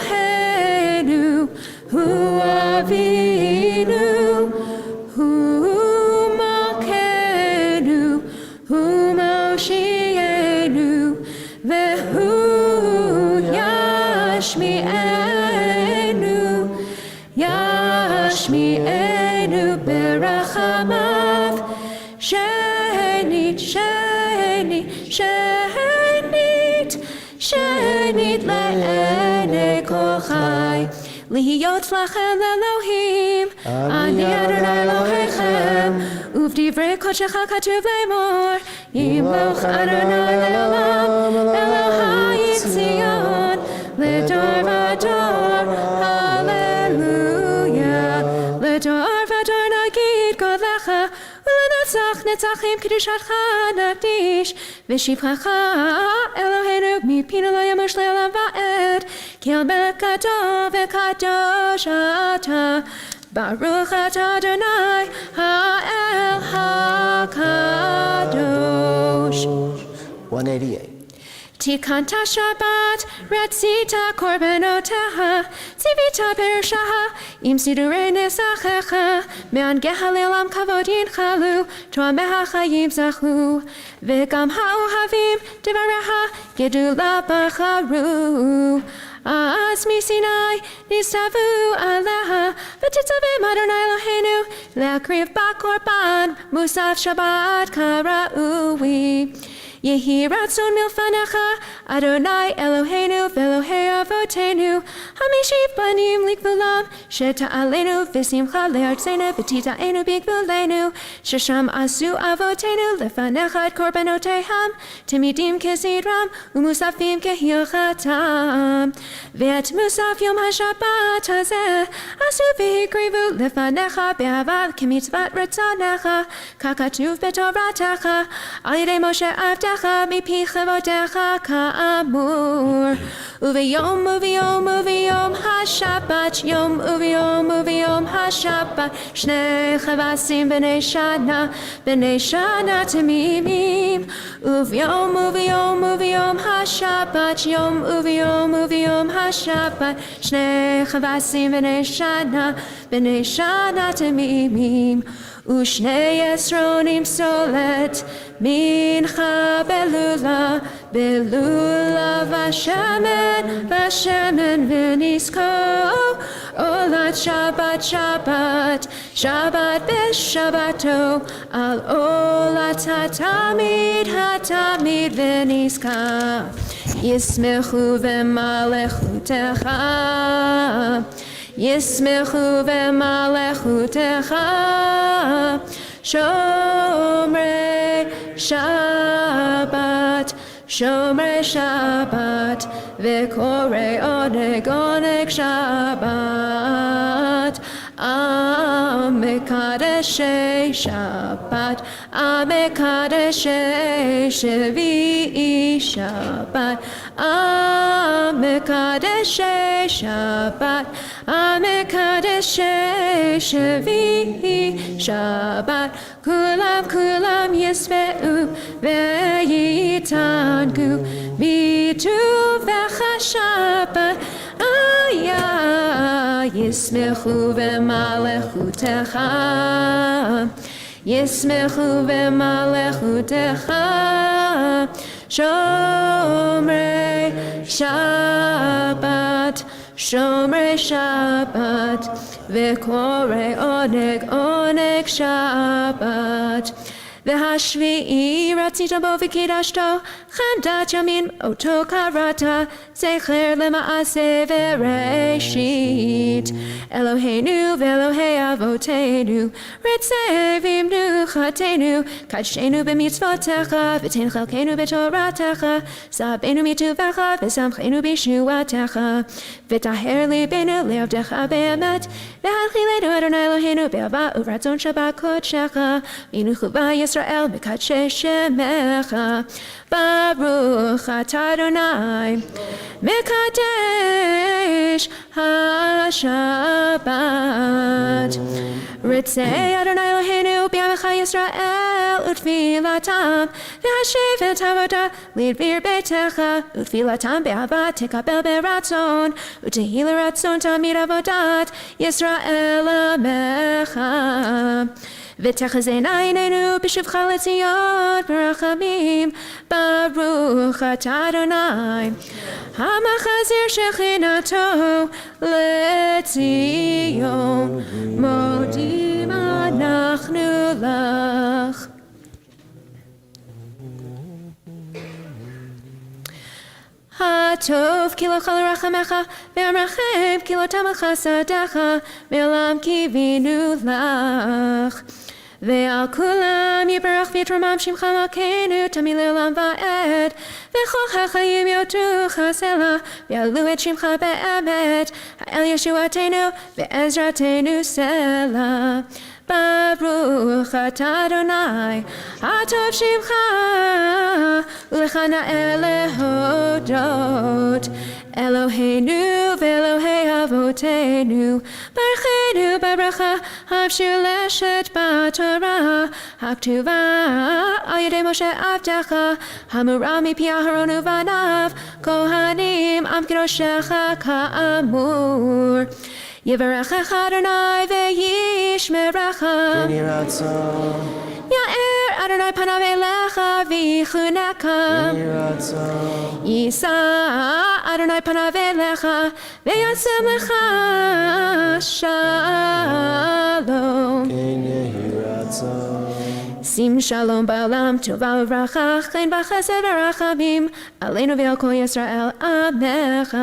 אלוהינו, הוא אבינו, הוא מלכנו, הוא מושיענו, והוא ישמיענו ברחמיו, שנית לעיני כל חי, להיות לכם אלוהים, אני אדוני אלוהיכם, ובדברי קודשך כתוב לאמור, ימלוך אדוני לעולם, אלוהי ציון, לדור ודור, הללויה, לדור ודור נגיד גודלך, ולנצח נצחים קדושתך נקדיש, ושבחך אלוהינו מפינו לא ימוש לעולם ועד, כי אל מלך גדול וקדוש אתה, ברוך אתה אדוני האל הקדוש. 188. תיקנת שבת, רצית קורבנותיך, ציווית פירושך, עם סידורי נסחיך, מהנגחה לעולם כבוד ינחלו, תואמי החיים זכו, וגם האוהבים דבריך גדולה בחרו. אז מסיני נסתוו עליה, ותצווים אדוני אלוהינו, להקריב בקורבן מוסף שבת כראוי. Yehi ratzon milfanecha, Adonai Eloheinu velohei avotenu, Hamishiv banim likvulam, Sheta'alenu v'simcha le'artzenu v'tita'enu bigvulenu, Shesham asu avotenu lefanecha et korbanoteham, Timidim kesidram, Umusafim kehilchatam, Ve'et musaf yom haShabbat hazeh, Asu v'hikrivu lefanecha be'aval kemitzvat retzanecha, Kakatuv betoratecha, Al yedei Moshe avdecha mipi chavodecha ka'amur. Uviyom haShabbat, yom uviyom haShabbat, Shnei chavasim b'nei shana tamimim. Uviyom haShabbat, yom uviyom haShabbat, Shnei chavasim b'nei shana tamimim. Ushnei esronim solet, mincha belula vashemen v'nisko, olat Shabbat b'shabbato, al olat hatamid v'niska, yismechu v'malechutecha, Yismechu v'malechutecha, Shomrei Shabbat, v'korei oneg Shabbat, Amekadeshei Shabbat, Amekadeshei Shvi'i Shabbat, Amekadeshei Shabbat, Amekadeshei Shvi'i Shabbat, Kulam yisve'u ve'yitanku, bitu v'chashabbat, Yismechu v'malechutecha, Yismechu v'malechutecha, Shomrei Shabbat, v'korei oneg Shabbat. V'hashvi'i ratzita bo v'kidashto, chamdat yamin oto karata, zecher lema'aseh v'reshit. Eloheinu v'Elohei avotenu, ritzevim nuchatenu, kadshenu b'mitzvotecha, v'ten chalkenu b'toratecha, sabenu mituvecha, v'samchenu b'shuatecha, v'taher libenu le'avdecha be'emet, v'halchilenu Adonai Eloheinu be'ava uvratzon shabbat kodshecha, v'nuchu Yisrael mekadshe shemecha, Baruch atah Adonai, mekadesh haShabbat. Ritzei Adonai Eloheinu b'yamecha Yisrael utfilatam, v'hashiv et havodah lidbir beitecha, utfilatam be'ahava tekabel beratzon, utehila ratzon tamid avodat Yisrael amecha. V'techazen einenu b'shivcha letzion b'rachamim, Baruch atah Adonai, hamachazir shechinato letzion, modim anachnu lach. Hatov kilo chal rachamecha, ve'amrachem kilo tamacha sadecha, ve'olam kivinu lach. Ve'al kulam yibarach v'yitromam shimcha malkeinu, tamid le'olam va'ed, v'chol ha'chayim yotucha selah, ve'alu et shimcha be'emet, ha'el yeshuatenu ve'ezratenu selah. Baruch atah Adonai, hatov shimcha, ulecha na'el lehodot, Eloheinu ve'Elohei avotenu, barchenu b'bracha, havshu leshet b'torah, haktuva al yedei Moshe avdecha, hamura mipi Aharon uvanav, kohanim am kedoshecha ka'amur. Yivarechecha Adonai ve'yishmerecha, Ya'er Adonai panav elecha v'yichuneka, Yisa Adonai panav elecha ve'yasem lecha shalom. שים שלום בעולם, טובה וברכה, חן וחסד ורחמים, עלינו ועל כל ישראל עמך.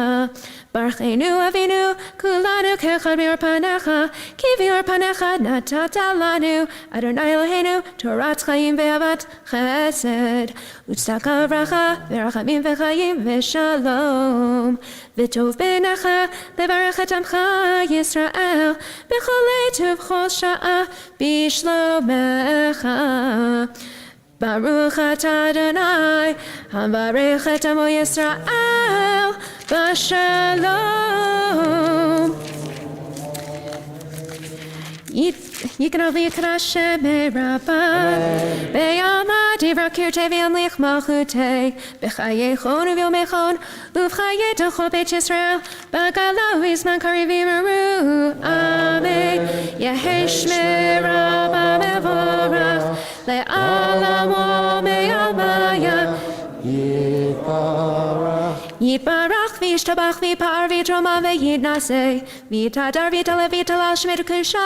ברכנו אבינו, כולנו כאחד מאור פניך, כי באור פניך נתת לנו, אדוני אלוהינו, תורת חיים ואהבת חסד, וצדקה וברכה, ורחמים וחיים ושלום. וטוב בעיניך לברך את עמך ישראל, בכל עת ובכל שעה בשלומך. ברוך אתה אדוני, המברך את עמו ישראל בשלום. יקרא ויקרא שמי רבה, בימה דברי קרתי וימליך מלכותי, בחיי חון וביומי חון, ובחיי תכל בית ישראל, בגלה ובזמן קריב יאמרו, אמן. יהי שמי רבה מבורך, לעולם ומעלמיה. יתברך וישתבח ויפאר ויתרומם ויתנשא ויתהדר ויתעלה ויתהלל שמי קדושה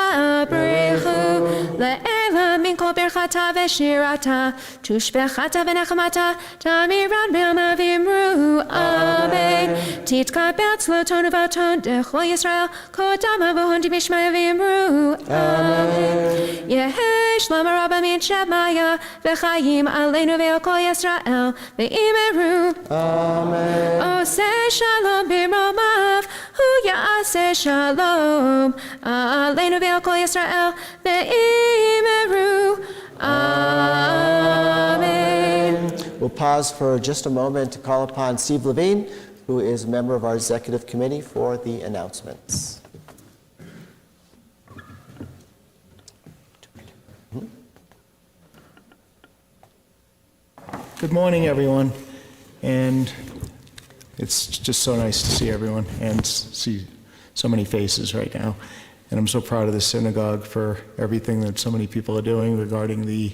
ברכו לעילא מן כל ברכתה ושירתה תושבחתה ונחמתה תמירן בעלמא ואמרו אמן. תתקבל צלותון ובתון דכל ישראל קודמה והון דמשמיא ואמרו אמן. יהי שלום רבה מן שמיה וחיים עלינו ועל כל ישראל ואמרו אמן. עושה שלום במרומיו, הוא יעשה שלום עלינו ועל כל ישראל ואמרו amen. We'll pause for just a moment to call upon Steve Levine, who is a member of our executive committee, for the announcements. Good morning, everyone. And it's just so nice to see everyone and see so many faces right now. And I'm so proud of the synagogue for everything that so many people are doing regarding the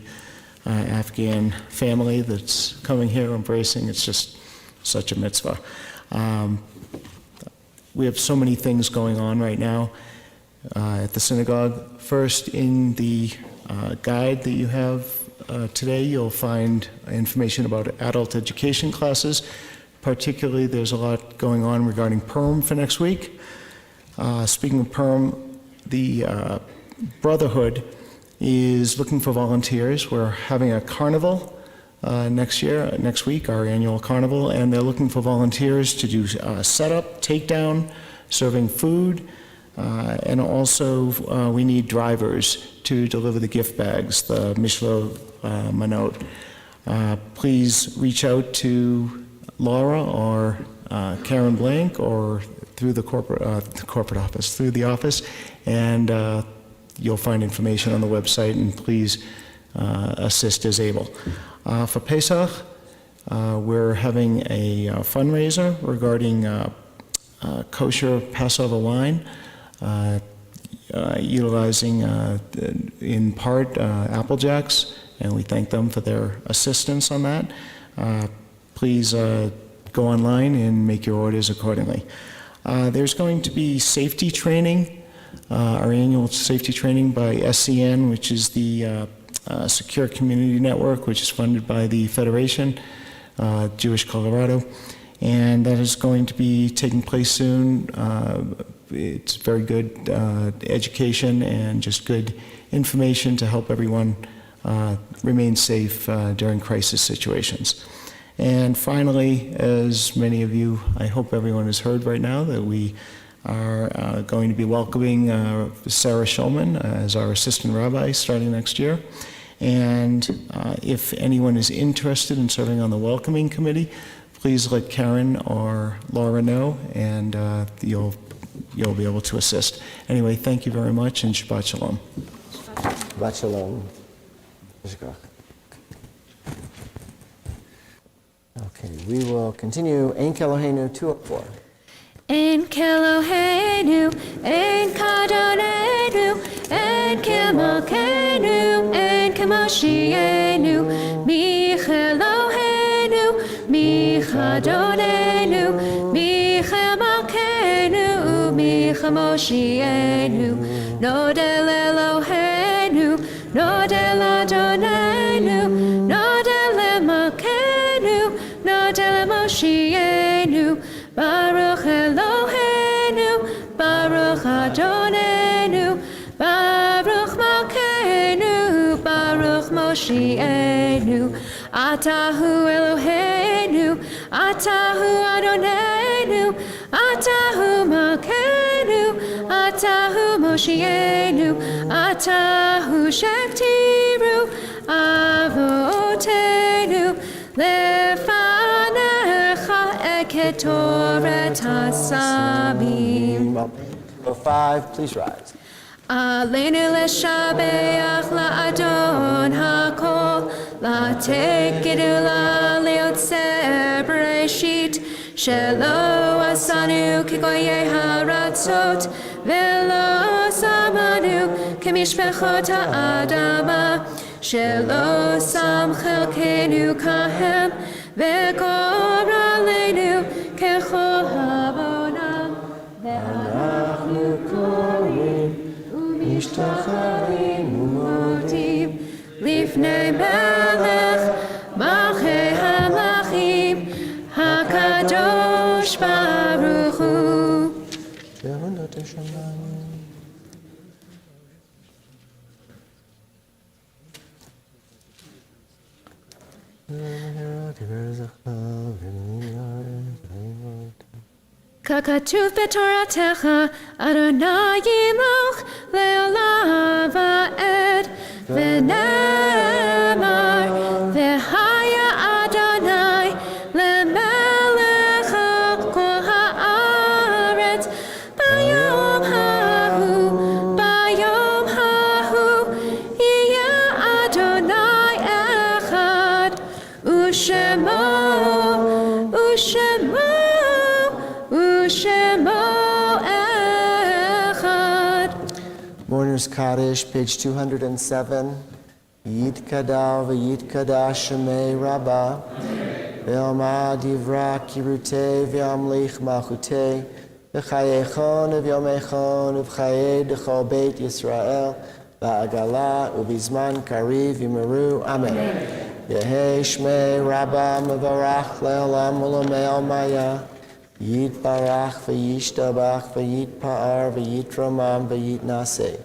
Afghan family that's coming here, embracing. It's just such a mitzvah. We have so many things going on right now at the synagogue. First, in the guide that you have today, you'll find information about adult education classes. Particularly, there's a lot going on regarding Purim for next week. Speaking of Purim, the Brotherhood is looking for volunteers. We're having a carnival next week, our annual carnival, and they're looking for volunteers to do setup, takedown, serving food, and also we need drivers to deliver the gift bags, the Mishlo Manot. Please reach out to Laura or Karen Blank or through the corporate office, through the office, and you'll find information on the website, and please assist as able. For Pesach, we're having a fundraiser regarding kosher Passover wine, utilizing in part Apple Jacks, and we thank them for their assistance on that. Please go online and make your orders accordingly. There's going to be safety training, our annual safety training by SCN, which is the Secure Community Network, which is funded by the Federation, Jewish Colorado, and that is going to be taking place soon. It's very good education and just good information to help everyone remain safe during crisis situations. And finally, as many of you, I hope everyone has heard right now, that we are going to be welcoming Sarah Shulman as our assistant rabbi starting next year. And if anyone is interested in serving on the welcoming committee, please let Karen or Laura know, and you'll be able to assist. Anyway, thank you very much, and Shabbat Shalom. Shabbat Shalom. Okay, we will continue. Ein Keloheinu 204. Ein Keloheinu, Ein Kadonenu, Ein Kemalkenu, Ein Kemoshienu, Michelohenu, Michadonenu, Michemalkenu, Michemoshienu, Nodel Elohenu, Nodel Adonai. Moshienu, Atahu Eloheinu, Atahu Adonenu, Atahu Malkeinu, Atahu Moshienu, Atahu Shektiru, Avotenu, Lefanecha Eketoret Hasamim. 5, please rise. Aleinu leshabeach la'adon hakol, la'tekidu la'liotzer bereshit, shelo asanu kigoyei haratzot, velo samanu kemishpechot ha'adama, shelo sam chelkenu kahem, vekor aleinu kechol habonam, ve'anachnu korim, משתחווים ומודים לפני מלך מלכי המלכים הקדוש ברוך הוא. בעונות השמיים. ככתוב בתורתך, אדוני ימלוך לעולם ועד, ונאמר, והיה אדוני למלך על כל הארץ, ביום ההוא יהיה אדוני אחד, ושמו Mourner's Kaddish, page 207. Yitkadal v'yitkadash shemei rabbah. Ve'omad yivra kirutei ve'amlich malchutei. V'chayechon v'yomechon v'chayei d'chol beit Yisrael. V'agala u'bizman kariv yimeru. Amen. Yehei shmei rabbah mevarach le'olam u'lamei almaya. Yitbarach v'yishtabach v'yitpa'ar v'yitramam v'yitnaseh.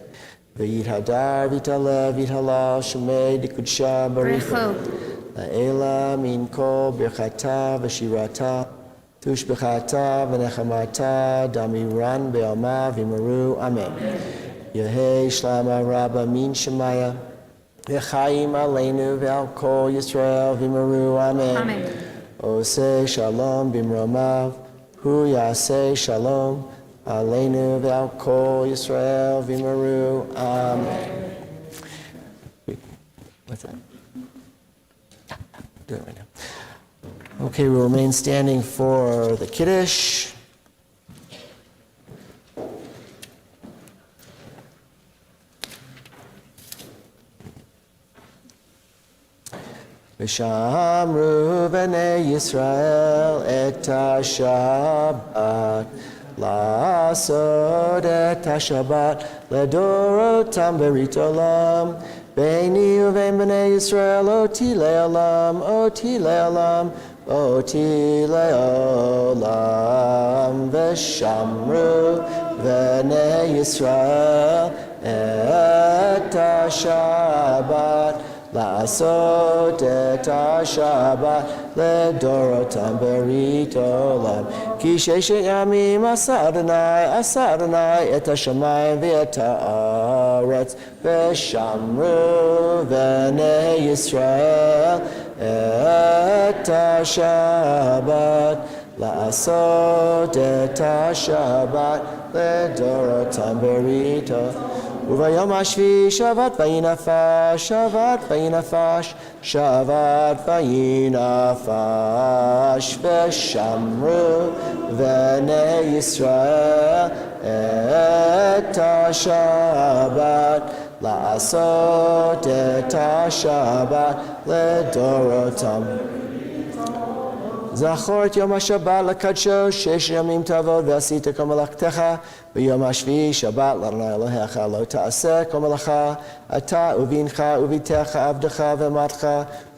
V'yithadar v'yitalev v'yithalal shemei d'kudsha baricho. La'ela min kol birchata v'shirata. Tushbechata v'nechamata damiran be'alma v'yimeru. Amen. Yehei shlama rabba min shemaya. V'chaim aleinu ve'al kol Yisrael v'yimeru. Amen. Oseh shalom b'mromav. Hu yaseh shalom, aleinu ve'al kol Yisrael v'yimeru. Amen. What's that? Do it right now. Okay, we'll remain standing for the Kiddush. V'shamru b'nei Yisrael et ha-Shabbat, la'asod et ha-Shabbat, ledorotam berit olam, beini uvein b'nei Yisrael, oti le'olam, oti le'olam, oti le'olam, v'shamru b'nei Yisrael et ha-Shabbat, לעשות את השבת לדורותם ברית עולם. כי 6 ימים עשה אדוני את השמיים ואת הארץ, ושמרו בני ישראל את השבת, לעשות את השבת לדורותם ברית עולם. וביום השביעי שבת וינפש, שבת וינפש, שבת וינפש, ושמרו בני ישראל את השבת, לעשות את השבת לדורותם. זכור את יום השבת לקדשו, 6 ימים תעבוד ועשית כל מלאכתך, ביום השביעי שבת לאדוני אלוהיך לא תעשה כל מלאכה, אתה ובנך ובתך עבדך ואמתך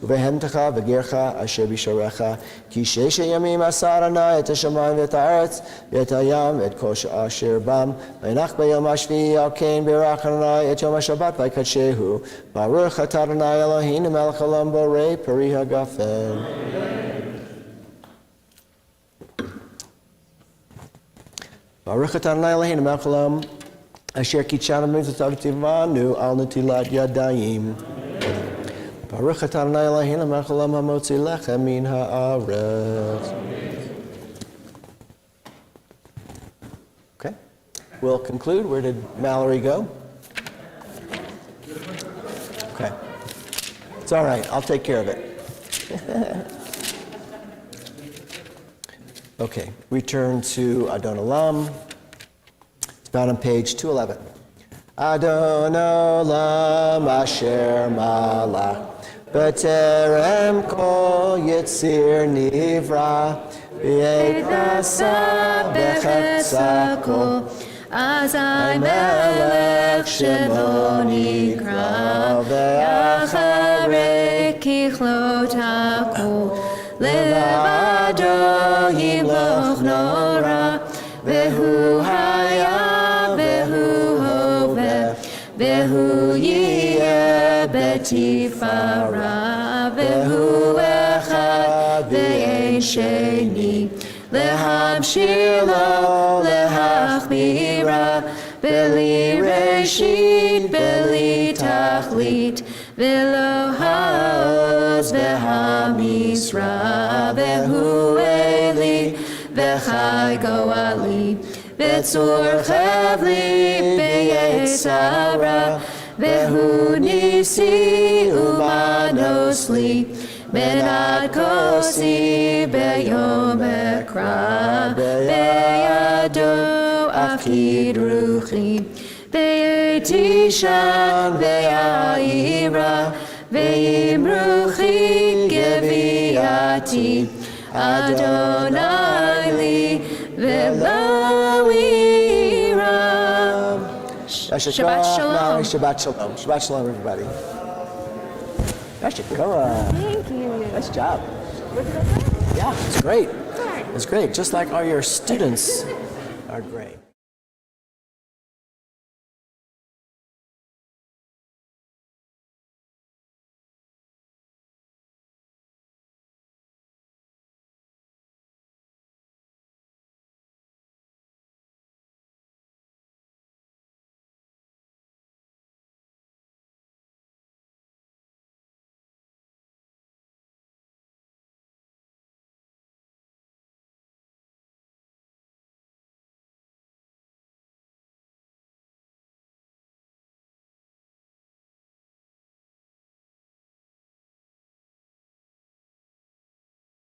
ובהמתך וגרך אשר בשעריך, כי 6 ימים עשה אדוני את השמיים ואת הארץ ואת הים ואת כל אשר בם, וינח ביום השביעי, על כן בירך אדוני את יום השבת ויקדשהו. ברוך אתה אדוני אלוהינו מלך העולם בורא פרי הגפן. ברוך אתה אדוני אלוהינו מלך העולם אשר קידשנו במצוותיו וציוונו על נטילת ידיים. ברוך אתה אדוני אלוהינו מלך העולם המוציא לחם מן הארץ. Okay, we'll conclude. Where did Mallory go? Okay, it's all right. I'll take care of it. Okay, we turn to Adon Olam. It's found on page 211. Adon Olam asher malach b'terem kol yitzir nivra v'yet nasa b'chetza kol azai melech shelo nikra v'acharei kichlot hakol levado yimloch nora vehu haya vehu hove vehu yeh betifara vehu echad ve'en sheni lehamshir lo lehachmira beli reshit beli tachlit velo haoz v'hamisra vehu eli v'chai goali v'tzur chavli b'yesara vehu nisi umanosli benad kosi b'yom ekra b'yado afkid ruchi b'yetishan b'ya'ira v'yimruchi geviati Adonai li v'lo ira. Shabbat shalom. Shabbat shalom. Shabbat shalom, everybody. Thank you. Nice job. Yeah, it's great. It's great. Just like all your students are great.